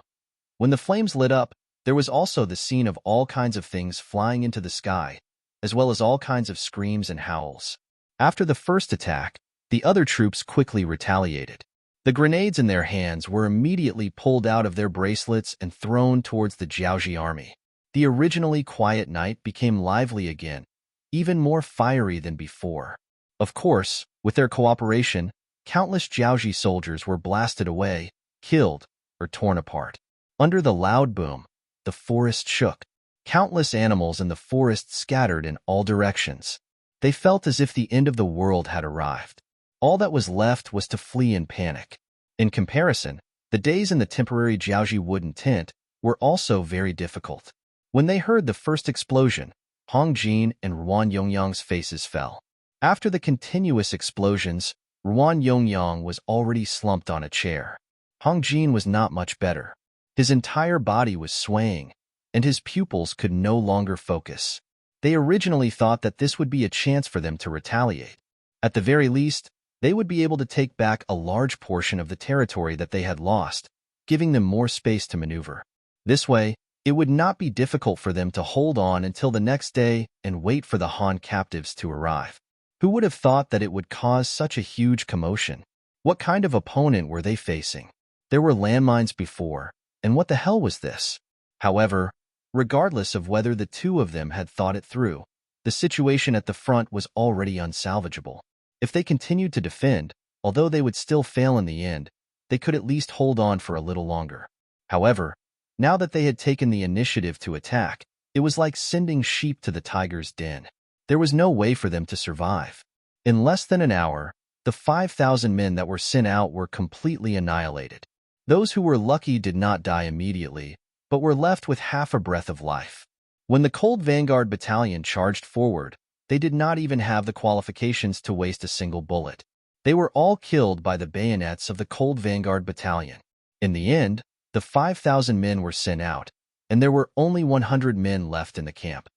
When the flames lit up, there was also the scene of all kinds of things flying into the sky, as well as all kinds of screams and howls. After the first attack, the other troops quickly retaliated. The grenades in their hands were immediately pulled out of their bracelets and thrown towards the Jiaoji army. The originally quiet night became lively again, even more fiery than before. Of course, with their cooperation, countless Jiaoji soldiers were blasted away, killed, or torn apart. Under the loud boom, the forest shook. Countless animals in the forest scattered in all directions. They felt as if the end of the world had arrived. All that was left was to flee in panic. In comparison, the days in the temporary Jiaoji wooden tent were also very difficult. When they heard the first explosion, Hong Jin and Ruan Yongyang's faces fell. After the continuous explosions, Ruan Yongyang was already slumped on a chair. Hong Jin was not much better. His entire body was swaying, and his pupils could no longer focus. They originally thought that this would be a chance for them to retaliate. At the very least, they would be able to take back a large portion of the territory that they had lost, giving them more space to maneuver. This way, it would not be difficult for them to hold on until the next day and wait for the Han captives to arrive. Who would have thought that it would cause such a huge commotion? What kind of opponent were they facing? There were landmines before, and what the hell was this? However, regardless of whether the two of them had thought it through, the situation at the front was already unsalvageable. If they continued to defend, although they would still fail in the end, they could at least hold on for a little longer. However, now that they had taken the initiative to attack, it was like sending sheep to the tiger's den. There was no way for them to survive. In less than an hour, the 5,000 men that were sent out were completely annihilated. Those who were lucky did not die immediately, but were left with half a breath of life. When the Cold Vanguard Battalion charged forward, they did not even have the qualifications to waste a single bullet. They were all killed by the bayonets of the Cold Vanguard Battalion. In the end, the 5,000 men were sent out, and there were only 100 men left in the camp.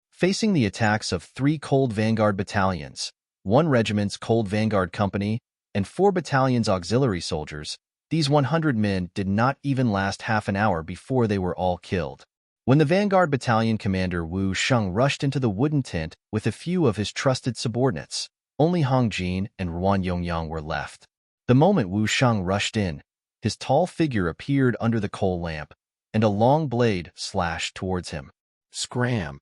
Facing the attacks of 3 Cold Vanguard battalions, 1 regiment's Cold Vanguard company, and 4 battalions auxiliary soldiers, these 100 men did not even last half an hour before they were all killed. When the Vanguard Battalion commander Wu Sheng rushed into the wooden tent with a few of his trusted subordinates, only Hong Jin and Ruan Yongyang were left. The moment Wu Sheng rushed in, his tall figure appeared under the coal lamp, and a long blade slashed towards him. Scram!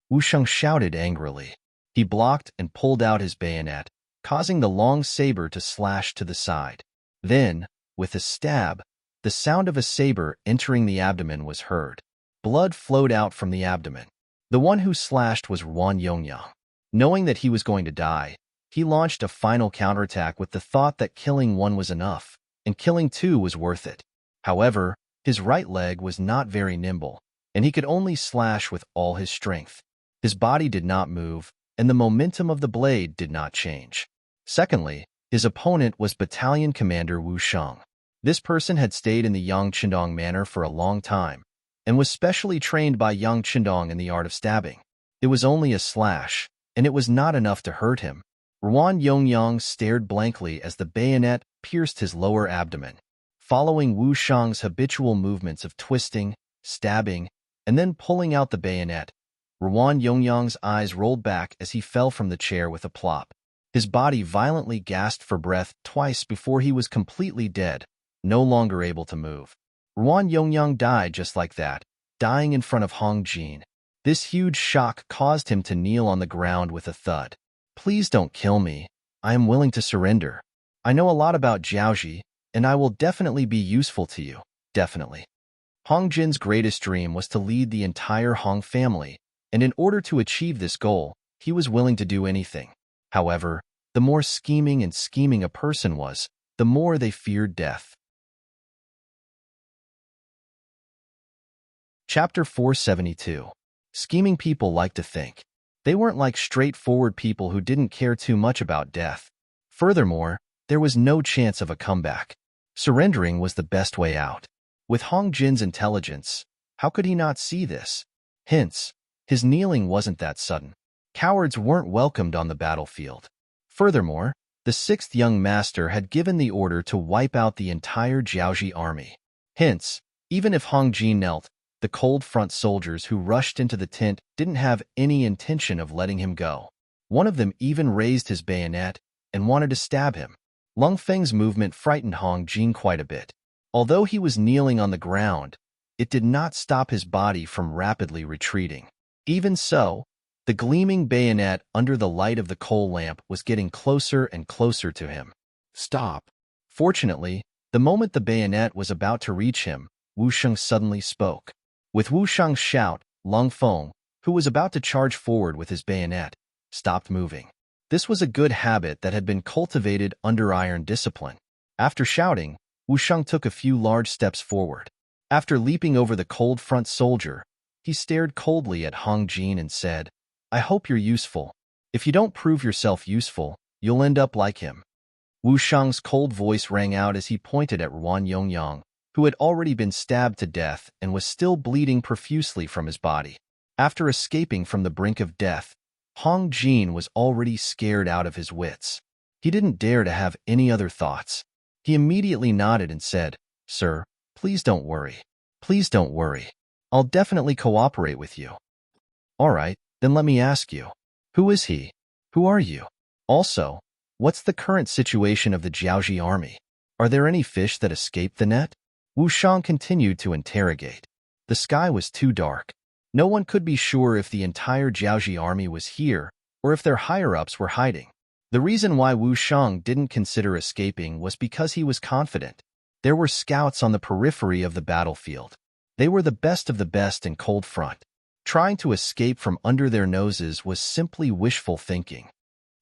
Wu Sheng shouted angrily. He blocked and pulled out his bayonet, causing the long saber to slash to the side. Then, with a stab, the sound of a saber entering the abdomen was heard. Blood flowed out from the abdomen. The one who slashed was Ruan Yongyang. Knowing that he was going to die, he launched a final counterattack with the thought that killing 1 was enough, and killing 2 was worth it. However, his right leg was not very nimble, and he could only slash with all his strength. His body did not move, and the momentum of the blade did not change. Secondly, his opponent was Battalion Commander Wu Sheng. This person had stayed in the Yang Qindong manor for a long time, and was specially trained by Yang Qindong in the art of stabbing. It was only a slash, and it was not enough to hurt him. Ruan Yongyang stared blankly as the bayonet pierced his lower abdomen. Following Wu Sheng's habitual movements of twisting, stabbing, and then pulling out the bayonet, Ruan Yongyang's eyes rolled back as he fell from the chair with a plop. His body violently gasped for breath twice before he was completely dead, no longer able to move. Ruan Yongyang died just like that, dying in front of Hong Jin. This huge shock caused him to kneel on the ground with a thud. "Please don't kill me. I am willing to surrender. I know a lot about Jiaoji, and I will definitely be useful to you, definitely." Hong Jin's greatest dream was to lead the entire Hong family, and in order to achieve this goal, he was willing to do anything. However, the more scheming a person was, the more they feared death. Chapter 472. Scheming people like to think. They weren't like straightforward people who didn't care too much about death. Furthermore, there was no chance of a comeback. Surrendering was the best way out. With Hong Jin's intelligence, how could he not see this? Hence, his kneeling wasn't that sudden. Cowards weren't welcomed on the battlefield. Furthermore, The sixth young master had given the order to wipe out the entire Jiaoji army. Hence, even if Hong Jin knelt, the cold front soldiers who rushed into the tent didn't have any intention of letting him go. One of them even raised his bayonet and wanted to stab him. Lung Feng's movement frightened Hong Jin quite a bit. Although he was kneeling on the ground, it did not stop his body from rapidly retreating. Even so, the gleaming bayonet under the light of the coal lamp was getting closer and closer to him. Stop! Fortunately, the moment the bayonet was about to reach him, Wu Sheng suddenly spoke. With Wu Sheng's shout, Lung Feng, who was about to charge forward with his bayonet, stopped moving. This was a good habit that had been cultivated under iron discipline. After shouting, Wu Sheng took a few large steps forward. After leaping over the cold front soldier, he stared coldly at Hong Jin and said, "I hope you're useful. If you don't prove yourself useful, you'll end up like him." Wu Sheng's cold voice rang out as he pointed at Ruan Yongyang, who had already been stabbed to death and was still bleeding profusely from his body. After escaping from the brink of death, Hong Jin was already scared out of his wits. He didn't dare to have any other thoughts. He immediately nodded and said, "Sir, please don't worry. Please don't worry. I'll definitely cooperate with you." "All right, then let me ask you. Who is he? Who are you? Also, what's the current situation of the Jiaoji army? Are there any fish that escaped the net?" Wu Sheng continued to interrogate. The sky was too dark. No one could be sure if the entire Jiaoji army was here or if their higher-ups were hiding. The reason why Wu Sheng didn't consider escaping was because he was confident. There were scouts on the periphery of the battlefield. They were the best of the best in cold front. Trying to escape from under their noses was simply wishful thinking.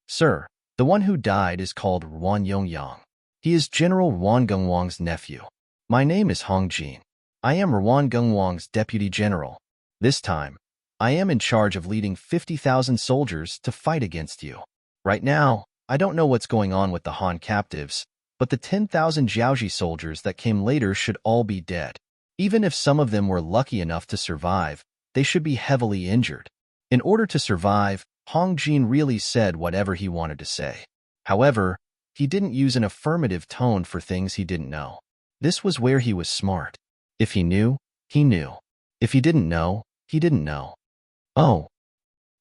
"Sir, the one who died is called Ruan Yongyang. He is General Ruan Gengwang's nephew. My name is Hong Jin. I am Ruan Gengwang's deputy general. This time, I am in charge of leading 50,000 soldiers to fight against you. Right now, I don't know what's going on with the Han captives, but the 10,000 Jiaoji soldiers that came later should all be dead. Even if some of them were lucky enough to survive, they should be heavily injured." In order to survive, Hong Jin really said whatever he wanted to say. However, he didn't use an affirmative tone for things he didn't know. This was where he was smart. If he knew, he knew. If he didn't know, he didn't know. Oh.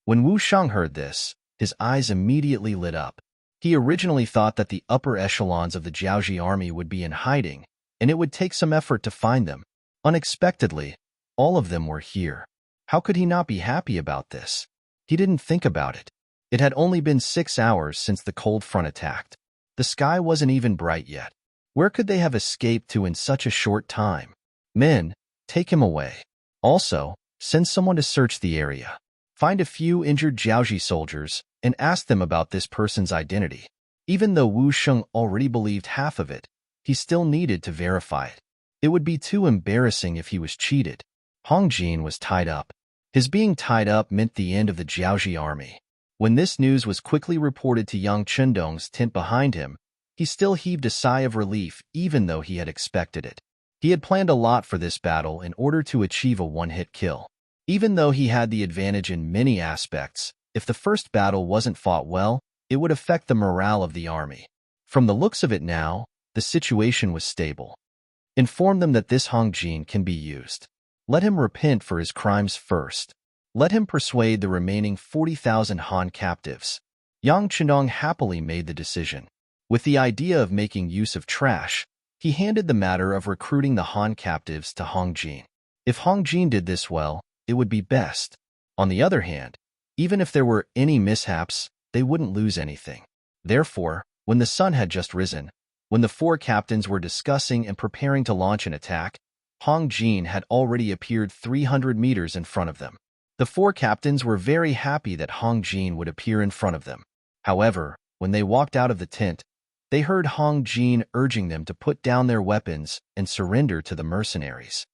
When Wu Sheng heard this, his eyes immediately lit up. He originally thought that the upper echelons of the Jiaoji army would be in hiding, and it would take some effort to find them. Unexpectedly, all of them were here. How could he not be happy about this? He didn't think about it. It had only been 6 hours since the cold front attacked. The sky wasn't even bright yet. Where could they have escaped to in such a short time? "Men, take him away. Also, send someone to search the area. Find a few injured Jiaoji soldiers and ask them about this person's identity." Even though Wu Sheng already believed half of it, he still needed to verify it. It would be too embarrassing if he was cheated. Hong Jin was tied up. His being tied up meant the end of the Jiaoji army. When this news was quickly reported to Yang Chindong's tent behind him, he still heaved a sigh of relief even though he had expected it. He had planned a lot for this battle in order to achieve a one-hit kill. Even though he had the advantage in many aspects, if the first battle wasn't fought well, it would affect the morale of the army. From the looks of it now, the situation was stable. Inform them that this Hong Jin can be used. Let him repent for his crimes first. Let him persuade the remaining 40,000 Han captives. Yang Chendong happily made the decision. With the idea of making use of trash, he handed the matter of recruiting the Han captives to Hong Jin. If Hong Jin did this well, it would be best. On the other hand, even if there were any mishaps, they wouldn't lose anything. Therefore, when the sun had just risen, when the 4 captains were discussing and preparing to launch an attack, Hong Jin had already appeared 300 meters in front of them. The 4 captains were very happy that Hong Jin would appear in front of them. However, when they walked out of the tent, they heard Hong Jin urging them to put down their weapons and surrender to the mercenaries.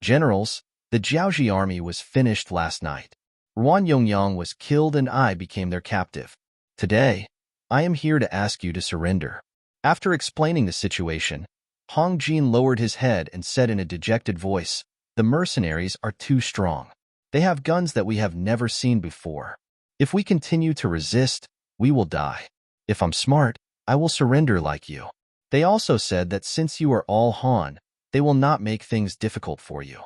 "Generals, the Jiaoji army was finished last night. Ruan Yongyang was killed and I became their captive. Today, I am here to ask you to surrender." After explaining the situation, Hong Jin lowered his head and said in a dejected voice, "The mercenaries are too strong. They have guns that we have never seen before. If we continue to resist, we will die. If I'm smart, I will surrender like you. They also said that since you are all Han, they will not make things difficult for you.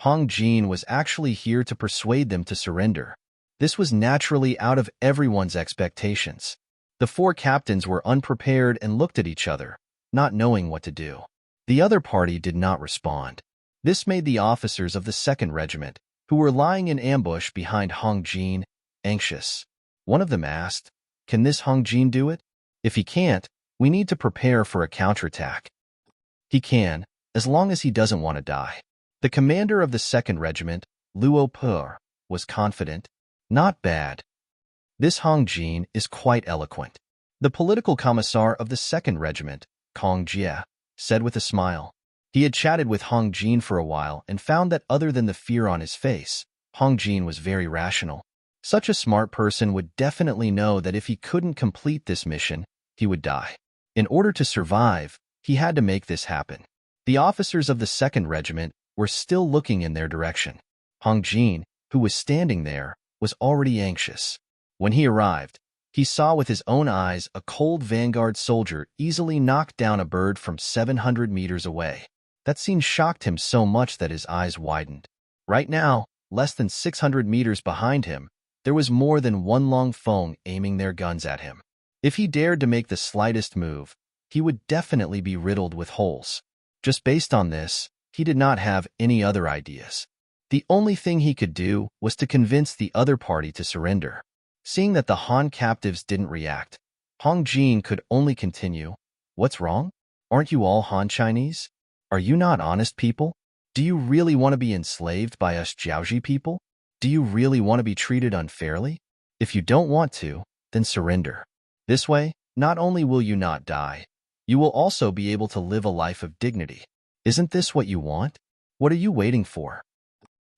Hong Jin was actually here to persuade them to surrender. This was naturally out of everyone's expectations. The four captains were unprepared and looked at each other, not knowing what to do. The other party did not respond. This made the officers of the 2nd Regiment, who were lying in ambush behind Hong Jin, anxious. One of them asked, "Can this Hong Jin do it? If he can't, we need to prepare for a counterattack." "He can, as long as he doesn't want to die." The commander of the 2nd Regiment, Luo Pur, was confident. "Not bad. This Hong Jin is quite eloquent." The political commissar of the 2nd Regiment, Kong Jie, said with a smile. He had chatted with Hong Jin for a while and found that other than the fear on his face, Hong Jin was very rational. Such a smart person would definitely know that if he couldn't complete this mission, he would die. In order to survive, he had to make this happen. The officers of the 2nd Regiment were still looking in their direction. Hong Jin, who was standing there, was already anxious. When he arrived, he saw with his own eyes a cold vanguard soldier easily knock down a bird from 700 meters away. That scene shocked him so much that his eyes widened. Right now, less than 600 meters behind him, there was more than one Long Feng aiming their guns at him. If he dared to make the slightest move, he would definitely be riddled with holes. Just based on this, he did not have any other ideas. The only thing he could do was to convince the other party to surrender. Seeing that the Han captives didn't react, Hong Jin could only continue, "What's wrong? Aren't you all Han Chinese? Are you not honest people? Do you really want to be enslaved by us Jiaoji people? Do you really want to be treated unfairly? If you don't want to, then surrender. This way, not only will you not die, you will also be able to live a life of dignity. Isn't this what you want? What are you waiting for?"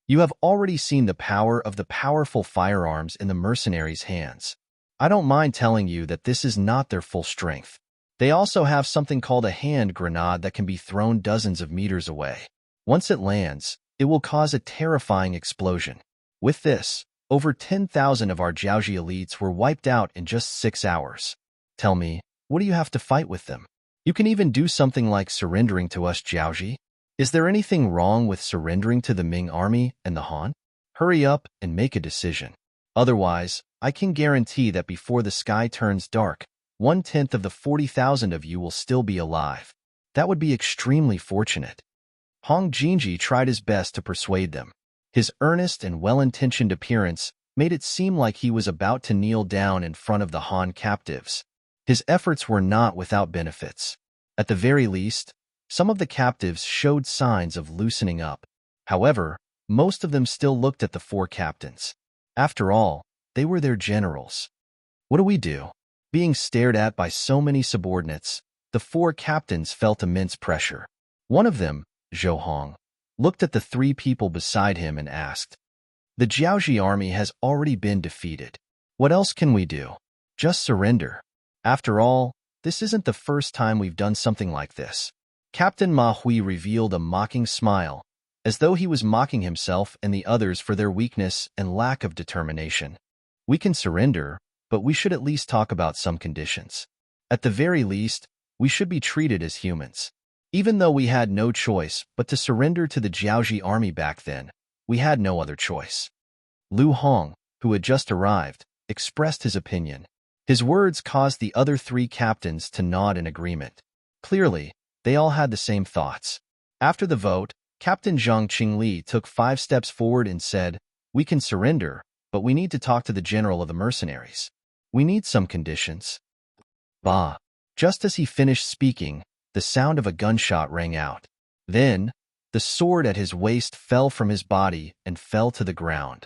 You have already seen the power of the powerful firearms in the mercenaries' hands. I don't mind telling you that this is not their full strength. They also have something called a hand grenade that can be thrown dozens of meters away. Once it lands, it will cause a terrifying explosion. With this, over 10,000 of our Jiaoji elites were wiped out in just 6 hours. Tell me, what do you have to fight with them? You can even do something like surrendering to us Jiaoji. Is there anything wrong with surrendering to the Ming army and the Han? Hurry up and make a decision. Otherwise, I can guarantee that before the sky turns dark, 1/10 of the 40,000 of you will still be alive. That would be extremely fortunate. Hong Jinji tried his best to persuade them. His earnest and well-intentioned appearance made it seem like he was about to kneel down in front of the Han captives. His efforts were not without benefits. At the very least, some of the captives showed signs of loosening up. However, most of them still looked at the four captains. After all, they were their generals. What do we do? Being stared at by so many subordinates, the four captains felt immense pressure. One of them, Zhou Hong, looked at the 3 people beside him and asked, "The Jiaoji army has already been defeated. What else can we do? Just surrender. After all, this isn't the first time we've done something like this." Captain Ma Hui revealed a mocking smile, as though he was mocking himself and the others for their weakness and lack of determination. "We can surrender, but we should at least talk about some conditions. At the very least, we should be treated as humans. Even though we had no choice but to surrender to the Jiaoji army back then, we had no other choice." Lu Hong, who had just arrived, expressed his opinion. His words caused the other 3 captains to nod in agreement. Clearly, they all had the same thoughts. After the vote, Captain Zhang Qingli took 5 steps forward and said, "We can surrender, but we need to talk to the general of the mercenaries. We need some conditions." Bah! Just as he finished speaking, the sound of a gunshot rang out. Then, the sword at his waist fell from his body and fell to the ground.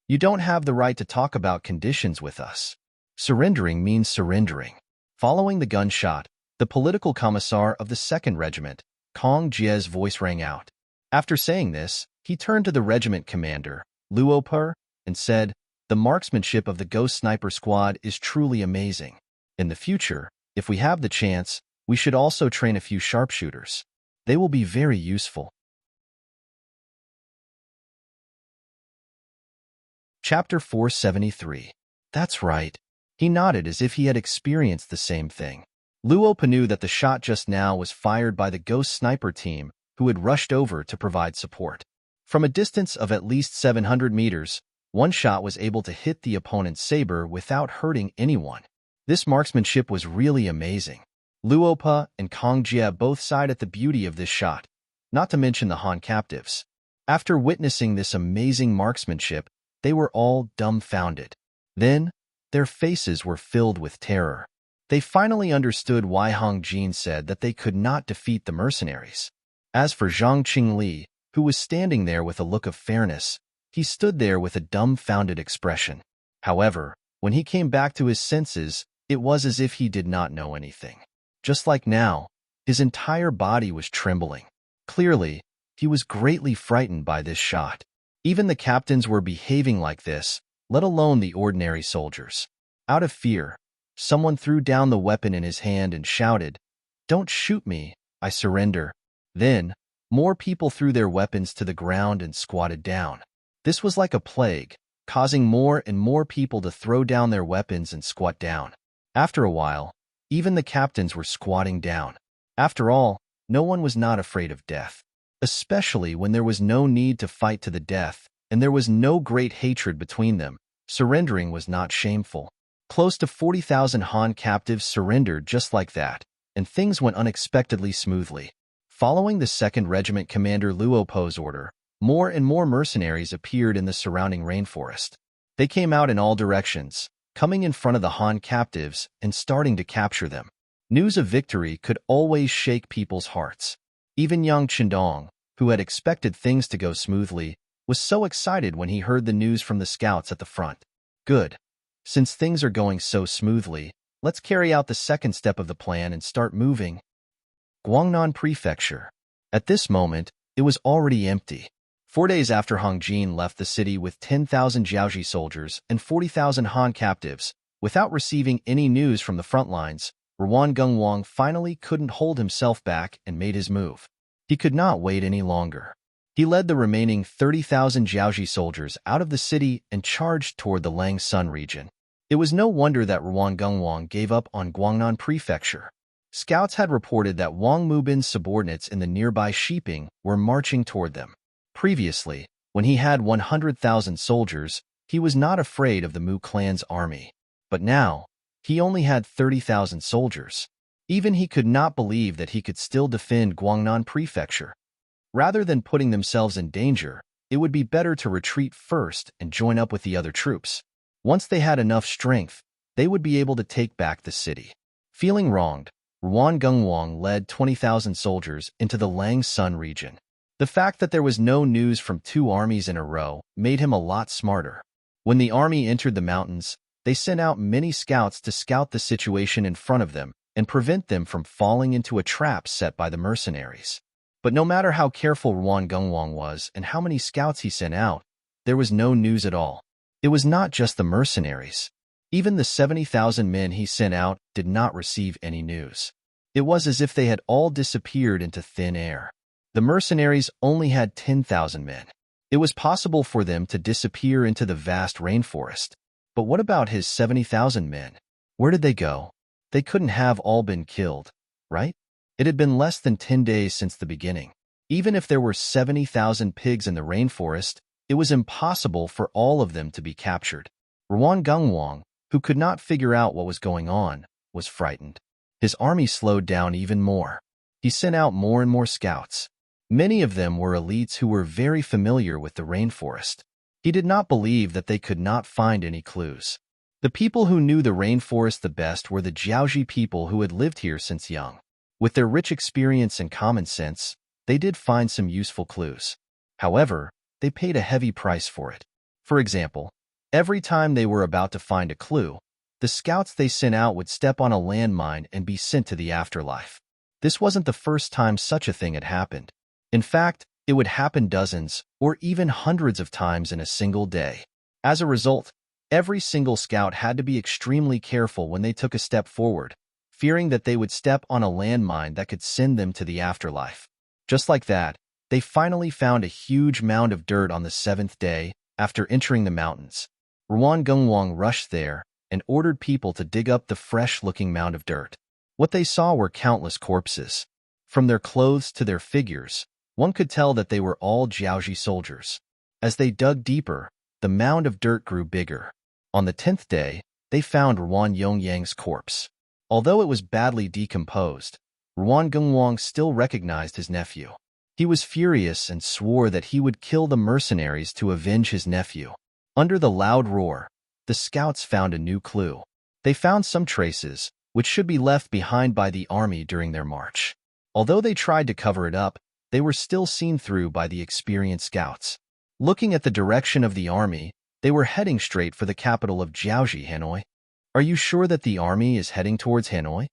"You don't have the right to talk about conditions with us. Surrendering means surrendering." Following the gunshot, the political commissar of the 2nd Regiment, Kong Jie's voice rang out. After saying this, he turned to the regiment commander, Luo Pur, and said, "The marksmanship of the Ghost Sniper Squad is truly amazing. In the future, if we have the chance, we should also train a few sharpshooters. They will be very useful." Chapter 473. That's right. He nodded as if he had experienced the same thing. Luopa knew that the shot just now was fired by the ghost sniper team who had rushed over to provide support. From a distance of at least 700 meters, one shot was able to hit the opponent's saber without hurting anyone. This marksmanship was really amazing. Luopa and Kong Jie both sighed at the beauty of this shot, not to mention the Han captives. After witnessing this amazing marksmanship, they were all dumbfounded. Then, their faces were filled with terror. They finally understood why Hong Jin said that they could not defeat the mercenaries. As for Zhang Qingli, who was standing there with a look of fairness, he stood there with a dumbfounded expression. However, when he came back to his senses, it was as if he did not know anything. Just like now, his entire body was trembling. Clearly, he was greatly frightened by this shot. Even the captains were behaving like this, let alone the ordinary soldiers. Out of fear, someone threw down the weapon in his hand and shouted, "Don't shoot me, I surrender." Then, more people threw their weapons to the ground and squatted down. This was like a plague, causing more and more people to throw down their weapons and squat down. After a while, even the captains were squatting down. After all, no one was not afraid of death, especially when there was no need to fight to the death and there was no great hatred between them. Surrendering was not shameful. Close to 40,000 Han captives surrendered just like that, and things went unexpectedly smoothly. Following the 2nd Regiment Commander Luopo's order, more and more mercenaries appeared in the surrounding rainforest. They came out in all directions, coming in front of the Han captives and starting to capture them. News of victory could always shake people's hearts. Even young Qindong, who had expected things to go smoothly, was so excited when he heard the news from the scouts at the front. Good. Since things are going so smoothly, let's carry out the second step of the plan and start moving. Guangnan Prefecture. At this moment, it was already empty. 4 days after Hong Jin left the city with 10,000 Jiaoji soldiers and 40,000 Han captives, without receiving any news from the front lines, Ruan Gengwang finally couldn't hold himself back and made his move. He could not wait any longer. He led the remaining 30,000 Jiaoji soldiers out of the city and charged toward the Langsun region. It was no wonder that Ruan Gengwang gave up on Guangnan Prefecture. Scouts had reported that Wang Mubin's subordinates in the nearby Shiping were marching toward them. Previously, when he had 100,000 soldiers, he was not afraid of the Mu clan's army. But now, he only had 30,000 soldiers. Even he could not believe that he could still defend Guangnan Prefecture. Rather than putting themselves in danger, it would be better to retreat first and join up with the other troops. Once they had enough strength, they would be able to take back the city. Feeling wronged, Ruan Gengwang led 20,000 soldiers into the Langsun region. The fact that there was no news from 2 armies in a row made him a lot smarter. When the army entered the mountains, they sent out many scouts to scout the situation in front of them and prevent them from falling into a trap set by the mercenaries. But no matter how careful Ruan Gengwang was and how many scouts he sent out, there was no news at all. It was not just the mercenaries. Even the 70,000 men he sent out did not receive any news. It was as if they had all disappeared into thin air. The mercenaries only had 10,000 men. It was possible for them to disappear into the vast rainforest. But what about his 70,000 men? Where did they go? They couldn't have all been killed, right? It had been less than 10 days since the beginning. Even if there were 70,000 pigs in the rainforest, it was impossible for all of them to be captured. Ruan Gengwang, who could not figure out what was going on, was frightened. His army slowed down even more. He sent out more and more scouts. Many of them were elites who were very familiar with the rainforest. He did not believe that they could not find any clues. The people who knew the rainforest the best were the Jiaoji people who had lived here since young. With their rich experience and common sense, they did find some useful clues. However, they paid a heavy price for it. For example, every time they were about to find a clue, the scouts they sent out would step on a landmine and be sent to the afterlife. This wasn't the first time such a thing had happened. In fact, it would happen dozens or even hundreds of times in a single day. As a result, every single scout had to be extremely careful when they took a step forward, fearing that they would step on a landmine that could send them to the afterlife. Just like that, they finally found a huge mound of dirt on the 7th day after entering the mountains. Ruan Gengwang rushed there and ordered people to dig up the fresh-looking mound of dirt. What they saw were countless corpses. From their clothes to their figures, one could tell that they were all Jiaoji soldiers. As they dug deeper, the mound of dirt grew bigger. On the 10th day, they found Ruan Yongyang's corpse. Although it was badly decomposed, Ruan Gengwang still recognized his nephew. He was furious and swore that he would kill the mercenaries to avenge his nephew. Under the loud roar, the scouts found a new clue. They found some traces, which should be left behind by the army during their march. Although they tried to cover it up, they were still seen through by the experienced scouts. Looking at the direction of the army, they were heading straight for the capital of Jiaoji, Hanoi. "Are you sure that the army is heading towards Hanoi?"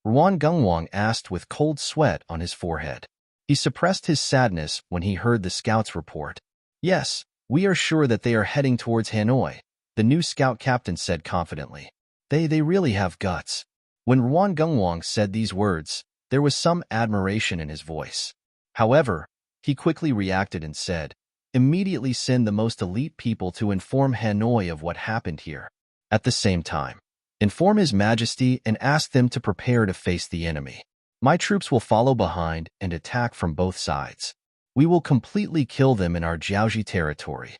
Ruan Gengwang asked with cold sweat on his forehead. He suppressed his sadness when he heard the scouts report. "Yes, we are sure that they are heading towards Hanoi," the new scout captain said confidently. They really have guts." When Ruan Gengwang said these words, there was some admiration in his voice. However, he quickly reacted and said, "Immediately send the most elite people to inform Hanoi of what happened here. At the same time, inform His Majesty and ask them to prepare to face the enemy. My troops will follow behind and attack from both sides. We will completely kill them in our Jiaoji territory."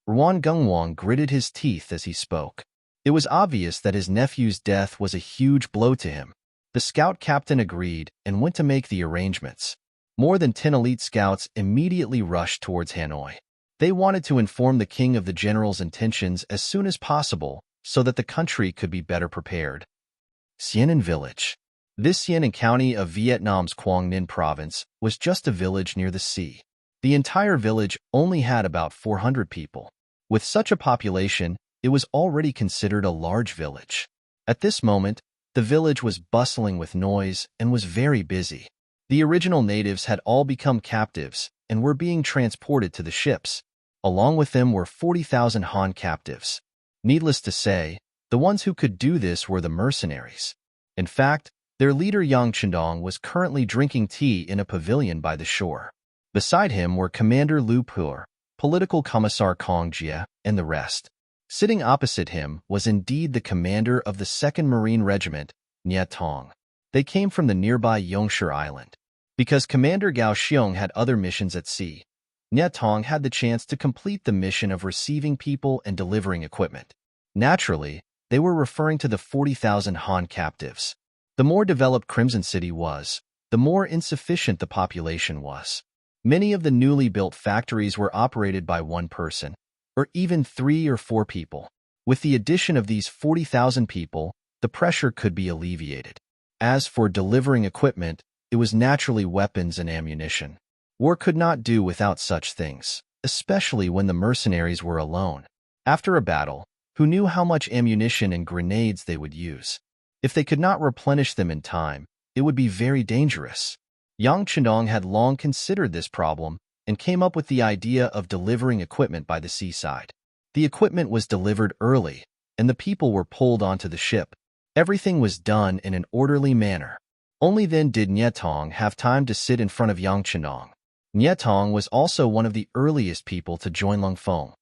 Ruan Gengwang gritted his teeth as he spoke. It was obvious that his nephew's death was a huge blow to him. The scout captain agreed and went to make the arrangements. More than 10 elite scouts immediately rushed towards Hanoi. They wanted to inform the king of the general's intentions as soon as possible so that the country could be better prepared. Xianan Village. This Xianan County of Vietnam's Quang Ninh province was just a village near the sea. The entire village only had about 400 people. With such a population, it was already considered a large village. At this moment, the village was bustling with noise and was very busy. The original natives had all become captives and were being transported to the ships. Along with them were 40,000 Han captives. Needless to say, the ones who could do this were the mercenaries. In fact, their leader Yang Chendong was currently drinking tea in a pavilion by the shore. Beside him were Commander Lu Pur, Political Commissar Kong Jie, and the rest. Sitting opposite him was indeed the commander of the 2nd Marine Regiment, Nye Tong. They came from the nearby Yongshire Island. Because Commander Gao Xiong had other missions at sea, Nye Tong had the chance to complete the mission of receiving people and delivering equipment. Naturally, they were referring to the 40,000 Han captives. The more developed Crimson City was, the more insufficient the population was. Many of the newly built factories were operated by one person, or even 3 or 4 people. With the addition of these 40,000 people, the pressure could be alleviated. As for delivering equipment, it was naturally weapons and ammunition. War could not do without such things, especially when the mercenaries were alone. After a battle, who knew how much ammunition and grenades they would use? If they could not replenish them in time, it would be very dangerous. Yang Chendong had long considered this problem and came up with the idea of delivering equipment by the seaside. The equipment was delivered early, and the people were pulled onto the ship. Everything was done in an orderly manner. Only then did Nye Tong have time to sit in front of Yang Chendong. Nye Tong was also one of the earliest people to join Lung Feng.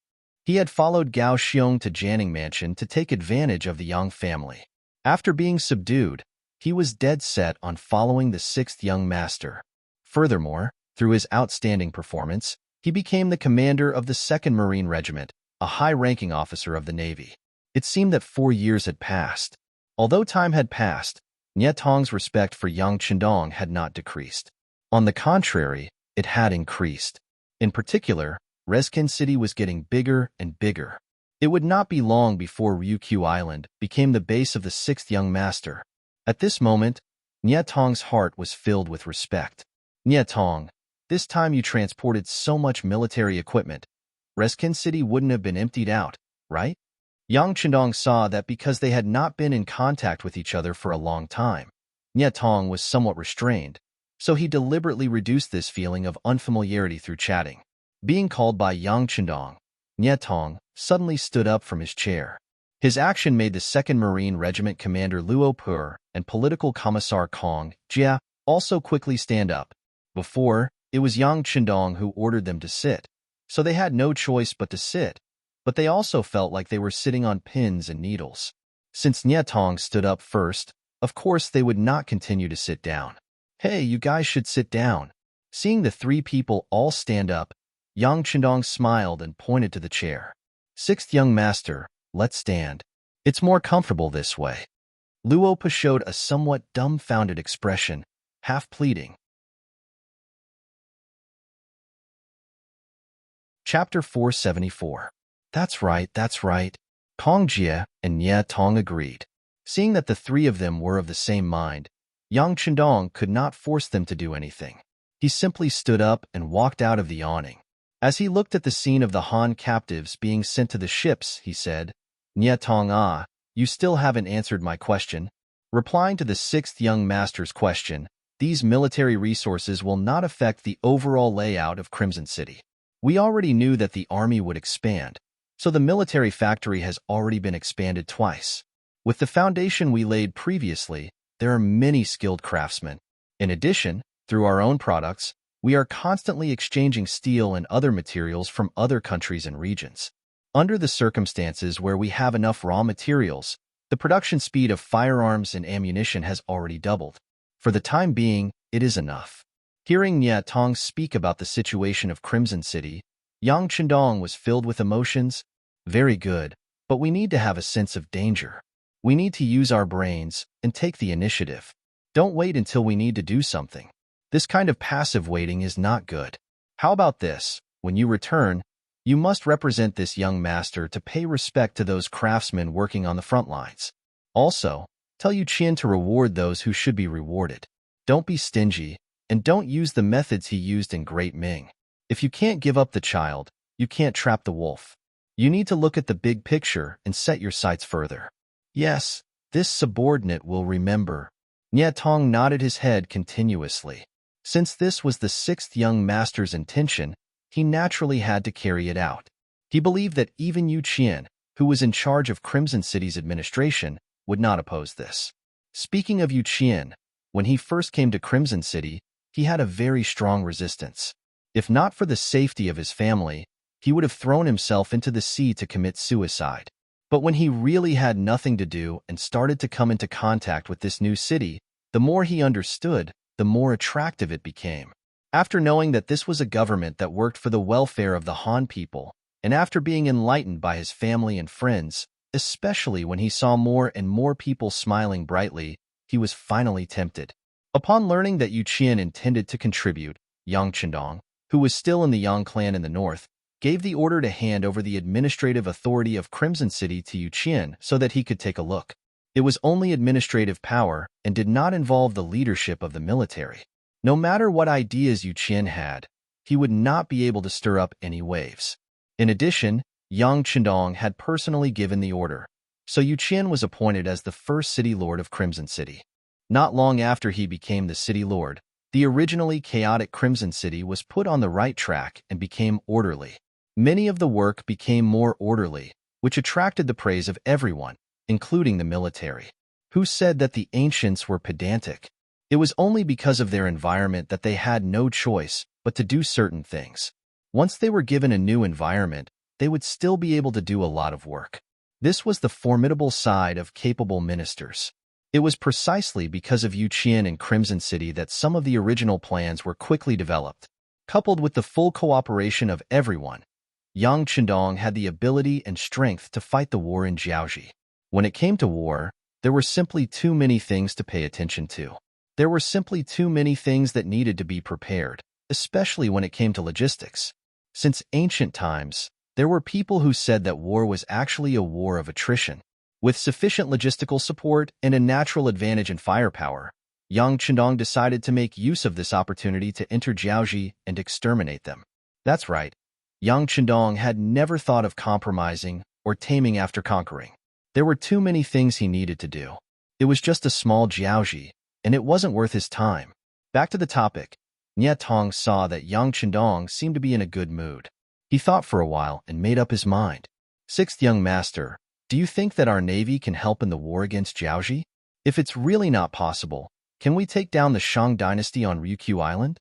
He had followed Gao Xiong to Jianing Mansion to take advantage of the Yang family. After being subdued, he was dead set on following the 6th young master. Furthermore, through his outstanding performance, he became the commander of the 2nd Marine Regiment, a high-ranking officer of the Navy. It seemed that 4 years had passed. Although time had passed, Nye Tong's respect for Yang Chendong had not decreased. On the contrary, it had increased. In particular, Reskin City was getting bigger and bigger. It would not be long before Ryukyu Island became the base of the 6th young master. At this moment, Nye Tong's heart was filled with respect. "Nye Tong, this time you transported so much military equipment. Reskin City wouldn't have been emptied out, right?" Yang Chendong saw that because they had not been in contact with each other for a long time, Nye Tong was somewhat restrained, so he deliberately reduced this feeling of unfamiliarity through chatting. Being called by Yang Chendong, Nye Tong suddenly stood up from his chair. His action made the 2nd Marine Regiment Commander Luo Pur and Political Commissar Kong Jia also quickly stand up. Before, it was Yang Chendong who ordered them to sit, so they had no choice but to sit, but they also felt like they were sitting on pins and needles. Since Nye Tong stood up first, Of course, they would not continue to sit down. Hey, you guys should sit down. Seeing the three people all stand up, Yang Chendong smiled and pointed to the chair. Sixth young master, let's stand. It's more comfortable this way. Luopa showed a somewhat dumbfounded expression, half pleading. Chapter 474. That's right, that's right. Tong Jie and Nye Tong agreed. Seeing that the three of them were of the same mind, Yang Chendong could not force them to do anything. He simply stood up and walked out of the awning. As he looked at the scene of the Han captives being sent to the ships, he said, Nye Tong, you still haven't answered my question. Replying to the sixth young master's question, these military resources will not affect the overall layout of Crimson City. We already knew that the army would expand, so the military factory has already been expanded twice. With the foundation we laid previously, there are many skilled craftsmen. In addition, through our own products, we are constantly exchanging steel and other materials from other countries and regions. Under the circumstances where we have enough raw materials, the production speed of firearms and ammunition has already doubled. For the time being, it is enough. Hearing Nye Tong speak about the situation of Crimson City, Yang Chendong was filled with emotions. Very good, but we need to have a sense of danger. We need to use our brains and take the initiative. Don't wait until we need to do something. This kind of passive waiting is not good. How about this? When you return, you must represent this young master to pay respect to those craftsmen working on the front lines. Also, tell Yu Qian to reward those who should be rewarded. Don't be stingy, and don't use the methods he used in Great Ming. If you can't give up the child, you can't trap the wolf. You need to look at the big picture and set your sights further. Yes, this subordinate will remember. Nye Tong nodded his head continuously. Since this was the sixth young master's intention, he naturally had to carry it out. He believed that even Yu Qian, who was in charge of Crimson City's administration, would not oppose this. Speaking of Yu Qian, when he first came to Crimson City, he had a very strong resistance. If not for the safety of his family, he would have thrown himself into the sea to commit suicide. But when he really had nothing to do and started to come into contact with this new city, the more he understood, the more attractive it became. After knowing that this was a government that worked for the welfare of the Han people, and after being enlightened by his family and friends, especially when he saw more and more people smiling brightly, he was finally tempted. Upon learning that Yu Qian intended to contribute, Yang Chendong, who was still in the Yang clan in the north, gave the order to hand over the administrative authority of Crimson City to Yu Qian so that he could take a look. It was only administrative power and did not involve the leadership of the military. No matter what ideas Yu Qian had, he would not be able to stir up any waves. In addition, Yang Chendong had personally given the order, so Yu Qian was appointed as the first city lord of Crimson City. Not long after he became the city lord, the originally chaotic Crimson City was put on the right track and became orderly. Many of the work became more orderly, which attracted the praise of everyone, including the military, who said that the ancients were pedantic. It was only because of their environment that they had no choice but to do certain things. Once they were given a new environment, they would still be able to do a lot of work. This was the formidable side of capable ministers. It was precisely because of Yu Qian and Crimson City that some of the original plans were quickly developed. Coupled with the full cooperation of everyone, Yang Chendong had the ability and strength to fight the war in Jiaoji. When it came to war, there were simply too many things to pay attention to. There were simply too many things that needed to be prepared, especially when it came to logistics. Since ancient times, there were people who said that war was actually a war of attrition. With sufficient logistical support and a natural advantage in firepower, Yang Chendong decided to make use of this opportunity to enter Jiaoji and exterminate them. That's right, Yang Chendong had never thought of compromising or taming after conquering. There were too many things he needed to do. It was just a small Jiaoji, and it wasn't worth his time. Back to the topic, Nye Tong saw that Yang Chendong seemed to be in a good mood. He thought for a while and made up his mind. Sixth young master, do you think that our navy can help in the war against Jiaoji? If it's really not possible, can we take down the Shang dynasty on Ryukyu Island?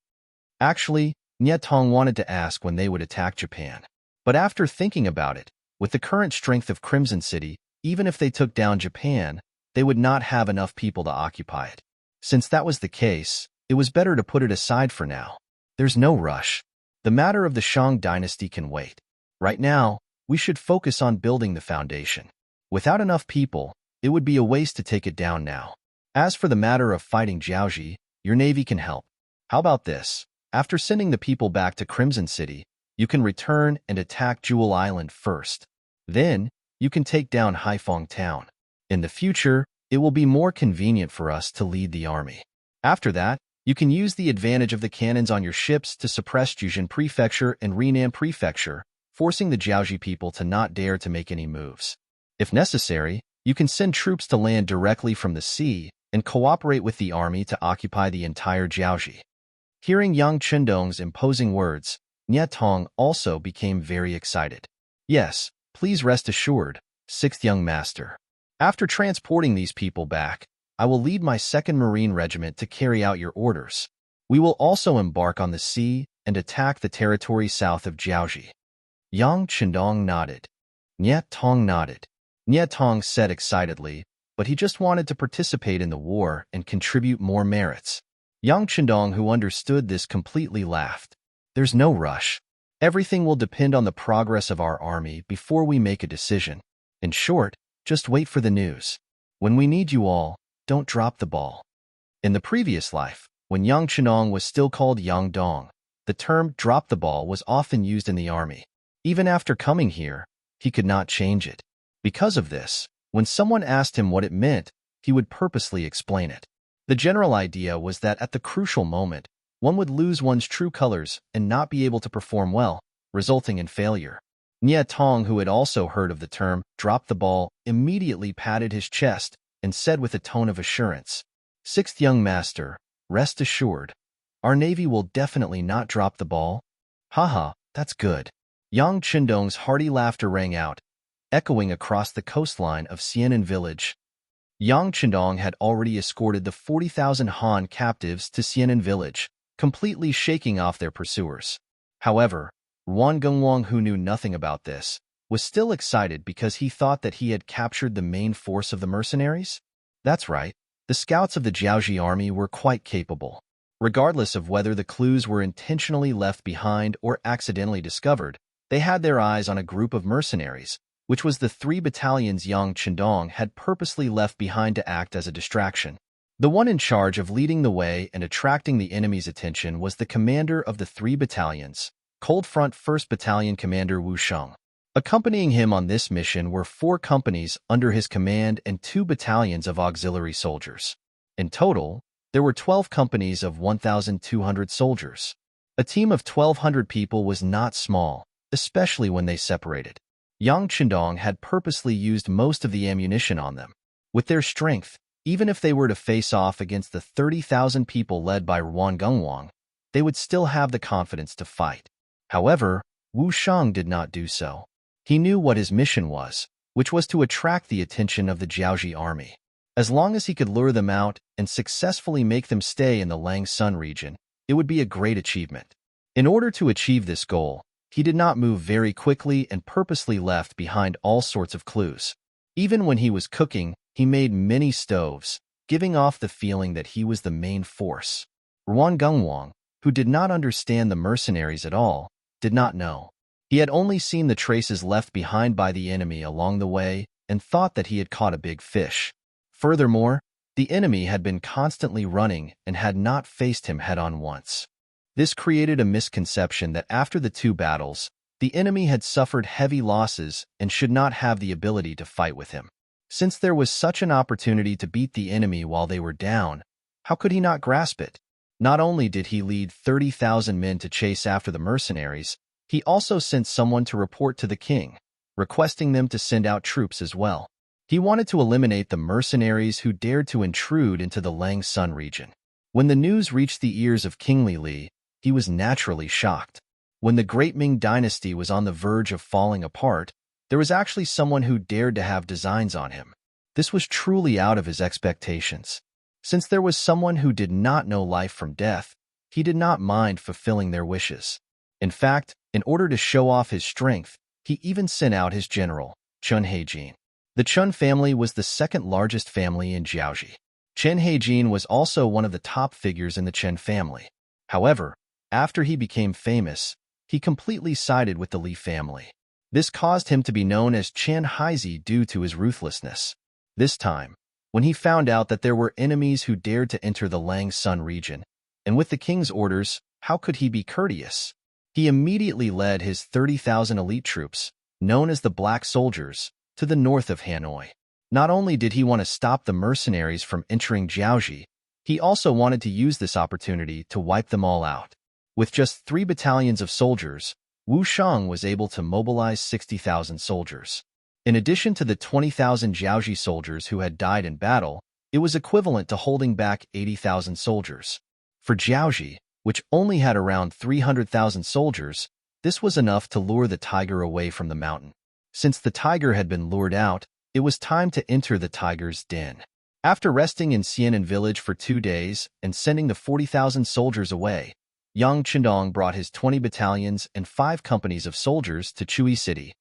Actually, Nye Tong wanted to ask when they would attack Japan. But after thinking about it, with the current strength of Crimson City, even if they took down Japan, they would not have enough people to occupy it. Since that was the case, it was better to put it aside for now. There's no rush. The matter of the Shang dynasty can wait. Right now, we should focus on building the foundation. Without enough people, it would be a waste to take it down now. As for the matter of fighting Jiaoji, your navy can help. How about this? After sending the people back to Crimson City, you can return and attack Jewel Island first. Then, you can take down Haifeng Town. In the future, it will be more convenient for us to lead the army. After that, you can use the advantage of the cannons on your ships to suppress Juzhen Prefecture and Renan Prefecture, forcing the Jiaoji people to not dare to make any moves. If necessary, you can send troops to land directly from the sea and cooperate with the army to occupy the entire Jiaoji. Hearing Yang Qindong's imposing words, Nie Tong also became very excited. Yes, please rest assured, sixth young master. After transporting these people back, I will lead my 2nd Marine Regiment to carry out your orders. We will also embark on the sea and attack the territory south of Jiaoji. Yang Qindong nodded. Nie Tong nodded. Nie Tong said excitedly, but he just wanted to participate in the war and contribute more merits. Yang Qindong, who understood this, completely laughed. There's no rush. Everything will depend on the progress of our army before we make a decision. In short, just wait for the news. When we need you all, don't drop the ball. In the previous life, when Yang Qindong was still called Yang Dong, the term drop the ball was often used in the army. Even after coming here, he could not change it. Because of this, when someone asked him what it meant, he would purposely explain it. The general idea was that at the crucial moment, one would lose one's true colors and not be able to perform well, resulting in failure. Nie Tong, who had also heard of the term drop the ball, immediately patted his chest and said with a tone of assurance, "Sixth young master, rest assured. Our navy will definitely not drop the ball." Haha, that's good. Yang Qindong's hearty laughter rang out, echoing across the coastline of Xianan village. Yang Qindong had already escorted the 40,000 Han captives to Xianan village, completely shaking off their pursuers. However, Ruan Gongwang, who knew nothing about this, was still excited because he thought that he had captured the main force of the mercenaries. That's right, the scouts of the Jiaoji army were quite capable. Regardless of whether the clues were intentionally left behind or accidentally discovered, they had their eyes on a group of mercenaries, which was the 3 battalions Yang Qindong had purposely left behind to act as a distraction. The one in charge of leading the way and attracting the enemy's attention was the commander of the 3 battalions, Cold Front 1st Battalion Commander Wu Sheng. Accompanying him on this mission were 4 companies under his command and 2 battalions of auxiliary soldiers. In total, there were 12 companies of 1,200 soldiers. A team of 1,200 people was not small, especially when they separated. Yang Qindong had purposely used most of the ammunition on them. With their strength, even if they were to face off against the 30,000 people led by Ruan Gongwang, they would still have the confidence to fight. However, Wu Sheng did not do so. He knew what his mission was, which was to attract the attention of the Jiaoji army. As long as he could lure them out and successfully make them stay in the Langsun region, it would be a great achievement. In order to achieve this goal, he did not move very quickly and purposely left behind all sorts of clues. Even when he was cooking, he made many stoves, giving off the feeling that he was the main force. Ruan Gongwang, who did not understand the mercenaries at all, did not know. He had only seen the traces left behind by the enemy along the way and thought that he had caught a big fish. Furthermore, the enemy had been constantly running and had not faced him head-on once. This created a misconception that after the 2 battles, the enemy had suffered heavy losses and should not have the ability to fight with him. Since there was such an opportunity to beat the enemy while they were down, how could he not grasp it? Not only did he lead 30,000 men to chase after the mercenaries, he also sent someone to report to the king, requesting them to send out troops as well. He wanted to eliminate the mercenaries who dared to intrude into the Langsun region. When the news reached the ears of King Li, he was naturally shocked. When the great Ming dynasty was on the verge of falling apart, there was actually someone who dared to have designs on him. This was truly out of his expectations. Since there was someone who did not know life from death, he did not mind fulfilling their wishes. In fact, in order to show off his strength, he even sent out his general, Chun Heijin. The Chun family was the second largest family in Jiaoji. Chen Heijin was also one of the top figures in the Chen family. However, after he became famous, he completely sided with the Li family. This caused him to be known as Chen Heizi due to his ruthlessness. This time, when he found out that there were enemies who dared to enter the Lang Sun region, and with the king's orders, how could he be courteous? He immediately led his 30,000 elite troops, known as the Black Soldiers, to the north of Hanoi. Not only did he want to stop the mercenaries from entering Jiaoji, he also wanted to use this opportunity to wipe them all out. With just 3 battalions of soldiers, Wu Sheng was able to mobilize 60,000 soldiers. In addition to the 20,000 Jiaoji soldiers who had died in battle, it was equivalent to holding back 80,000 soldiers. For Jiaoji, which only had around 300,000 soldiers, this was enough to lure the tiger away from the mountain. Since the tiger had been lured out, it was time to enter the tiger's den. After resting in Xianan village for 2 days and sending the 40,000 soldiers away, Yang Qindong brought his 20 battalions and 5 companies of soldiers to Chui City.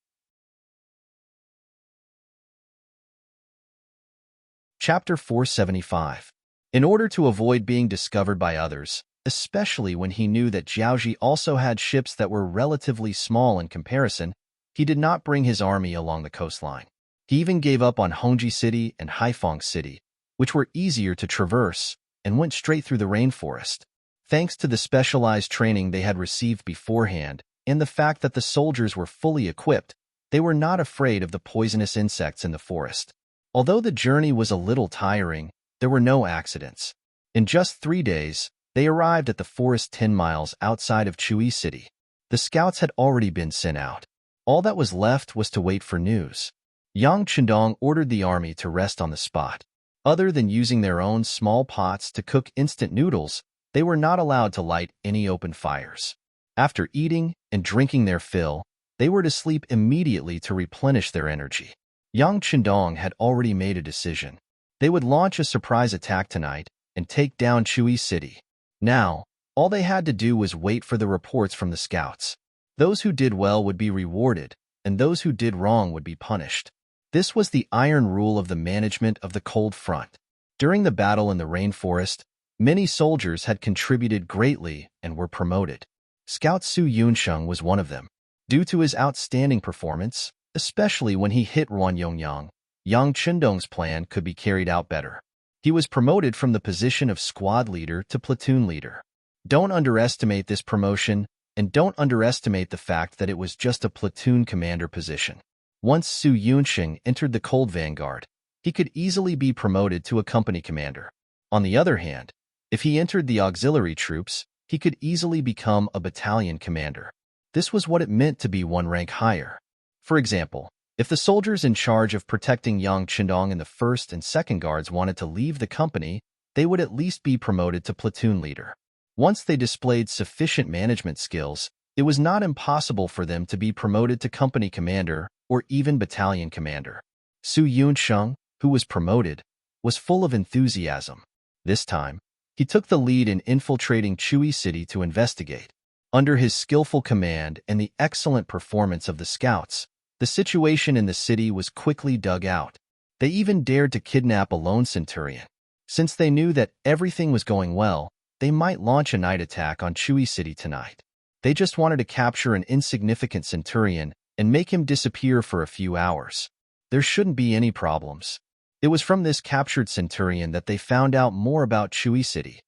Chapter 475. In order to avoid being discovered by others, especially when he knew that Jiaoji also had ships that were relatively small in comparison, he did not bring his army along the coastline. He even gave up on Hongji City and Haifeng City, which were easier to traverse, and went straight through the rainforest. Thanks to the specialized training they had received beforehand and the fact that the soldiers were fully equipped, they were not afraid of the poisonous insects in the forest. Although the journey was a little tiring, there were no accidents. In just 3 days, they arrived at the forest 10 miles outside of Chui City. The scouts had already been sent out. All that was left was to wait for news. Yang Qindong ordered the army to rest on the spot. Other than using their own small pots to cook instant noodles, they were not allowed to light any open fires. After eating and drinking their fill, they were to sleep immediately to replenish their energy. Yang Qindong had already made a decision. They would launch a surprise attack tonight and take down Chui City. Now, all they had to do was wait for the reports from the scouts. Those who did well would be rewarded, and those who did wrong would be punished. This was the iron rule of the management of the cold front. During the battle in the rainforest, many soldiers had contributed greatly and were promoted. Scout Su Yunsheng was one of them. Due to his outstanding performance, especially when he hit Ruanyongyang, Yang Qindong's plan could be carried out better. He was promoted from the position of squad leader to platoon leader. Don't underestimate this promotion, and don't underestimate the fact that it was just a platoon commander position. Once Su Yunsheng entered the Cold Vanguard, he could easily be promoted to a company commander. On the other hand, if he entered the auxiliary troops, he could easily become a battalion commander. This was what it meant to be 1 rank higher. For example, if the soldiers in charge of protecting Yang Qindong in the 1st and 2nd Guards wanted to leave the company, they would at least be promoted to platoon leader. Once they displayed sufficient management skills, it was not impossible for them to be promoted to company commander or even battalion commander. Su Yunsheng, who was promoted, was full of enthusiasm. This time, he took the lead in infiltrating Chui City to investigate. Under his skillful command and the excellent performance of the scouts, the situation in the city was quickly dug out. They even dared to kidnap a lone centurion. Since they knew that everything was going well, they might launch a night attack on Chui City tonight. They just wanted to capture an insignificant centurion and make him disappear for a few hours. There shouldn't be any problems. It was from this captured centurion that they found out more about Chui City.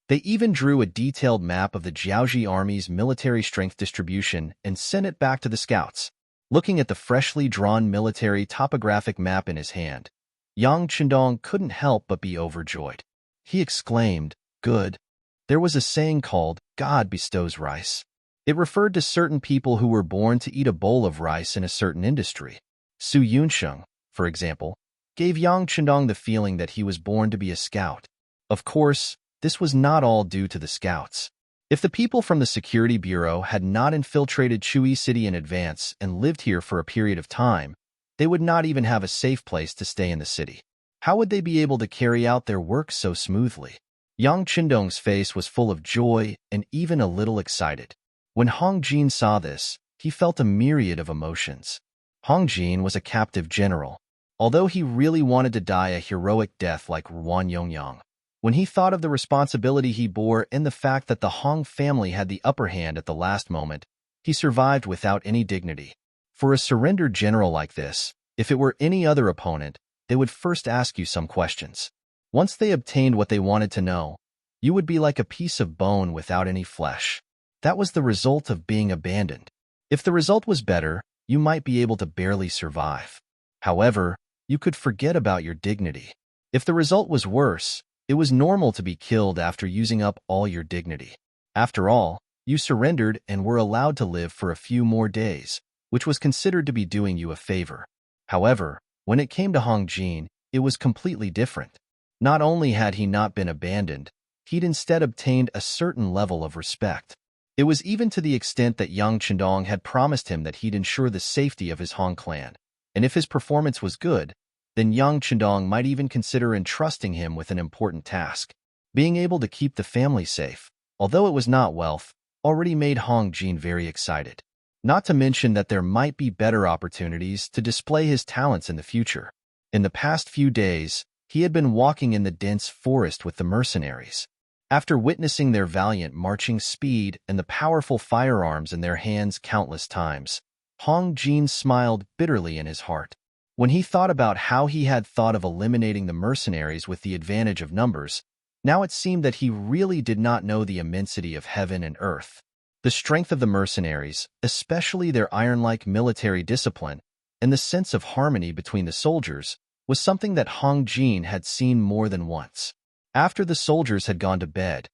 They even drew a detailed map of the Jiaoji army's military strength distribution and sent it back to the scouts. Looking at the freshly drawn military topographic map in his hand, Yang Qindong couldn't help but be overjoyed. He exclaimed, "Good." There was a saying called, "God bestows rice." It referred to certain people who were born to eat a bowl of rice in a certain industry. Su Yunsheng, for example, gave Yang Qindong the feeling that he was born to be a scout. Of course, this was not all due to the scouts. If the people from the Security Bureau had not infiltrated Chui City in advance and lived here for a period of time, they would not even have a safe place to stay in the city. How would they be able to carry out their work so smoothly? Yang Qindong's face was full of joy and even a little excited. When Hong Jin saw this, he felt a myriad of emotions. Hong Jin was a captive general. although he really wanted to die a heroic death like Ruan Yongyang. When he thought of the responsibility he bore and the fact that the Hong family had the upper hand at the last moment, he survived without any dignity. For a surrendered general like this, if it were any other opponent, they would first ask you some questions. Once they obtained what they wanted to know, you would be like a piece of bone without any flesh. That was the result of being abandoned. If the result was better, you might be able to barely survive. However, you could forget about your dignity. If the result was worse, it was normal to be killed after using up all your dignity. After all, you surrendered and were allowed to live for a few more days, which was considered to be doing you a favor. However, when it came to Hong Jin, it was completely different. Not only had he not been abandoned, he'd instead obtained a certain level of respect. It was even to the extent that Yang Chendong had promised him that he'd ensure the safety of his Hong clan, and if his performance was good, then Yang Chendong might even consider entrusting him with an important task. Being able to keep the family safe, although it was not wealth, already made Hong Jin very excited. Not to mention that there might be better opportunities to display his talents in the future. In the past few days, he had been walking in the dense forest with the mercenaries. After witnessing their valiant marching speed and the powerful firearms in their hands countless times, Hong Jin smiled bitterly in his heart. When he thought about how he had thought of eliminating the mercenaries with the advantage of numbers, now it seemed that he really did not know the immensity of heaven and earth. The strength of the mercenaries, especially their iron-like military discipline, and the sense of harmony between the soldiers, was something that Hong Jin had seen more than once. After the soldiers had gone to bed,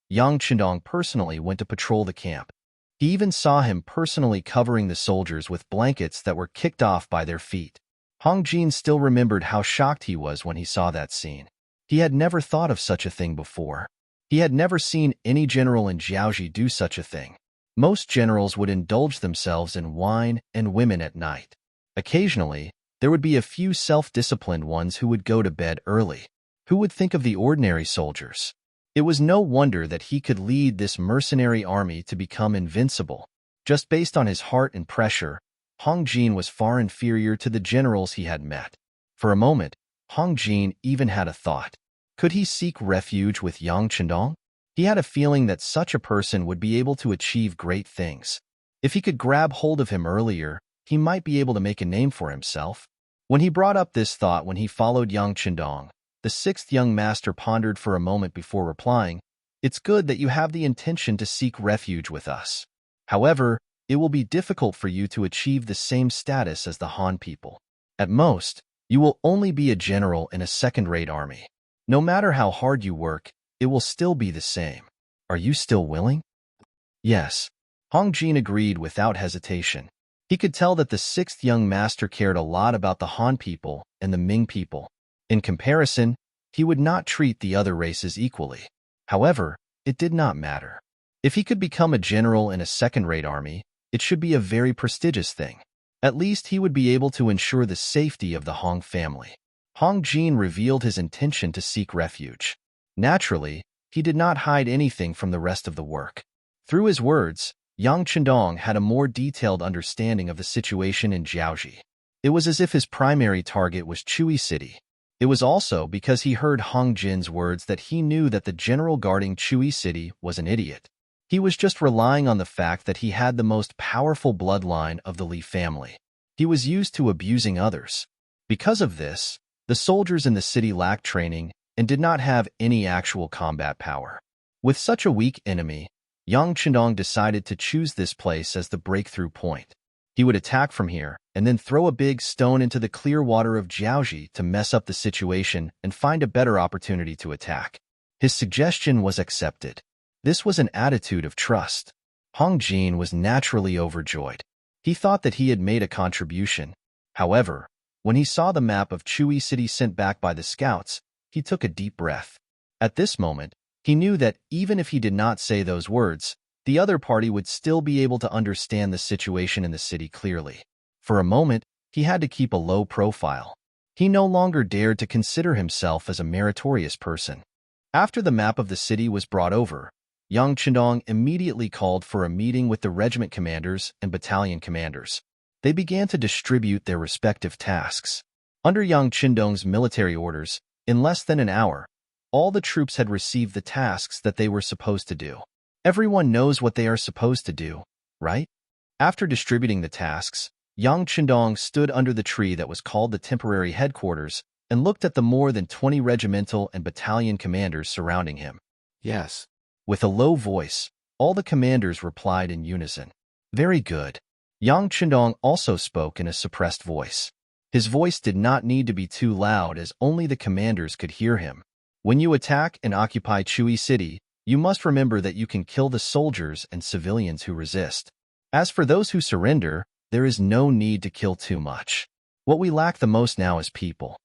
Yang Chendong personally went to patrol the camp. He even saw him personally covering the soldiers with blankets that were kicked off by their feet. Hong Jin still remembered how shocked he was when he saw that scene. He had never thought of such a thing before. He had never seen any general in Jiaoji do such a thing. Most generals would indulge themselves in wine and women at night. Occasionally, there would be a few self-disciplined ones who would go to bed early. Who would think of the ordinary soldiers? It was no wonder that he could lead this mercenary army to become invincible. Just based on his heart and pressure, Hong Jin was far inferior to the generals he had met. For a moment, Hong Jin even had a thought. Could he seek refuge with Yang Chendong? He had a feeling that such a person would be able to achieve great things. If he could grab hold of him earlier, he might be able to make a name for himself. When he brought up this thought when he followed Yang Chendong, the sixth young master pondered for a moment before replying, "It's good that you have the intention to seek refuge with us. However, it will be difficult for you to achieve the same status as the Han people. At most, you will only be a general in a second-rate army. No matter how hard you work, it will still be the same. Are you still willing?" Yes. Hong Jin agreed without hesitation. He could tell that the sixth young master cared a lot about the Han people and the Ming people. In comparison, he would not treat the other races equally. However, it did not matter. If he could become a general in a second-rate army, it should be a very prestigious thing. At least he would be able to ensure the safety of the Hong family. Hong Jin revealed his intention to seek refuge. Naturally, he did not hide anything from the rest of the work. Through his words, Yang Chendong had a more detailed understanding of the situation in Jiaoji. It was as if his primary target was Chui City. It was also because he heard Hong Jin's words that he knew that the general guarding Chui City was an idiot. He was just relying on the fact that he had the most powerful bloodline of the Li family. He was used to abusing others. Because of this, the soldiers in the city lacked training and did not have any actual combat power. With such a weak enemy, Yang Chendong decided to choose this place as the breakthrough point. He would attack from here and then throw a big stone into the clear water of Jiaoji to mess up the situation and find a better opportunity to attack. His suggestion was accepted. This was an attitude of trust. Hong Jin was naturally overjoyed. He thought that he had made a contribution. However, when he saw the map of Chui City sent back by the scouts, he took a deep breath. At this moment, he knew that even if he did not say those words, the other party would still be able to understand the situation in the city clearly. For a moment, he had to keep a low profile. He no longer dared to consider himself as a meritorious person. After the map of the city was brought over, Yang Chendong immediately called for a meeting with the regiment commanders and battalion commanders. They began to distribute their respective tasks. Under Yang Qindong's military orders, in less than an hour, all the troops had received the tasks that they were supposed to do. Everyone knows what they are supposed to do, right? After distributing the tasks, Yang Qindong stood under the tree that was called the temporary headquarters and looked at the more than 20 regimental and battalion commanders surrounding him. Yes. With a low voice, all the commanders replied in unison. Very good. Yang Qindong also spoke in a suppressed voice. His voice did not need to be too loud as only the commanders could hear him. When you attack and occupy Chui City, you must remember that you can kill the soldiers and civilians who resist. As for those who surrender, there is no need to kill too much. What we lack the most now is people.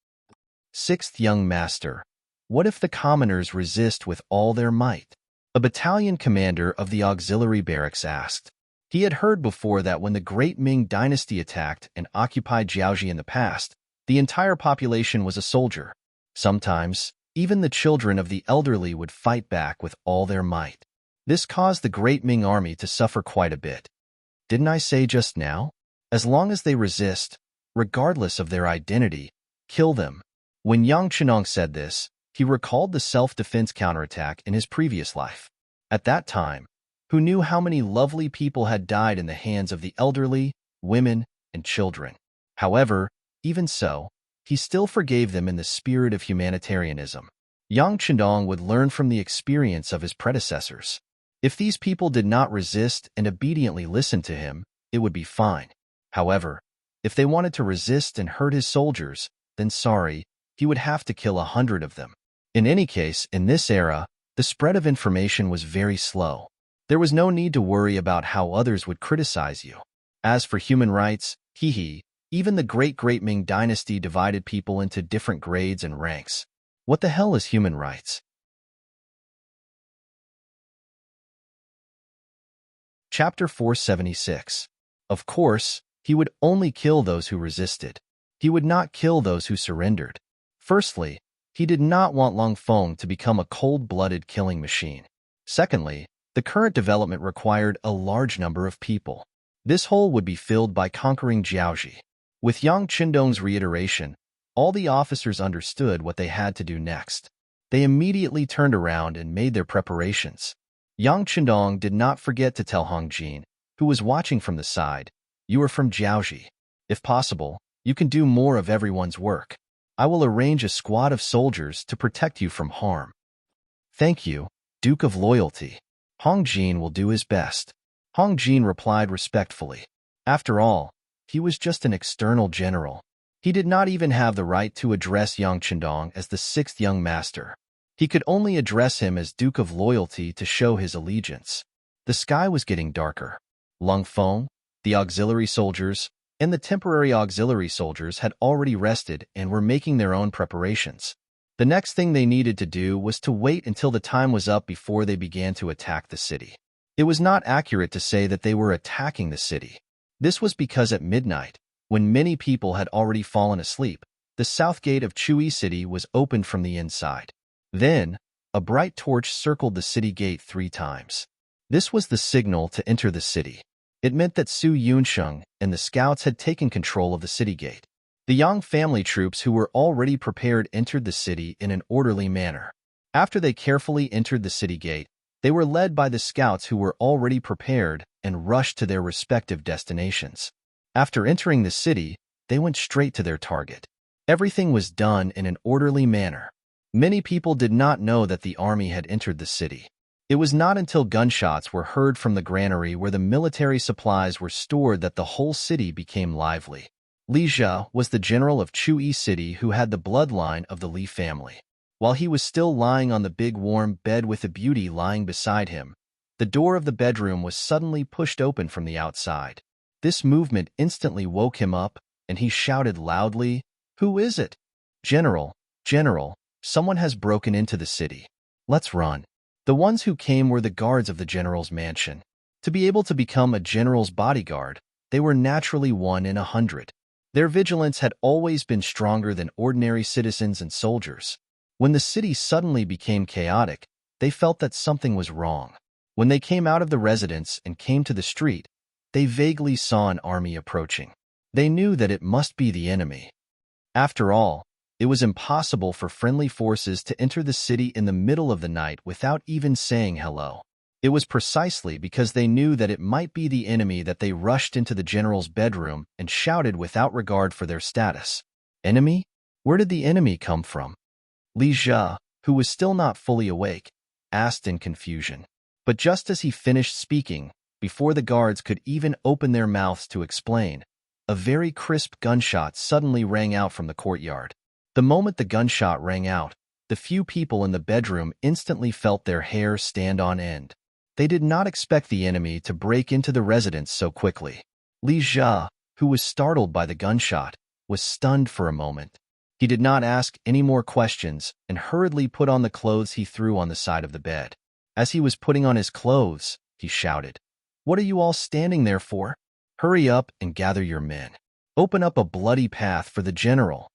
Sixth young master. What if the commoners resist with all their might? A battalion commander of the auxiliary barracks asked. He had heard before that when the great Ming dynasty attacked and occupied Jiaoji in the past, the entire population was a soldier. Sometimes, even the children of the elderly would fight back with all their might. This caused the great Ming army to suffer quite a bit. Didn't I say just now? As long as they resist, regardless of their identity, kill them. When Yang Qindong said this, he recalled the self-defense counterattack in his previous life. At that time, who knew how many lovely people had died in the hands of the elderly, women, and children? However, even so, he still forgave them in the spirit of humanitarianism. Yang Qindong would learn from the experience of his predecessors. If these people did not resist and obediently listen to him, it would be fine. However, if they wanted to resist and hurt his soldiers, then sorry, he would have to kill 100 of them. In any case, in this era, the spread of information was very slow. There was no need to worry about how others would criticize you. As for human rights, even the great Ming dynasty divided people into different grades and ranks. What the hell is human rights? Chapter 476. Of course, he would only kill those who resisted. He would not kill those who surrendered. Firstly, he did not want Long Feng to become a cold-blooded killing machine. Secondly, the current development required a large number of people. This hole would be filled by conquering Jiaoji. With Yang Qindong's reiteration, all the officers understood what they had to do next. They immediately turned around and made their preparations. Yang Qindong did not forget to tell Hong Jin, who was watching from the side, "You are from Jiaoji. If possible, you can do more of everyone's work. I will arrange a squad of soldiers to protect you from harm." "Thank you, Duke of Loyalty. Hong Jin will do his best." Hong Jin replied respectfully. After all, he was just an external general. He did not even have the right to address Yang Qindong as the sixth young master. He could only address him as Duke of Loyalty to show his allegiance. The sky was getting darker. Long Feng, the auxiliary soldiers, and the temporary auxiliary soldiers had already rested and were making their own preparations. The next thing they needed to do was to wait until the time was up before they began to attack the city. It was not accurate to say that they were attacking the city. This was because at midnight, when many people had already fallen asleep, the south gate of Chui City was opened from the inside. Then, a bright torch circled the city gate 3 times. This was the signal to enter the city. It meant that Su Yunsheng and the scouts had taken control of the city gate. The Yang family troops who were already prepared entered the city in an orderly manner. After they carefully entered the city gate, they were led by the scouts who were already prepared and rushed to their respective destinations. After entering the city, they went straight to their target. Everything was done in an orderly manner. Many people did not know that the army had entered the city. It was not until gunshots were heard from the granary where the military supplies were stored that the whole city became lively. Li Jia was the general of Chui City who had the bloodline of the Li family. While he was still lying on the big warm bed with the beauty lying beside him, the door of the bedroom was suddenly pushed open from the outside. This movement instantly woke him up, and he shouted loudly, "Who is it?" General, someone has broken into the city. Let's run." The ones who came were the guards of the general's mansion. To be able to become a general's bodyguard, they were naturally 1 in 100. Their vigilance had always been stronger than ordinary citizens and soldiers. When the city suddenly became chaotic, they felt that something was wrong. When they came out of the residence and came to the street, they vaguely saw an army approaching. They knew that it must be the enemy. After all, it was impossible for friendly forces to enter the city in the middle of the night without even saying hello. It was precisely because they knew that it might be the enemy that they rushed into the general's bedroom and shouted without regard for their status. Enemy? Where did the enemy come from? Li Jia, who was still not fully awake, asked in confusion. But just as he finished speaking, before the guards could even open their mouths to explain, a very crisp gunshot suddenly rang out from the courtyard. The moment the gunshot rang out, the few people in the bedroom instantly felt their hair stand on end. They did not expect the enemy to break into the residence so quickly. Li Jia, who was startled by the gunshot, was stunned for a moment. He did not ask any more questions and hurriedly put on the clothes he threw on the side of the bed. As he was putting on his clothes, he shouted, "What are you all standing there for? Hurry up and gather your men. Open up a bloody path for the general."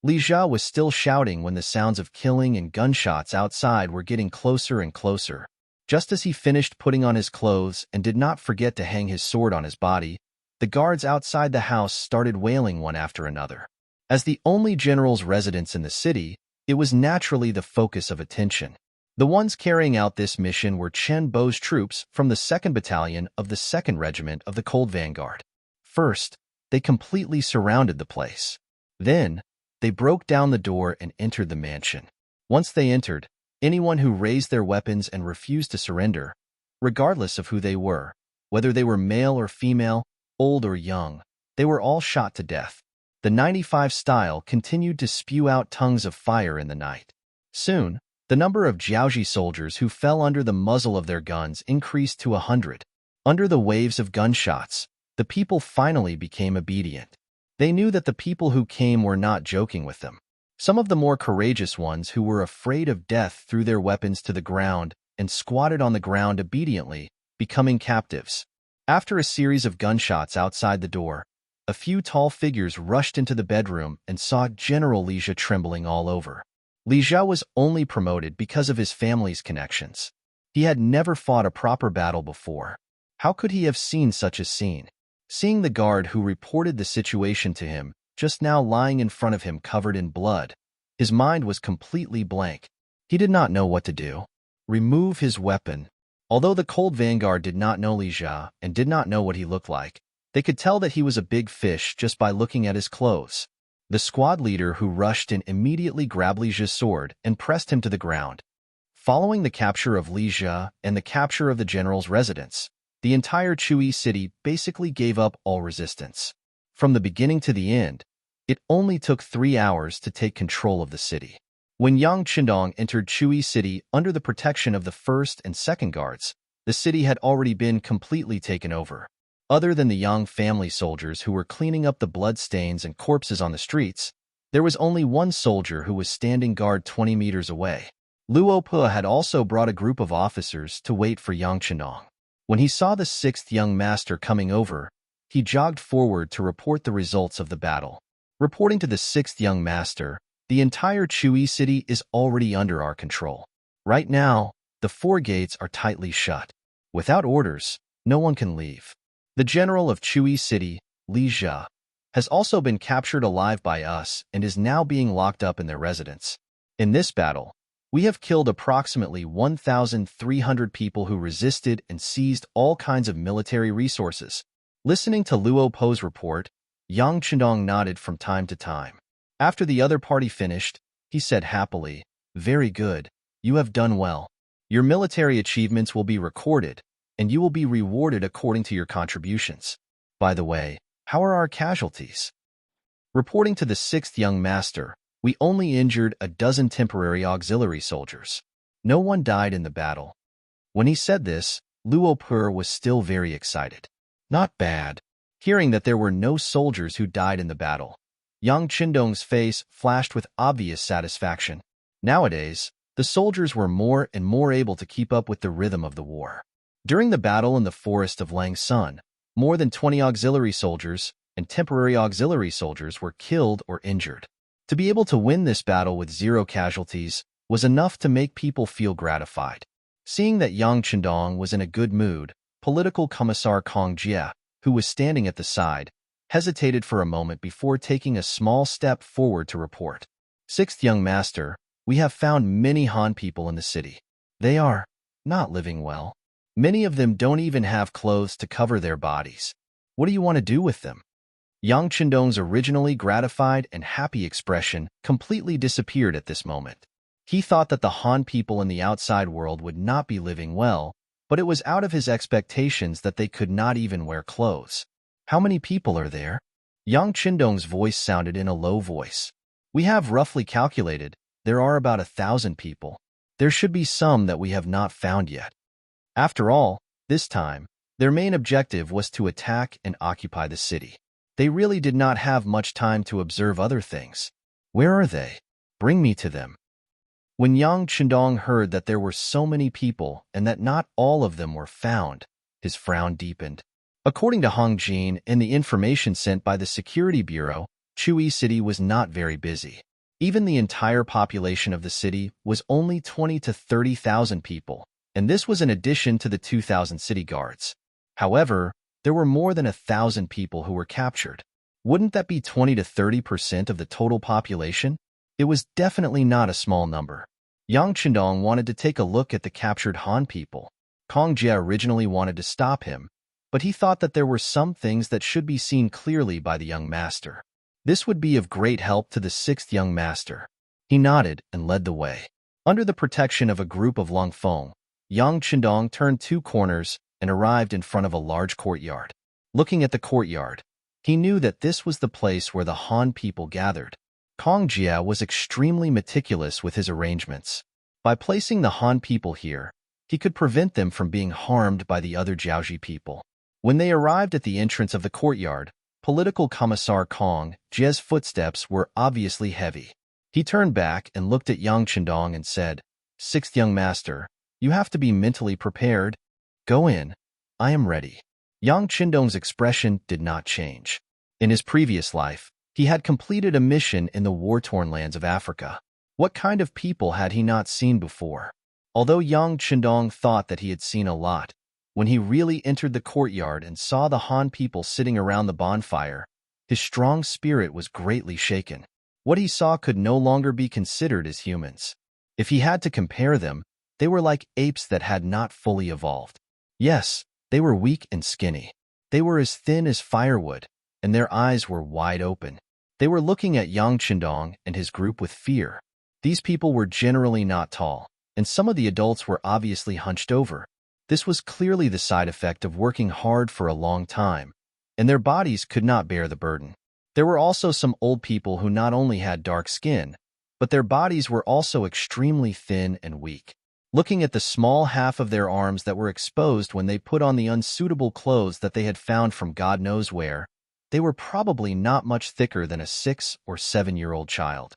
Li Jia was still shouting when the sounds of killing and gunshots outside were getting closer and closer. Just as he finished putting on his clothes and did not forget to hang his sword on his body, the guards outside the house started wailing one after another. As the only general's residence in the city, it was naturally the focus of attention. The ones carrying out this mission were Chen Bo's troops from the 2nd Battalion of the 2nd Regiment of the Cold Vanguard. First, they completely surrounded the place. Then, they broke down the door and entered the mansion. Once they entered, anyone who raised their weapons and refused to surrender, regardless of who they were, whether they were male or female, old or young, they were all shot to death. The 95 style continued to spew out tongues of fire in the night. Soon, the number of Jiaoji soldiers who fell under the muzzle of their guns increased to 100. Under the waves of gunshots, the people finally became obedient. They knew that the people who came were not joking with them. Some of the more courageous ones who were afraid of death threw their weapons to the ground and squatted on the ground obediently, becoming captives. After a series of gunshots outside the door, a few tall figures rushed into the bedroom and saw General Li Jia trembling all over. Li Jia was only promoted because of his family's connections. He had never fought a proper battle before. How could he have seen such a scene? Seeing the guard who reported the situation to him, just now lying in front of him covered in blood, his mind was completely blank. He did not know what to do. Remove his weapon. Although the Cold Vanguard did not know Li Jia and did not know what he looked like, they could tell that he was a big fish just by looking at his clothes. The squad leader who rushed in immediately grabbed Li Jia's sword and pressed him to the ground. Following the capture of Li Jia and the capture of the general's residence, the entire Chui city basically gave up all resistance. From the beginning to the end, it only took 3 hours to take control of the city. When Yang Qindong entered Chui city under the protection of the 1st and 2nd guards, the city had already been completely taken over. Other than the Yang family soldiers who were cleaning up the bloodstains and corpses on the streets, there was only one soldier who was standing guard 20 meters away. Luo Pe had also brought a group of officers to wait for Yang Qindong. When he saw the 6th young master coming over, he jogged forward to report the results of the battle. Reporting to the 6th young master, the entire Chui city is already under our control. Right now, the 4 gates are tightly shut. Without orders, no one can leave. The general of Chui city, Li Jia, has also been captured alive by us and is now being locked up in their residence. In this battle, we have killed approximately 1,300 people who resisted and seized all kinds of military resources. Listening to Luo Pe's report, Yang Qindong nodded from time to time. After the other party finished, he said happily, "Very good, you have done well. Your military achievements will be recorded, and you will be rewarded according to your contributions. By the way, how are our casualties?" Reporting to the 6th young master, we only injured a dozen temporary auxiliary soldiers. No one died in the battle. When he said this, Luo Pe was still very excited. Not bad. Hearing that there were no soldiers who died in the battle, Yang Qindong's face flashed with obvious satisfaction. Nowadays, the soldiers were more and more able to keep up with the rhythm of the war. During the battle in the forest of Langsun, more than 20 auxiliary soldiers and temporary auxiliary soldiers were killed or injured. To be able to win this battle with 0 casualties was enough to make people feel gratified. Seeing that Yang Qindong was in a good mood, Political Commissar Kong Jie, who was standing at the side, hesitated for a moment before taking a small step forward to report. Sixth young master, we have found many Han people in the city. They are not living well. Many of them don't even have clothes to cover their bodies. What do you want to do with them? Yang Chendong's originally gratified and happy expression completely disappeared at this moment. He thought that the Han people in the outside world would not be living well, but it was out of his expectations that they could not even wear clothes. How many people are there? Yang Chendong's voice sounded in a low voice. We have roughly calculated, there are about 1,000 people. There should be some that we have not found yet. After all, this time, their main objective was to attack and occupy the city. They really did not have much time to observe other things. Where are they? Bring me to them. When Yang Chendong heard that there were so many people and that not all of them were found, his frown deepened. According to Hong Jin and the information sent by the Security Bureau, Chui City was not very busy. Even the entire population of the city was only 20 to 30,000 people, and this was in addition to the 2,000 city guards. However, there were more than 1,000 people who were captured. Wouldn't that be 20 to 30% of the total population? It was definitely not a small number. Yang Chendong wanted to take a look at the captured Han people. Kong Jie originally wanted to stop him, but he thought that there were some things that should be seen clearly by the young master. This would be of great help to the sixth young master. He nodded and led the way. Under the protection of a group of Long Feng, Yang Chendong turned 2 corners and arrived in front of a large courtyard. Looking at the courtyard, he knew that this was the place where the Han people gathered. Kong Jie was extremely meticulous with his arrangements. By placing the Han people here, he could prevent them from being harmed by the other Jiaoji people. When they arrived at the entrance of the courtyard, Political Commissar Kong Jie's footsteps were obviously heavy. He turned back and looked at Yang Chendong and said, "Sixth young master, you have to be mentally prepared. Go in. I am ready." Yang Chendong's expression did not change. In his previous life, he had completed a mission in the war-torn lands of Africa. What kind of people had he not seen before? Although Yang Chendong thought that he had seen a lot, when he really entered the courtyard and saw the Han people sitting around the bonfire, his strong spirit was greatly shaken. What he saw could no longer be considered as humans. If he had to compare them, they were like apes that had not fully evolved. Yes, they were weak and skinny. They were as thin as firewood, and their eyes were wide open. They were looking at Yang Chendong and his group with fear. These people were generally not tall, and some of the adults were obviously hunched over. This was clearly the side effect of working hard for a long time, and their bodies could not bear the burden. There were also some old people who not only had dark skin, but their bodies were also extremely thin and weak. Looking at the small half of their arms that were exposed when they put on the unsuitable clothes that they had found from God knows where, they were probably not much thicker than a 6 or 7-year-old child.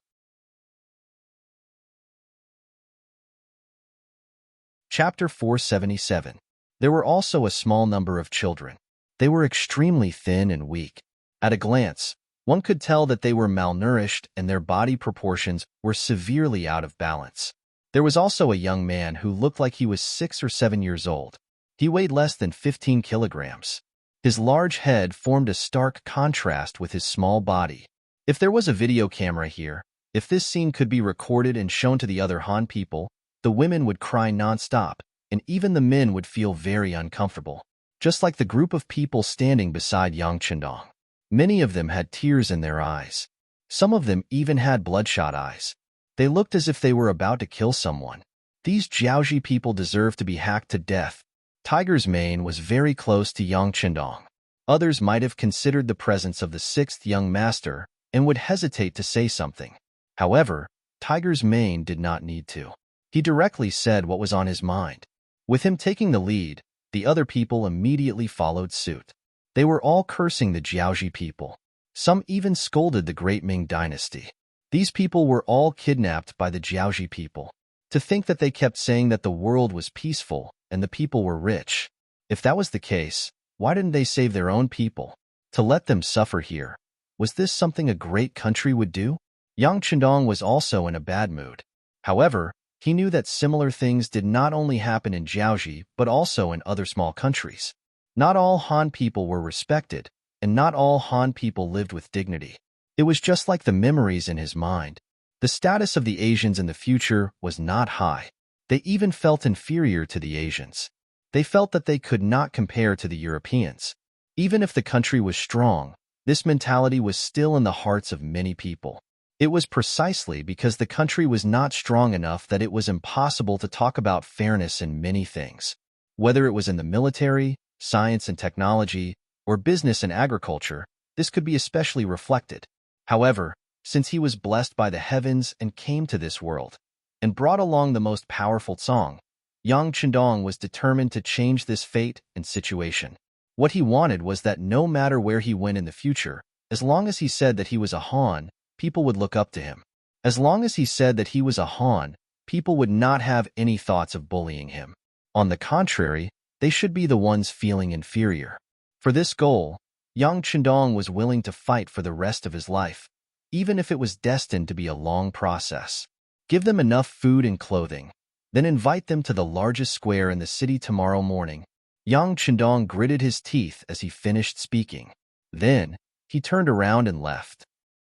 Chapter 477. There were also a small number of children. They were extremely thin and weak. At a glance, one could tell that they were malnourished and their body proportions were severely out of balance. There was also a young man who looked like he was 6 or 7 years old. He weighed less than 15 kilograms. His large head formed a stark contrast with his small body. If there was a video camera here, if this scene could be recorded and shown to the other Han people, the women would cry non-stop, and even the men would feel very uncomfortable, just like the group of people standing beside Yang Chendong. Many of them had tears in their eyes. Some of them even had bloodshot eyes. They looked as if they were about to kill someone. These Jiaoji people deserved to be hacked to death. Tiger's mane was very close to Yang Chendong. Others might have considered the presence of the sixth young master and would hesitate to say something. However, Tiger's mane did not need to. He directly said what was on his mind. With him taking the lead, the other people immediately followed suit. They were all cursing the Jiaoji people. Some even scolded the great Ming dynasty. These people were all kidnapped by the Jiaoji people. To think that they kept saying that the world was peaceful and the people were rich. If that was the case, why didn't they save their own people? To let them suffer here. Was this something a great country would do? Yang Chendong was also in a bad mood. However, he knew that similar things did not only happen in Jiaoji, but also in other small countries. Not all Han people were respected, and not all Han people lived with dignity. It was just like the memories in his mind. The status of the Asians in the future was not high. They even felt inferior to the Asians. They felt that they could not compare to the Europeans. Even if the country was strong, this mentality was still in the hearts of many people. It was precisely because the country was not strong enough that it was impossible to talk about fairness in many things. Whether it was in the military, science and technology, or business and agriculture, this could be especially reflected. However, since he was blessed by the heavens and came to this world, and brought along the most powerful song, Yang Chendong was determined to change this fate and situation. What he wanted was that no matter where he went in the future, as long as he said that he was a Han, people would look up to him. As long as he said that he was a Han, people would not have any thoughts of bullying him. On the contrary, they should be the ones feeling inferior. For this goal, Yang Chendong was willing to fight for the rest of his life, even if it was destined to be a long process. Give them enough food and clothing, then invite them to the largest square in the city tomorrow morning. Yang Chendong gritted his teeth as he finished speaking. Then, he turned around and left.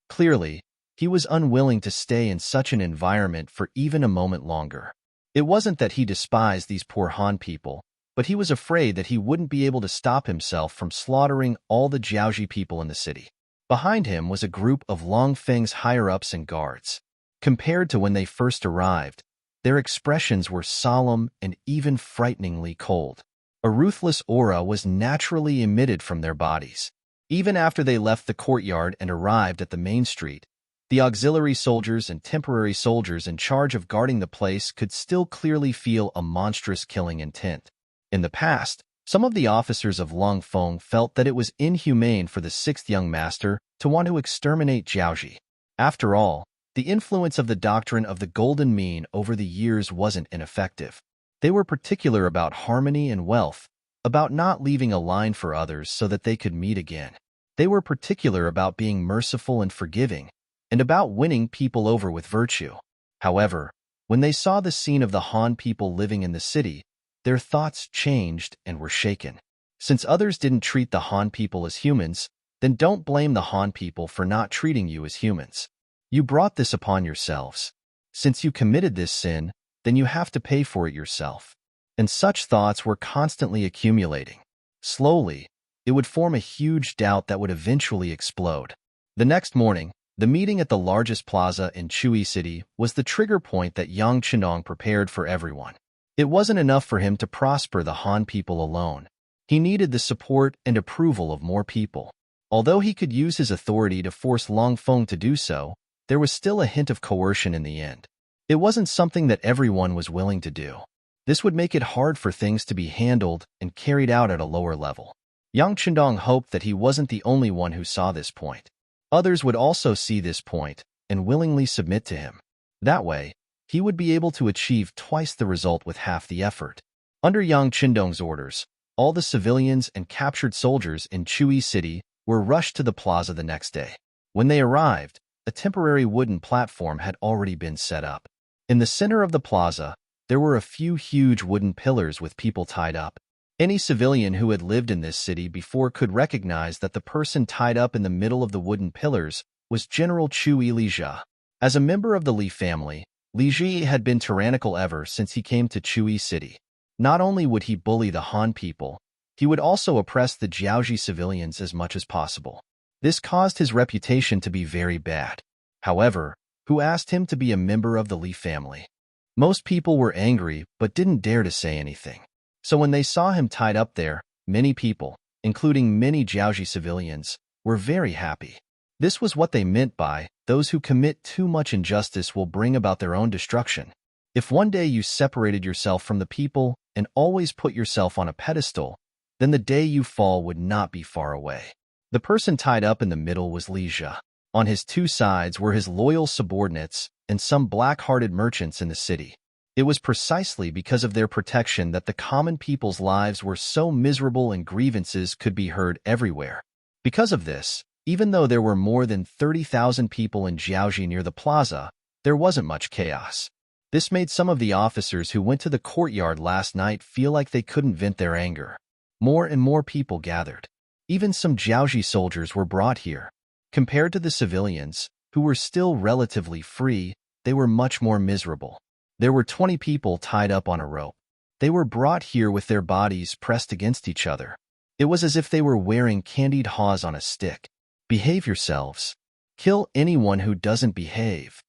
Clearly, he was unwilling to stay in such an environment for even a moment longer. It wasn't that he despised these poor Han people, but he was afraid that he wouldn't be able to stop himself from slaughtering all the Jiaoji people in the city. Behind him was a group of Long Feng's higher-ups and guards. Compared to when they first arrived, their expressions were solemn and even frighteningly cold. A ruthless aura was naturally emitted from their bodies. Even after they left the courtyard and arrived at the main street, the auxiliary soldiers and temporary soldiers in charge of guarding the place could still clearly feel a monstrous killing intent. In the past, some of the officers of Long Feng felt that it was inhumane for the sixth young master to want to exterminate Jiaoji. After all, the influence of the doctrine of the golden mean over the years wasn't ineffective. They were particular about harmony and wealth, about not leaving a line for others so that they could meet again. They were particular about being merciful and forgiving, and about winning people over with virtue. However, when they saw the scene of the Han people living in the city, their thoughts changed and were shaken. Since others didn't treat the Han people as humans, then don't blame the Han people for not treating you as humans. You brought this upon yourselves. Since you committed this sin, then you have to pay for it yourself. And such thoughts were constantly accumulating. Slowly, it would form a huge doubt that would eventually explode. The next morning, the meeting at the largest plaza in Chui City was the trigger point that Yang Chendong prepared for everyone. It wasn't enough for him to prosper the Han people alone. He needed the support and approval of more people. Although he could use his authority to force Long Feng to do so, there was still a hint of coercion in the end. It wasn't something that everyone was willing to do. This would make it hard for things to be handled and carried out at a lower level. Yang Chendong hoped that he wasn't the only one who saw this point. Others would also see this point and willingly submit to him. That way, he would be able to achieve twice the result with half the effort. Under Yang Chendong's orders, all the civilians and captured soldiers in Chui City were rushed to the plaza the next day. When they arrived, a temporary wooden platform had already been set up. In the center of the plaza, there were a few huge wooden pillars with people tied up. Any civilian who had lived in this city before could recognize that the person tied up in the middle of the wooden pillars was General Chui Lizhi. As a member of the Li family, Lizhi had been tyrannical ever since he came to Chui City. Not only would he bully the Han people, he would also oppress the Jiaoji civilians as much as possible. This caused his reputation to be very bad. However, who asked him to be a member of the Li family? Most people were angry but didn't dare to say anything. So when they saw him tied up there, many people, including many Jiaoji civilians, were very happy. This was what they meant by, those who commit too much injustice will bring about their own destruction. If one day you separated yourself from the people and always put yourself on a pedestal, then the day you fall would not be far away. The person tied up in the middle was Lizhi. On his two sides were his loyal subordinates and some black-hearted merchants in the city. It was precisely because of their protection that the common people's lives were so miserable and grievances could be heard everywhere. Because of this, even though there were more than 30,000 people in Jiaoji near the plaza, there wasn't much chaos. This made some of the officers who went to the courtyard last night feel like they couldn't vent their anger. More and more people gathered. Even some Jiaoji soldiers were brought here. Compared to the civilians, who were still relatively free, they were much more miserable. There were 20 people tied up on a rope. They were brought here with their bodies pressed against each other. It was as if they were wearing candied haws on a stick. Behave yourselves. Kill anyone who doesn't behave.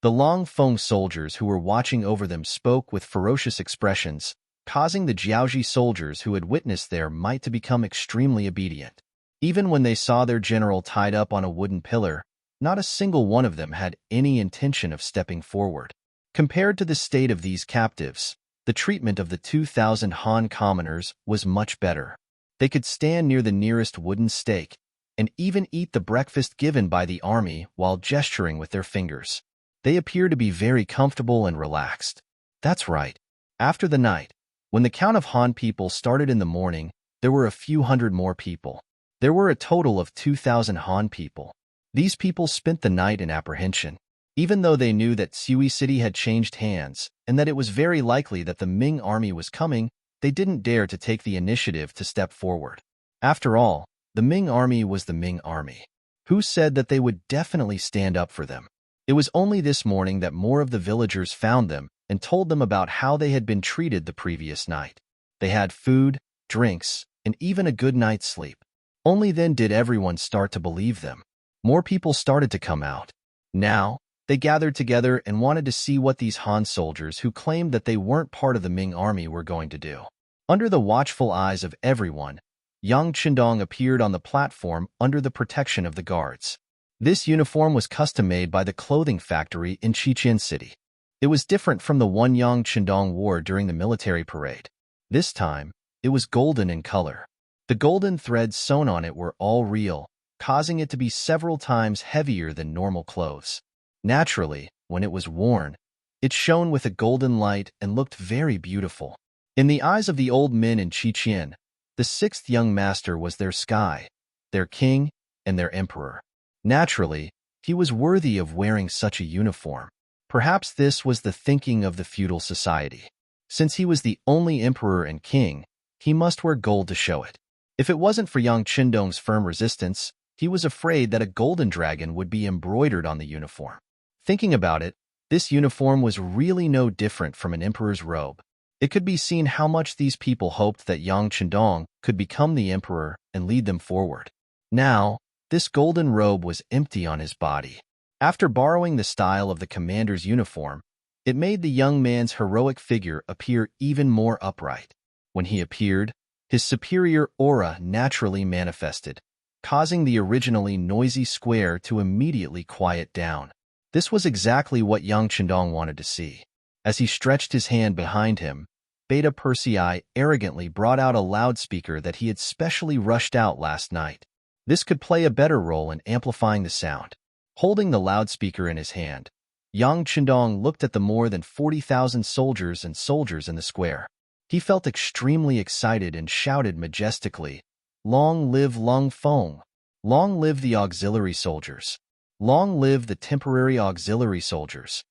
The Long Feng soldiers who were watching over them spoke with ferocious expressions, causing the Jiaoji soldiers who had witnessed their might to become extremely obedient. Even when they saw their general tied up on a wooden pillar, not a single one of them had any intention of stepping forward. Compared to the state of these captives, the treatment of the 2,000 Han commoners was much better. They could stand near the nearest wooden stake and even eat the breakfast given by the army while gesturing with their fingers. They appear to be very comfortable and relaxed. That's right. After the night, when the count of Han people started in the morning, there were a few hundred more people. There were a total of 2,000 Han people. These people spent the night in apprehension. Even though they knew that Sui City had changed hands and that it was very likely that the Ming army was coming, they didn't dare to take the initiative to step forward. After all, the Ming army was the Ming army. Who said that they would definitely stand up for them? It was only this morning that more of the villagers found them and told them about how they had been treated the previous night. They had food, drinks, and even a good night's sleep. Only then did everyone start to believe them. More people started to come out. Now, they gathered together and wanted to see what these Han soldiers who claimed that they weren't part of the Ming army were going to do. Under the watchful eyes of everyone, Yang Qindong appeared on the platform under the protection of the guards. This uniform was custom-made by the clothing factory in Qiqian City. It was different from the one Yang Qindong wore during the military parade. This time, it was golden in color. The golden threads sewn on it were all real, causing it to be several times heavier than normal clothes. Naturally, when it was worn, it shone with a golden light and looked very beautiful. In the eyes of the old men in Qiqian, the sixth young master was their sky, their king, and their emperor. Naturally, he was worthy of wearing such a uniform. Perhaps this was the thinking of the feudal society. Since he was the only emperor and king, he must wear gold to show it. If it wasn't for Yang Qindong's firm resistance, he was afraid that a golden dragon would be embroidered on the uniform. Thinking about it, this uniform was really no different from an emperor's robe. It could be seen how much these people hoped that Yang Qindong could become the emperor and lead them forward. Now, this golden robe was empty on his body. After borrowing the style of the commander's uniform, it made the young man's heroic figure appear even more upright. When he appeared, his superior aura naturally manifested, causing the originally noisy square to immediately quiet down. This was exactly what Yang Qindong wanted to see. As he stretched his hand behind him, Beta Persei arrogantly brought out a loudspeaker that he had specially rushed out last night. This could play a better role in amplifying the sound. Holding the loudspeaker in his hand, Yang Qindong looked at the more than 40,000 soldiers in the square. He felt extremely excited and shouted majestically, "Long live Long Feng! Long live the auxiliary soldiers! Long live the temporary auxiliary soldiers!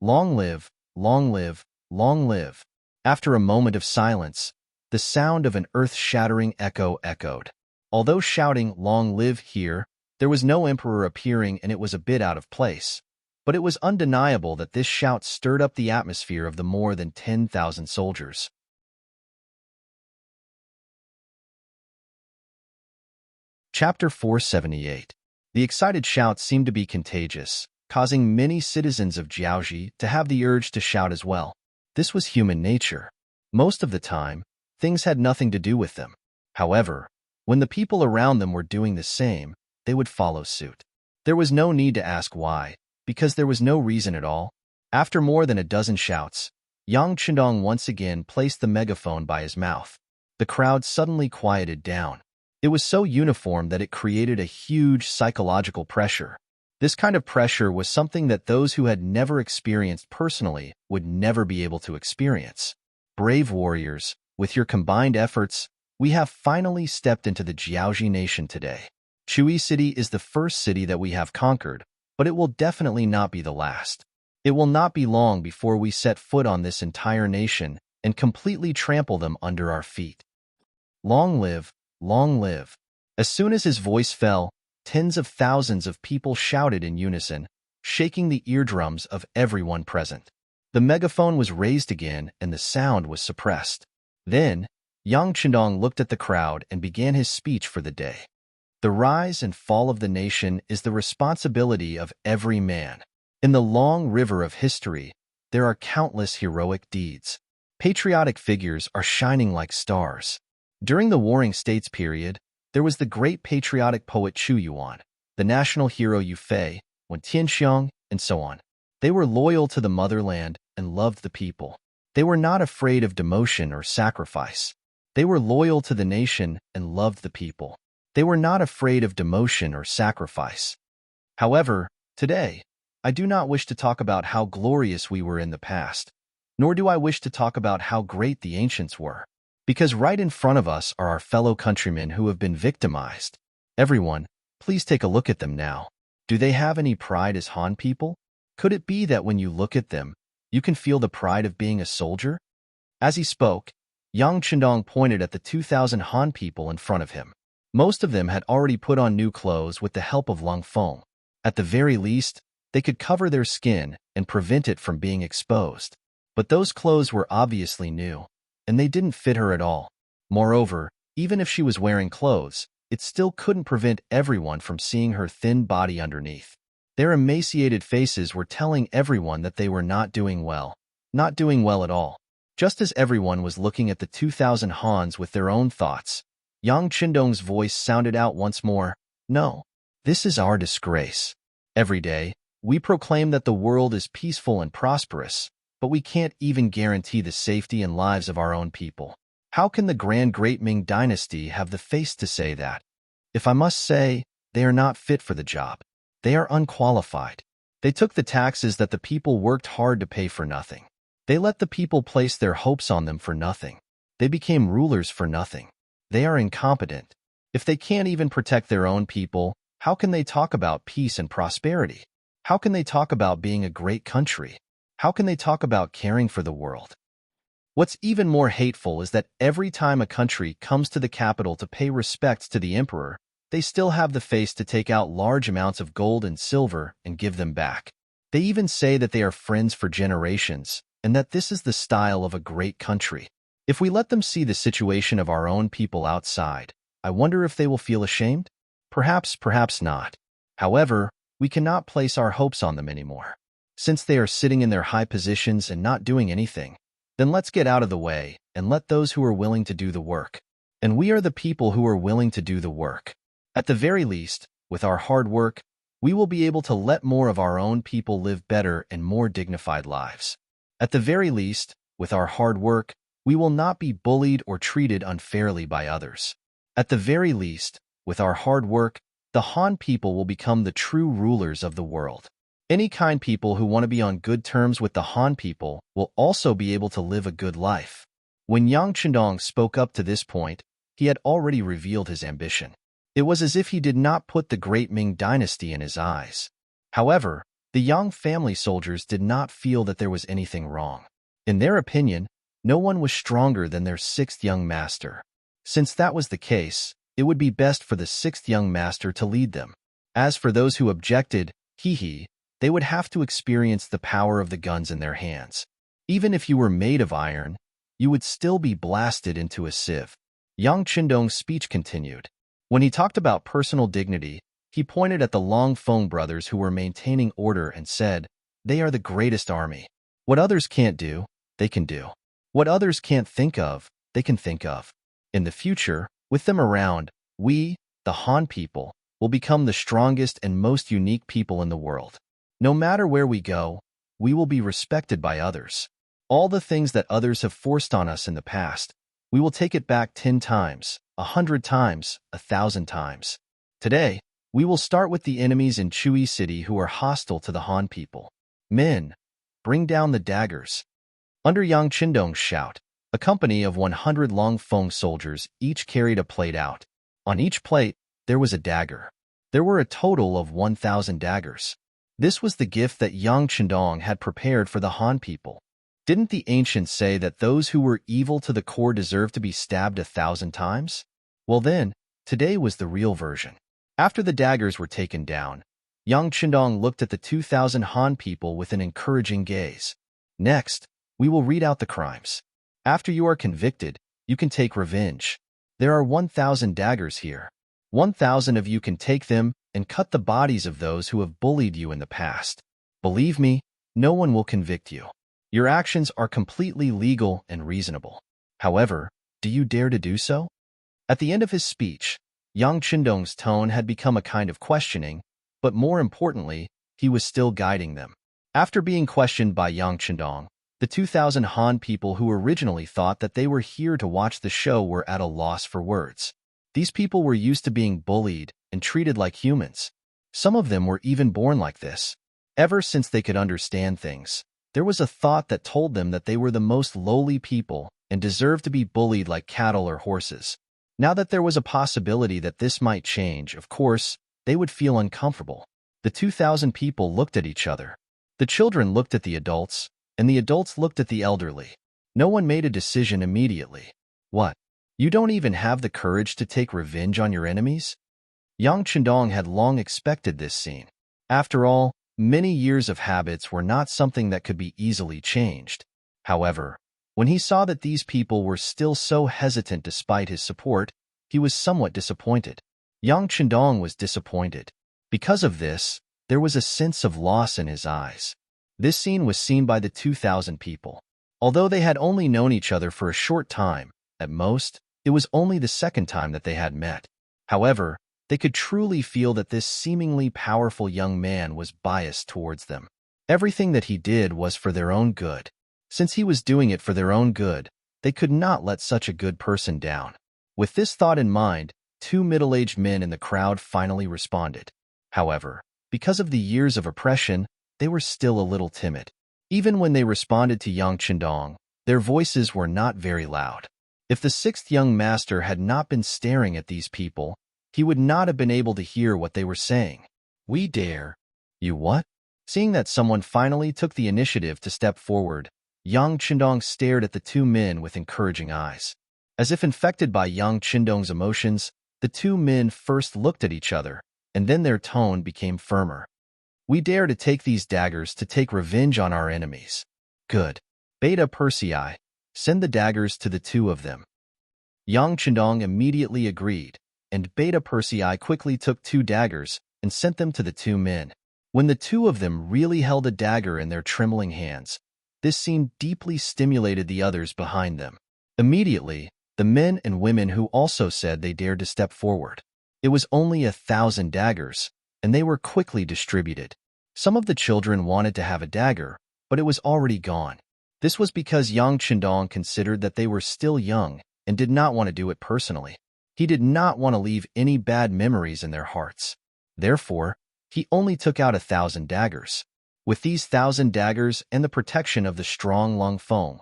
Long live, long live, long live!" After a moment of silence, the sound of an earth-shattering echo echoed. Although shouting "Long live" here, there was no emperor appearing and it was a bit out of place, but it was undeniable that this shout stirred up the atmosphere of the more than 10,000 soldiers. Chapter 478. The excited shout seemed to be contagious, causing many citizens of Jiaoji to have the urge to shout as well. This was human nature. Most of the time, things had nothing to do with them. However, when the people around them were doing the same, they would follow suit. There was no need to ask why, because there was no reason at all. After more than a dozen shouts, Yang Qindong once again placed the megaphone by his mouth. The crowd suddenly quieted down. It was so uniform that it created a huge psychological pressure. This kind of pressure was something that those who had never experienced personally would never be able to experience. Brave warriors, with your combined efforts, we have finally stepped into the Jiaoji nation today. Sui City is the first city that we have conquered, but it will definitely not be the last. It will not be long before we set foot on this entire nation and completely trample them under our feet. Long live, long live. As soon as his voice fell, tens of thousands of people shouted in unison, shaking the eardrums of everyone present. The megaphone was raised again and the sound was suppressed. Then, Yang Chendong looked at the crowd and began his speech for the day. The rise and fall of the nation is the responsibility of every man. In the long river of history, there are countless heroic deeds. Patriotic figures are shining like stars. During the Warring States period, there was the great patriotic poet Chu Yuan, the national hero Yu Fei, Wen Tianxiang, and so on. They were loyal to the motherland and loved the people. They were not afraid of demotion or sacrifice. They were loyal to the nation and loved the people. They were not afraid of demotion or sacrifice. However, today, I do not wish to talk about how glorious we were in the past, nor do I wish to talk about how great the ancients were, because right in front of us are our fellow countrymen who have been victimized. Everyone, please take a look at them now. Do they have any pride as Han people? Could it be that when you look at them, you can feel the pride of being a soldier? As he spoke, Yang Chendong pointed at the 2,000 Han people in front of him. Most of them had already put on new clothes with the help of Lung Feng. At the very least, they could cover their skin and prevent it from being exposed. But those clothes were obviously new, and they didn't fit her at all. Moreover, even if she was wearing clothes, it still couldn't prevent everyone from seeing her thin body underneath. Their emaciated faces were telling everyone that they were not doing well at all. Just as everyone was looking at the 2,000 Hans with their own thoughts, Yang Chendong's voice sounded out once more, "No, this is our disgrace. Every day, we proclaim that the world is peaceful and prosperous, but we can't even guarantee the safety and lives of our own people. How can the grand great Ming dynasty have the face to say that? If I must say, they are not fit for the job. They are unqualified. They took the taxes that the people worked hard to pay for nothing. They let the people place their hopes on them for nothing. They became rulers for nothing. They are incompetent. If they can't even protect their own people, how can they talk about peace and prosperity? How can they talk about being a great country? How can they talk about caring for the world?" What's even more hateful is that every time a country comes to the capital to pay respects to the emperor, they still have the face to take out large amounts of gold and silver and give them back. They even say that they are friends for generations, and that this is the style of a great country. If we let them see the situation of our own people outside, I wonder if they will feel ashamed? Perhaps not. However, we cannot place our hopes on them anymore. Since they are sitting in their high positions and not doing anything, then let's get out of the way and let those who are willing to do the work. And we are the people who are willing to do the work. At the very least, with our hard work, we will be able to let more of our own people live better and more dignified lives. At the very least, with our hard work, we will not be bullied or treated unfairly by others. At the very least, with our hard work, the Han people will become the true rulers of the world. Any kind people who want to be on good terms with the Han people will also be able to live a good life. When Yang Chendong spoke up to this point, he had already revealed his ambition. It was as if he did not put the great Ming dynasty in his eyes. However, the Yang family soldiers did not feel that there was anything wrong. In their opinion, no one was stronger than their sixth young master. Since that was the case, it would be best for the sixth young master to lead them. As for those who objected, they would have to experience the power of the guns in their hands. Even if you were made of iron, you would still be blasted into a sieve. Yang Chendong's speech continued. When he talked about personal dignity, he pointed at the Long Feng brothers who were maintaining order and said, "They are the greatest army. What others can't do, they can do. What others can't think of, they can think of. In the future, with them around, we, the Han people, will become the strongest and most unique people in the world. No matter where we go, we will be respected by others. All the things that others have forced on us in the past, we will take it back 10 times, 100 times, 1,000 times. Today, we will start with the enemies in Chui City who are hostile to the Han people. Men, bring down the daggers." Under Yang Chendong's shout, a company of 100 Long Feng soldiers each carried a plate out. On each plate, there was a dagger. There were a total of 1,000 daggers. This was the gift that Yang Chendong had prepared for the Han people. Didn't the ancients say that those who were evil to the core deserved to be stabbed 1,000 times? Well then, Today was the real version. After the daggers were taken down, young Qindong looked at the 2,000 Han people with an encouraging gaze. Next, we will read out the crimes. After you are convicted, you can take revenge. There are 1,000 daggers here. 1,000 of you can take them and cut the bodies of those who have bullied you in the past. Believe me, no one will convict you. Your actions are completely legal and reasonable. However, do you dare to do so? At the end of his speech, young Qindong's tone had become a kind of questioning, but more importantly, he was still guiding them. After being questioned by young Qindong, the 2,000 Han people who originally thought that they were here to watch the show were at a loss for words. These people were used to being bullied and treated like humans. Some of them were even born like this. Ever since they could understand things, there was a thought that told them that they were the most lowly people and deserved to be bullied like cattle or horses. Now that there was a possibility that this might change, of course, they would feel uncomfortable. The 2,000 people looked at each other. The children looked at the adults, and the adults looked at the elderly. No one made a decision immediately. What? You don't even have the courage to take revenge on your enemies? Yang Qindong had long expected this scene. After all, many years of habits were not something that could be easily changed. However, when he saw that these people were still so hesitant despite his support, he was somewhat disappointed. Yang Qindong was disappointed. Because of this, there was a sense of loss in his eyes. This scene was seen by the 2,000 people. Although they had only known each other for a short time, at most, it was only the second time that they had met. However, they could truly feel that this seemingly powerful young man was biased towards them. Everything that he did was for their own good. Since he was doing it for their own good, they could not let such a good person down. With this thought in mind, two middle-aged men in the crowd finally responded. However, because of the years of oppression, they were still a little timid. Even when they responded to young Qindong, their voices were not very loud. If the sixth young master had not been staring at these people, he would not have been able to hear what they were saying. We dare. You what? Seeing that someone finally took the initiative to step forward, young Qindong stared at the two men with encouraging eyes. As if infected by young Qindong's emotions, the two men first looked at each other, and then their tone became firmer. We dare to take these daggers to take revenge on our enemies. Good. Beta Persei, send the daggers to the two of them. Young Qindong immediately agreed, and Beta Persei quickly took 2 daggers and sent them to the 2 men. When the 2 of them really held a dagger in their trembling hands, this scene deeply stimulated the others behind them. Immediately, the men and women who also said they dared to step forward. It was only 1,000 daggers, and they were quickly distributed. Some of the children wanted to have a dagger, but it was already gone. This was because young Qindong considered that they were still young and did not want to do it personally. He did not want to leave any bad memories in their hearts. Therefore, he only took out 1,000 daggers. With these 1,000 daggers and the protection of the strong Lung Feng,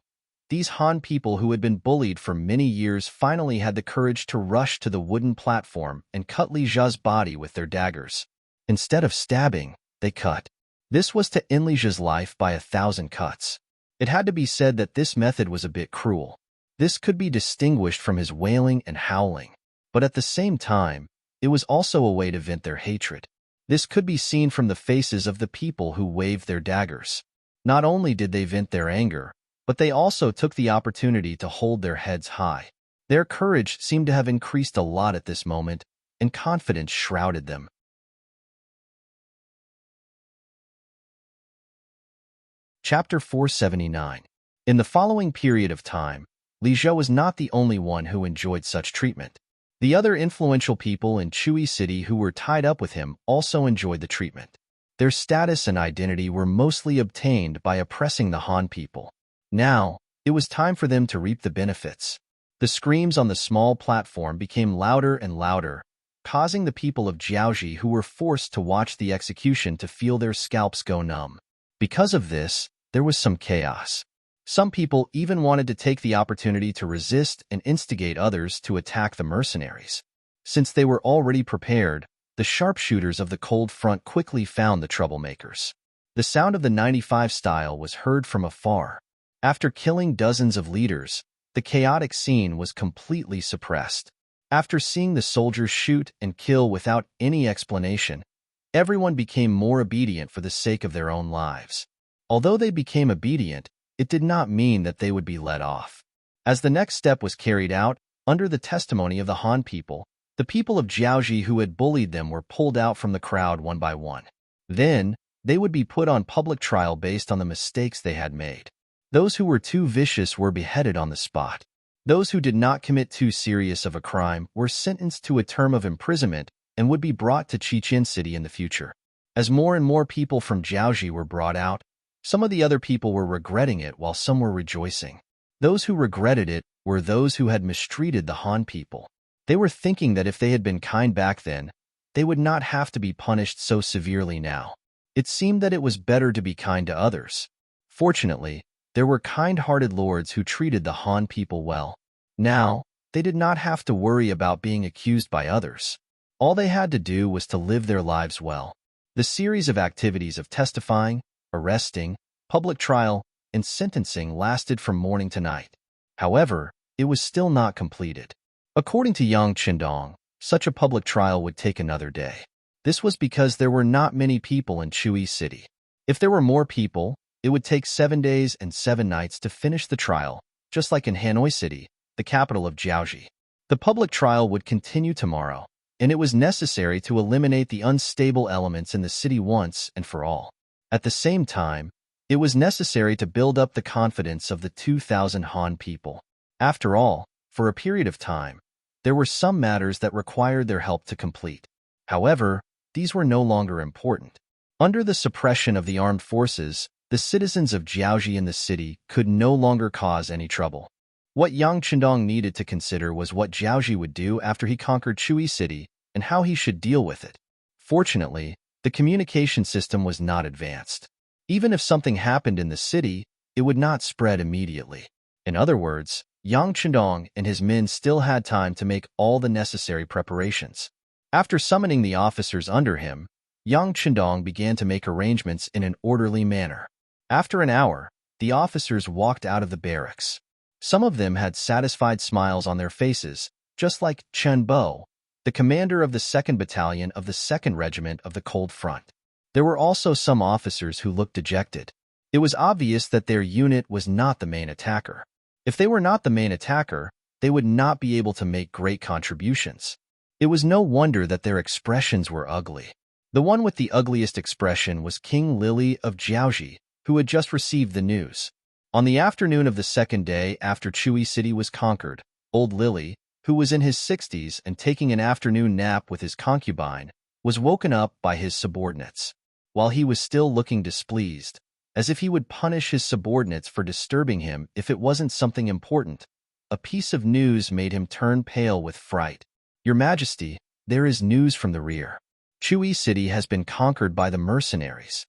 these Han people who had been bullied for many years finally had the courage to rush to the wooden platform and cut Li Zha's body with their daggers. Instead of stabbing, they cut. This was to end Li Zha's life by 1,000 cuts. It had to be said that this method was a bit cruel. This could be distinguished from his wailing and howling, but at the same time, it was also a way to vent their hatred. This could be seen from the faces of the people who waved their daggers. Not only did they vent their anger, but they also took the opportunity to hold their heads high. Their courage seemed to have increased a lot at this moment, and confidence shrouded them. Chapter 479. In the following period of time, Li Zhao was not the only one who enjoyed such treatment. The other influential people in Chui City who were tied up with him also enjoyed the treatment. Their status and identity were mostly obtained by oppressing the Han people. Now, it was time for them to reap the benefits. The screams on the small platform became louder and louder, causing the people of Jiaoji who were forced to watch the execution to feel their scalps go numb. Because of this, there was some chaos. Some people even wanted to take the opportunity to resist and instigate others to attack the mercenaries. Since they were already prepared, the sharpshooters of the cold front quickly found the troublemakers. The sound of the 95 style was heard from afar. After killing dozens of leaders, the chaotic scene was completely suppressed. After seeing the soldiers shoot and kill without any explanation, everyone became more obedient for the sake of their own lives. Although they became obedient, it did not mean that they would be let off. As the next step was carried out, under the testimony of the Han people, the people of Jiaoji who had bullied them were pulled out from the crowd one by one. Then, they would be put on public trial based on the mistakes they had made. Those who were too vicious were beheaded on the spot. Those who did not commit too serious of a crime were sentenced to a term of imprisonment and would be brought to Chichen City in the future. As more and more people from Jiaoji were brought out, some of the other people were regretting it while some were rejoicing. Those who regretted it were those who had mistreated the Han people. They were thinking that if they had been kind back then, they would not have to be punished so severely now. It seemed that it was better to be kind to others. Fortunately, there were kind-hearted lords who treated the Han people well. Now, they did not have to worry about being accused by others. All they had to do was to live their lives well. The series of activities of testifying, arresting, public trial, and sentencing lasted from morning to night. However, it was still not completed. According to Yang Qindong, such a public trial would take another day. This was because there were not many people in Chui City. If there were more people, it would take 7 days and 7 nights to finish the trial, just like in Hanoi City, the capital of Jiaoji. The public trial would continue tomorrow, and it was necessary to eliminate the unstable elements in the city once and for all. At the same time, it was necessary to build up the confidence of the 2,000 Han people. After all, for a period of time, there were some matters that required their help to complete. However, these were no longer important. Under the suppression of the armed forces, the citizens of Jiaoji in the city could no longer cause any trouble. What Yang Qindong needed to consider was what Jiaoji would do after he conquered Chui City and how he should deal with it. Fortunately, the communication system was not advanced. Even if something happened in the city, it would not spread immediately. In other words, Yang Qindong and his men still had time to make all the necessary preparations. After summoning the officers under him, Yang Qindong began to make arrangements in an orderly manner. After an hour, the officers walked out of the barracks. Some of them had satisfied smiles on their faces, just like Chen Bo, the commander of the 2nd Battalion of the 2nd Regiment of the Cold Front. There were also some officers who looked dejected. It was obvious that their unit was not the main attacker. If they were not the main attacker, they would not be able to make great contributions. It was no wonder that their expressions were ugly. The one with the ugliest expression was King Lily of Jiaoji, who had just received the news. On the afternoon of the 2nd day after Chui City was conquered, old Lily, who was in his 60s and taking an afternoon nap with his concubine, was woken up by his subordinates. While he was still looking displeased, as if he would punish his subordinates for disturbing him if it wasn't something important, a piece of news made him turn pale with fright. "Your Majesty, there is news from the rear. Chui City has been conquered by the mercenaries."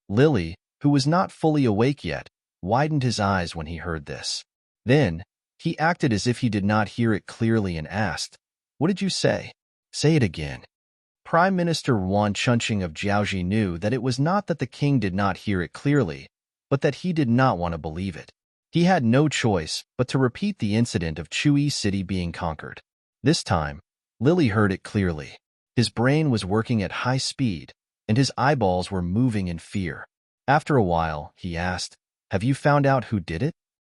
Lily, who was not fully awake yet, widened his eyes when he heard this. Then, he acted as if he did not hear it clearly and asked, "What did you say? Say it again." Prime Minister Yuan Chunqing of Jiaoji knew that it was not that the king did not hear it clearly, but that he did not want to believe it. He had no choice but to repeat the incident of Chui City being conquered. This time, Lily heard it clearly. His brain was working at high speed, and his eyeballs were moving in fear. After a while, he asked, "Have you found out who did it?"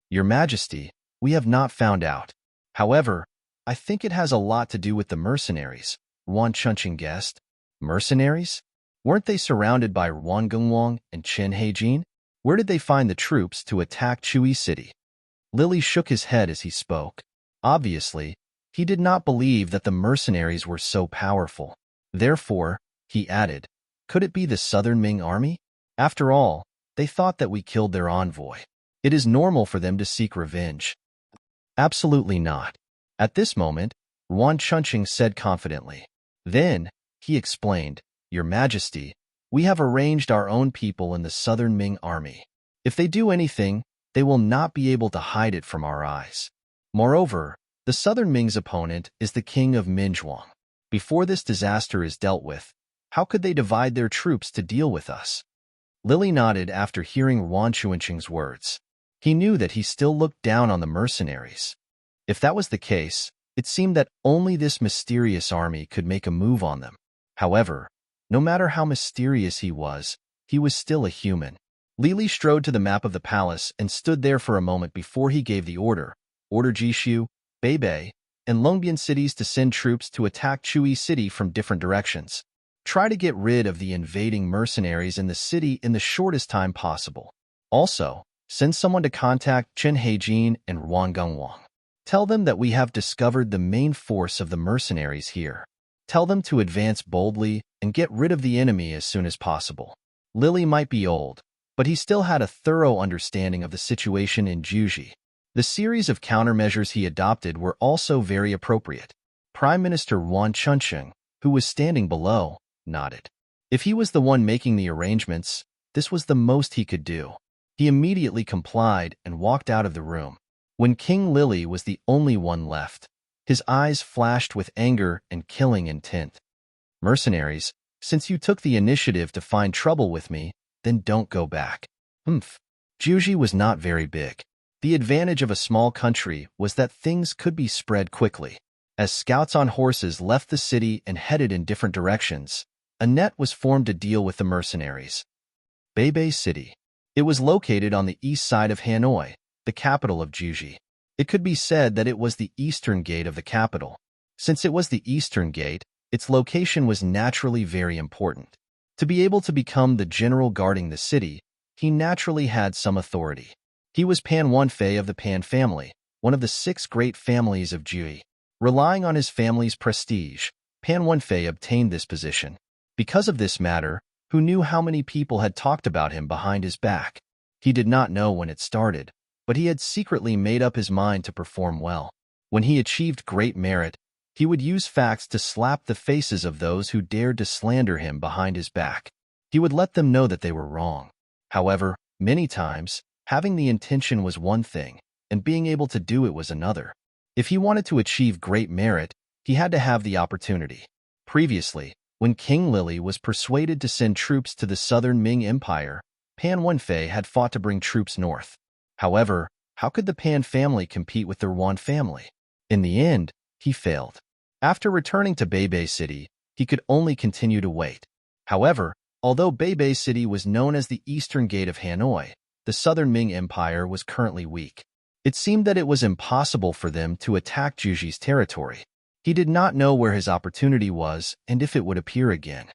"Your Majesty, we have not found out. However, I think it has a lot to do with the mercenaries," Yuan Chunqing guessed. Mercenaries? Weren't they surrounded by Wang Gengwang and Chen Heijin? Where did they find the troops to attack Chui City? Lily shook his head as he spoke. Obviously, he did not believe that the mercenaries were so powerful. Therefore, he added, "Could it be the Southern Ming army? After all, they thought that we killed their envoy. It is normal for them to seek revenge." "Absolutely not." At this moment, Yuan Chunqing said confidently. Then, he explained, "Your Majesty, we have arranged our own people in the Southern Ming army. If they do anything, they will not be able to hide it from our eyes. Moreover, the Southern Ming's opponent is the king of Minzhuang. Before this disaster is dealt with, how could they divide their troops to deal with us?" Lily nodded after hearing Yuan Chunqing's words. He knew that he still looked down on the mercenaries. If that was the case, It seemed that only this mysterious army could make a move on them. However, no matter how mysterious he was still a human. Lili strode to the map of the palace and stood there for a moment before he gave the order Jishu, Beibei, and Longbian cities to send troops to attack Chui City from different directions. Try to get rid of the invading mercenaries in the city in the shortest time possible. Also, send someone to contact Chen Heijin and Ruan Gongwang. Tell them that we have discovered the main force of the mercenaries here. Tell them to advance boldly and get rid of the enemy as soon as possible. Lili might be old, but he still had a thorough understanding of the situation in Juji. The series of countermeasures he adopted were also very appropriate. Prime Minister Wan Chunsheng, who was standing below, nodded. If he was the one making the arrangements, this was the most he could do. He immediately complied and walked out of the room. When King Lili was the only one left, his eyes flashed with anger and killing intent. Mercenaries, since you took the initiative to find trouble with me, then don't go back. Juji was not very big. The advantage of a small country was that things could be spread quickly. As scouts on horses left the city and headed in different directions, a net was formed to deal with the mercenaries. Beibei City. It was located on the east side of Hanoi, the capital of Juji. It could be said that it was the eastern gate of the capital. Since it was the eastern gate, its location was naturally very important. To be able to become the general guarding the city, he naturally had some authority. He was Pan Wenfei of the Pan family, one of the 6 great families of Jui. Relying on his family's prestige, Pan Wenfei obtained this position. Because of this matter, who knew how many people had talked about him behind his back? He did not know when it started, but he had secretly made up his mind to perform well. When he achieved great merit, he would use facts to slap the faces of those who dared to slander him behind his back. He would let them know that they were wrong. However, many times, having the intention was one thing, and being able to do it was another. If he wanted to achieve great merit, he had to have the opportunity. Previously, when King Lili was persuaded to send troops to the southern Ming Empire, Pan Wenfei had fought to bring troops north. However, how could the Pan family compete with the Ruan family? In the end, he failed. After returning to Beibei City, he could only continue to wait. However, although Beibei City was known as the eastern gate of Hanoi, the southern Ming Empire was currently weak. It seemed that it was impossible for them to attack Juji's territory. He did not know where his opportunity was and if it would appear again.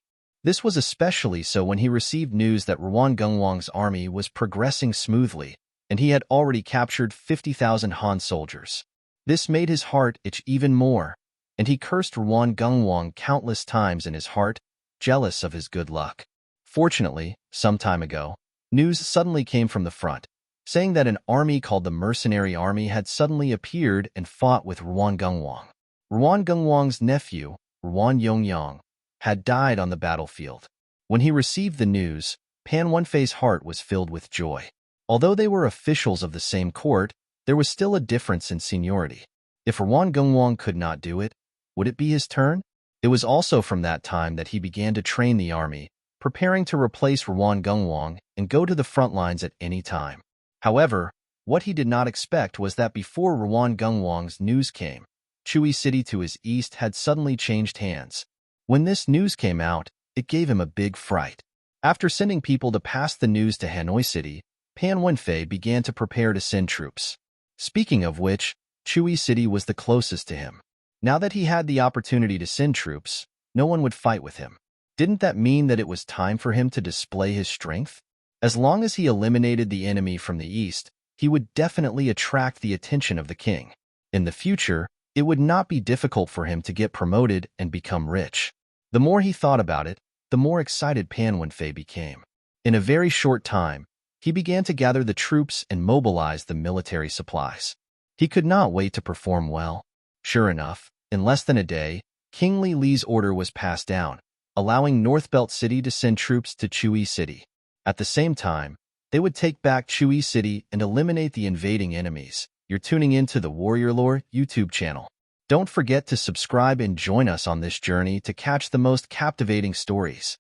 This was especially so when he received news that Ruan Gongwang's army was progressing smoothly, and he had already captured 50,000 Han soldiers. This made his heart itch even more, and he cursed Ruan Gongwang countless times in his heart, jealous of his good luck. Fortunately, some time ago, news suddenly came from the front, saying that an army called the Mercenary Army had suddenly appeared and fought with Ruan Gongwang. Ruan Gongwang's nephew, Ruan Yongyang, had died on the battlefield. When he received the news, Pan Wenfei's heart was filled with joy. Although they were officials of the same court, there was still a difference in seniority. If Ruan Gongwang could not do it, would it be his turn? It was also from that time that he began to train the army, preparing to replace Ruan Gongwang and go to the front lines at any time. However, what he did not expect was that before Ruan Gongwang's news came, Chui City to his east had suddenly changed hands. When this news came out, it gave him a big fright. After sending people to pass the news to Hanoi City, Pan Wenfei began to prepare to send troops. Speaking of which, Chui City was the closest to him. Now that he had the opportunity to send troops, no one would fight with him. Didn't that mean that it was time for him to display his strength? As long as he eliminated the enemy from the east, he would definitely attract the attention of the king. In the future, it would not be difficult for him to get promoted and become rich. The more he thought about it, the more excited Pan Wenfei became. In a very short time, he began to gather the troops and mobilize the military supplies. He could not wait to perform well. Sure enough, in less than a day, King Li's order was passed down, allowing North Belt City to send troops to Chui City. At the same time, they would take back Chui City and eliminate the invading enemies. You're tuning into the Warrior Lore YouTube channel. Don't forget to subscribe and join us on this journey to catch the most captivating stories.